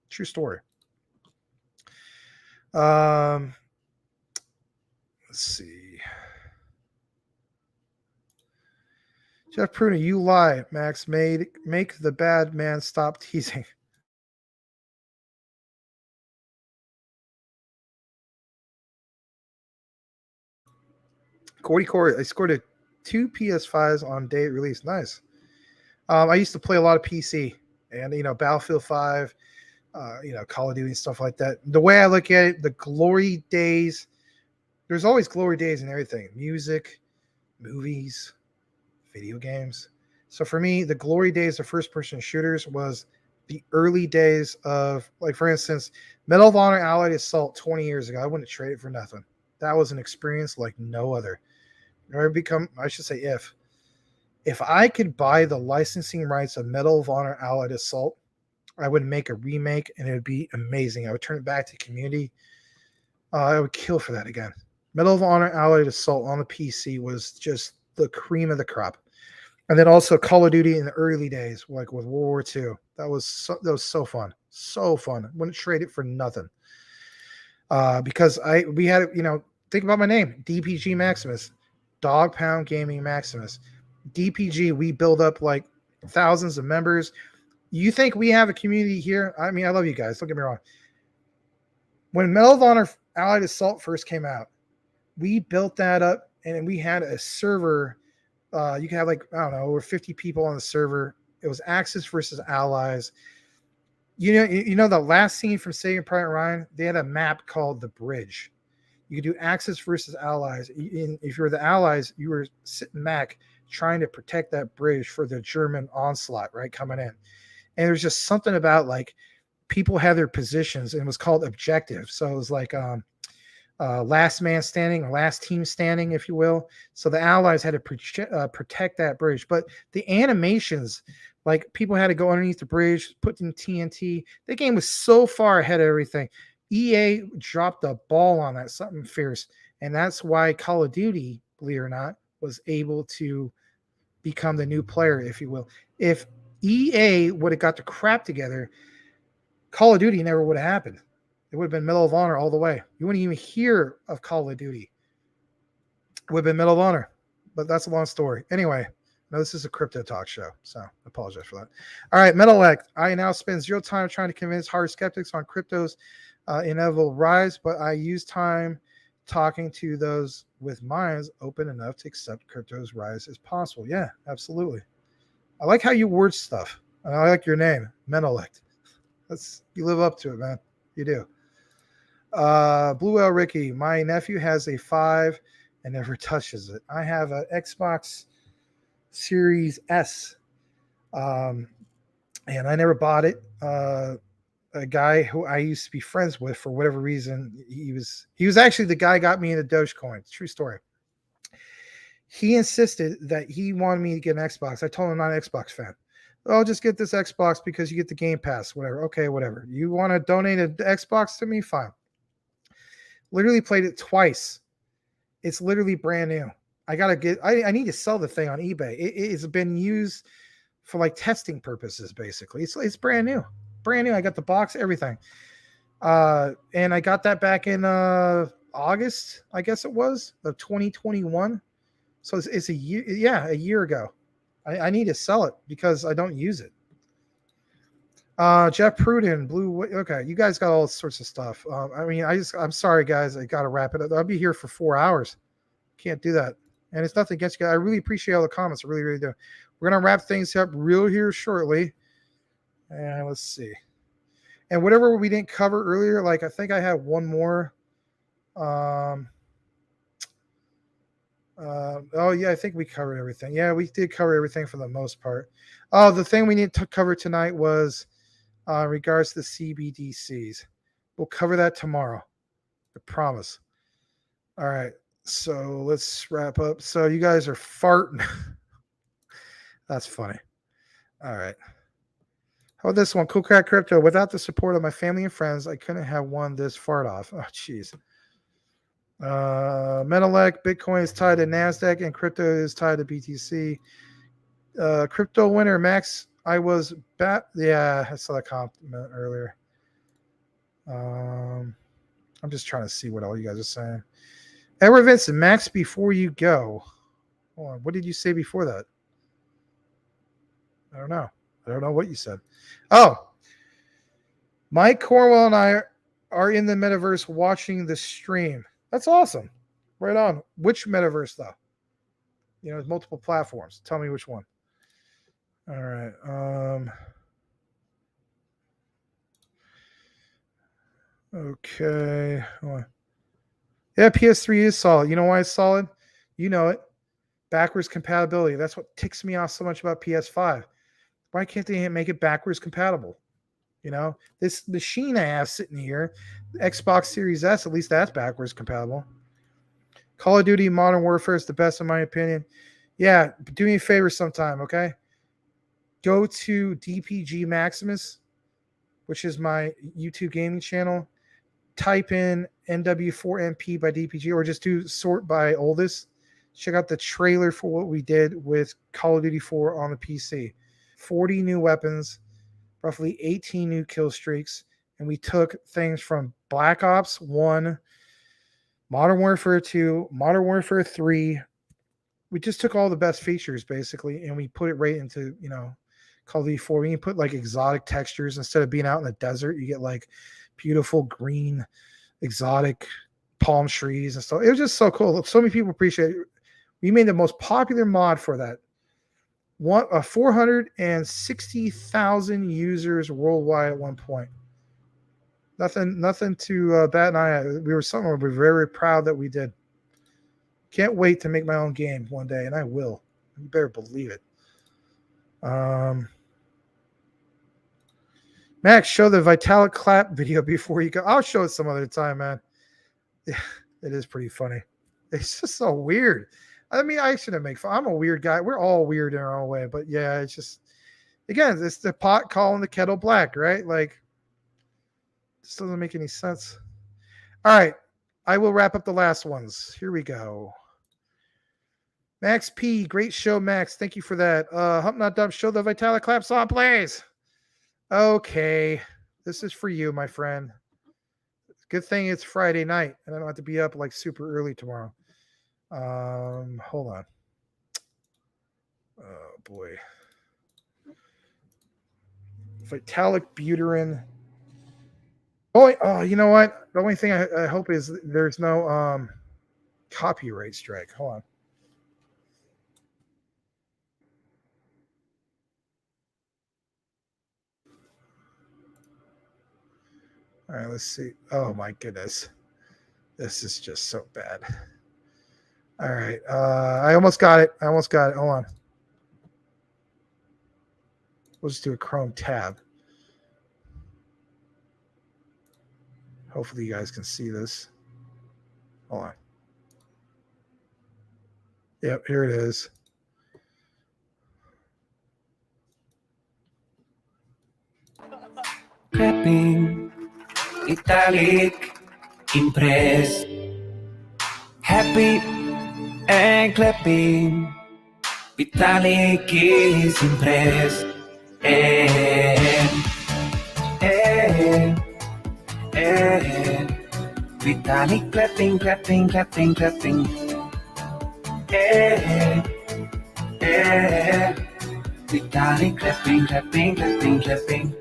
True story. Let's see. Jeff Pruner, you lie, Max. Make the bad man stop teasing. Cordy Core, I scored 2 PS5s on day release. Nice. I used to play a lot of PC and Battlefield 5, Call of Duty and stuff like that. The way I look at it, the glory days, there's always glory days in everything. Music, movies, video games. So for me, the glory days of first person shooters was the early days of, like, for instance, Medal of Honor Allied Assault 20 years ago. I wouldn't trade it for nothing. That was an experience like no other. If I could buy the licensing rights of Medal of Honor Allied Assault, I would make a remake and it would be amazing. I would turn it back to community. I would kill for that again. Medal of Honor Allied Assault on the PC was just the cream of the crop. And then also Call of Duty in the early days, like with World War II. That was so fun. So fun. Wouldn't trade it for nothing. Because we had, think about my name, DPG Maximus, Dog Pound Gaming Maximus. DPG, we build up like thousands of members. You think we have a community here? I mean, I love you guys. Don't get me wrong. When Medal of Honor Allied Assault first came out, we built that up and we had a server. You can have over 50 people on the server. It was Axis versus Allies. You know the last scene from Saving Private Ryan? They had a map called the Bridge. You could do Axis versus Allies. If you were the Allies, you were sitting back trying to protect that bridge for the German onslaught, right, coming in. And there's just something about like people have their positions, and it was called objective. So it was like last man standing, or last team standing, if you will. So the Allies had to protect that bridge. But the animations, like people had to go underneath the bridge, put in TNT. The game was so far ahead of everything. EA dropped the ball on that, something fierce. And that's why Call of Duty, believe it or not, was able to become the new player, if you will. If EA would have got the crap together, Call of Duty never would have happened. It would have been Medal of Honor all the way. You wouldn't even hear of Call of Duty. It would have been Medal of Honor. But that's a long story. Anyway, no, this is a crypto talk show, so I apologize for that. All right, Metalect. I now spend zero time trying to convince hard skeptics on crypto's inevitable rise, but I use time talking to those with minds open enough to accept crypto's rise as possible. Yeah, absolutely. I like how you word stuff. And I like your name, Menelect. You live up to it, man. You do. Blue L Ricky, my nephew has a 5 and never touches it. I have an Xbox Series S, and I never bought it. A guy who I used to be friends with, for whatever reason, he was actually the guy who got me into Dogecoin. True story. He insisted that he wanted me to get an Xbox. I told him I'm not an Xbox fan. Oh, just get this Xbox because you get the Game Pass, whatever. Okay, whatever. You want to donate an Xbox to me? Fine. Literally played it twice. It's literally brand new. I need to sell the thing on eBay. It's been used for like testing purposes, basically. It's brand new. Brand new. I got the box, everything. And I got that back in August, I guess it was, of 2021. So it's a year ago. I need to sell it because I don't use it. Jeff Pruden, Blue. Okay, you guys got all sorts of stuff. I'm sorry, guys. I got to wrap it up. I'll be here for 4 hours. Can't do that. And it's nothing against you guys. I really appreciate all the comments. I really, really do. We're going to wrap things up real here shortly. And let's see. And whatever we didn't cover earlier, like I think I had one more. I think we covered everything. Yeah, we did cover everything for the most part. Oh, the thing we need to cover tonight was regards to the CBDCs. We'll cover that tomorrow. I promise. All right. So let's wrap up. So you guys are farting. That's funny. All right. How about this one? Cool Crack Crypto. Without the support of my family and friends, I couldn't have won this fart off. Oh, jeez. Metalec, Bitcoin is tied to NASDAQ and crypto is tied to BTC. Crypto winner, Max. I saw that compliment earlier. I'm just trying to see what all you guys are saying. Edward Vincent, Max, before you go. Hold on, what did you say before that? I don't know. I don't know what you said. Oh, Mike Cornwell and I are in the metaverse watching the stream. That's awesome. Right on. Which metaverse though? You know, there's multiple platforms. Tell me which one. All right. Okay. Yeah, PS3 is solid. You know why it's solid? You know it. Backwards compatibility. That's what ticks me off so much about PS5. Why can't they make it backwards compatible? You know, this machine I have sitting here, the Xbox Series S, at least that's backwards compatible. Call of Duty Modern Warfare is the best in my opinion. Yeah, do me a favor sometime, okay? Go to DPG Maximus, which is my YouTube gaming channel. Type in NW4MP by DPG, or just do sort by oldest. Check out the trailer for what we did with Call of Duty 4 on the PC. 40 new weapons, roughly 18 new kill streaks, and we took things from Black Ops 1, Modern Warfare 2, Modern Warfare 3. We just took all the best features basically, and we put it right into, you know, Call of Duty 4. We can put like exotic textures instead of being out in the desert. You get like beautiful green, exotic palm trees and stuff. It was just so cool. So many people appreciate it. We made the most popular mod for that. 460,000 users worldwide at one point. Nothing to bat an eye at. We were something we're very proud that we did. Can't wait to make my own game one day, and I will. You better believe it. Max, show the Vitalik clap video before you go. I'll show it some other time, man. Yeah, it is pretty funny. It's just so weird. I mean, I shouldn't make fun. I'm a weird guy. We're all weird in our own way, but yeah, it's just, again, it's the pot calling the kettle black, right? Like, this doesn't make any sense. All right, I will wrap up the last ones. Here we go. Max P, great show, Max. Thank you for that. Hump Not Dump, show the Vitalik clap song, please. Okay, this is for you, my friend. Good thing it's Friday night, and I don't have to be up like super early tomorrow. Hold on. Oh boy. Vitalik Buterin. Oh, you know what? The only thing I hope is there's no copyright strike. Hold on. All right, let's see. Oh my goodness. This is just so bad. All right. I almost got it. Hold on. We'll just do a Chrome tab. Hopefully you guys can see this. Hold on. Yep, here it is. Clapping, italic, impress. Happy and clapping, italic is impressed. Vitalik clapping, clapping, clapping, clapping. Vitalik clapping, clapping, clapping, clapping.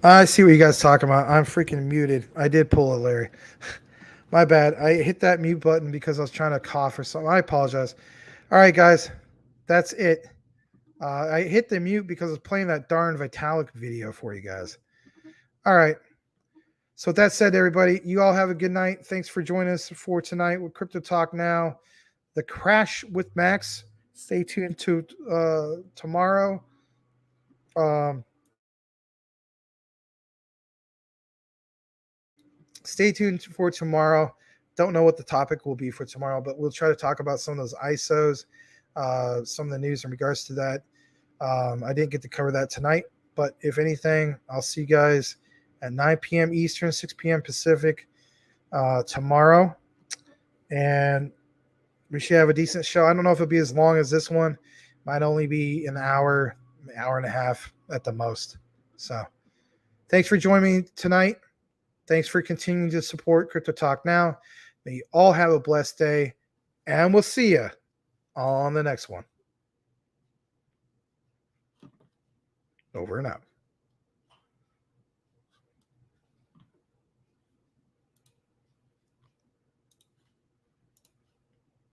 I see what you guys talking about. I'm freaking muted. I did pull it, Larry. My bad. I hit that mute button because I was trying to cough or something. I apologize. All right, guys. That's it. I hit the mute because I was playing that darn Vitalik video for you guys. All right. So with that said, everybody, you all have a good night. Thanks for joining us for tonight with Crypto Talk Now. The Crash with Max. Stay tuned to tomorrow. Stay tuned for tomorrow. Don't know what the topic will be for tomorrow, but we'll try to talk about some of those ISOs, some of the news in regards to that. I didn't get to cover that tonight, but if anything, I'll see you guys at 9 p.m. Eastern, 6 p.m. Pacific tomorrow. And we should have a decent show. I don't know if it'll be as long as this one. Might only be an hour and a half at the most. So thanks for joining me tonight. Thanks for continuing to support Crypto Talk Now. May you all have a blessed day, and we'll see you on the next one. Over and out.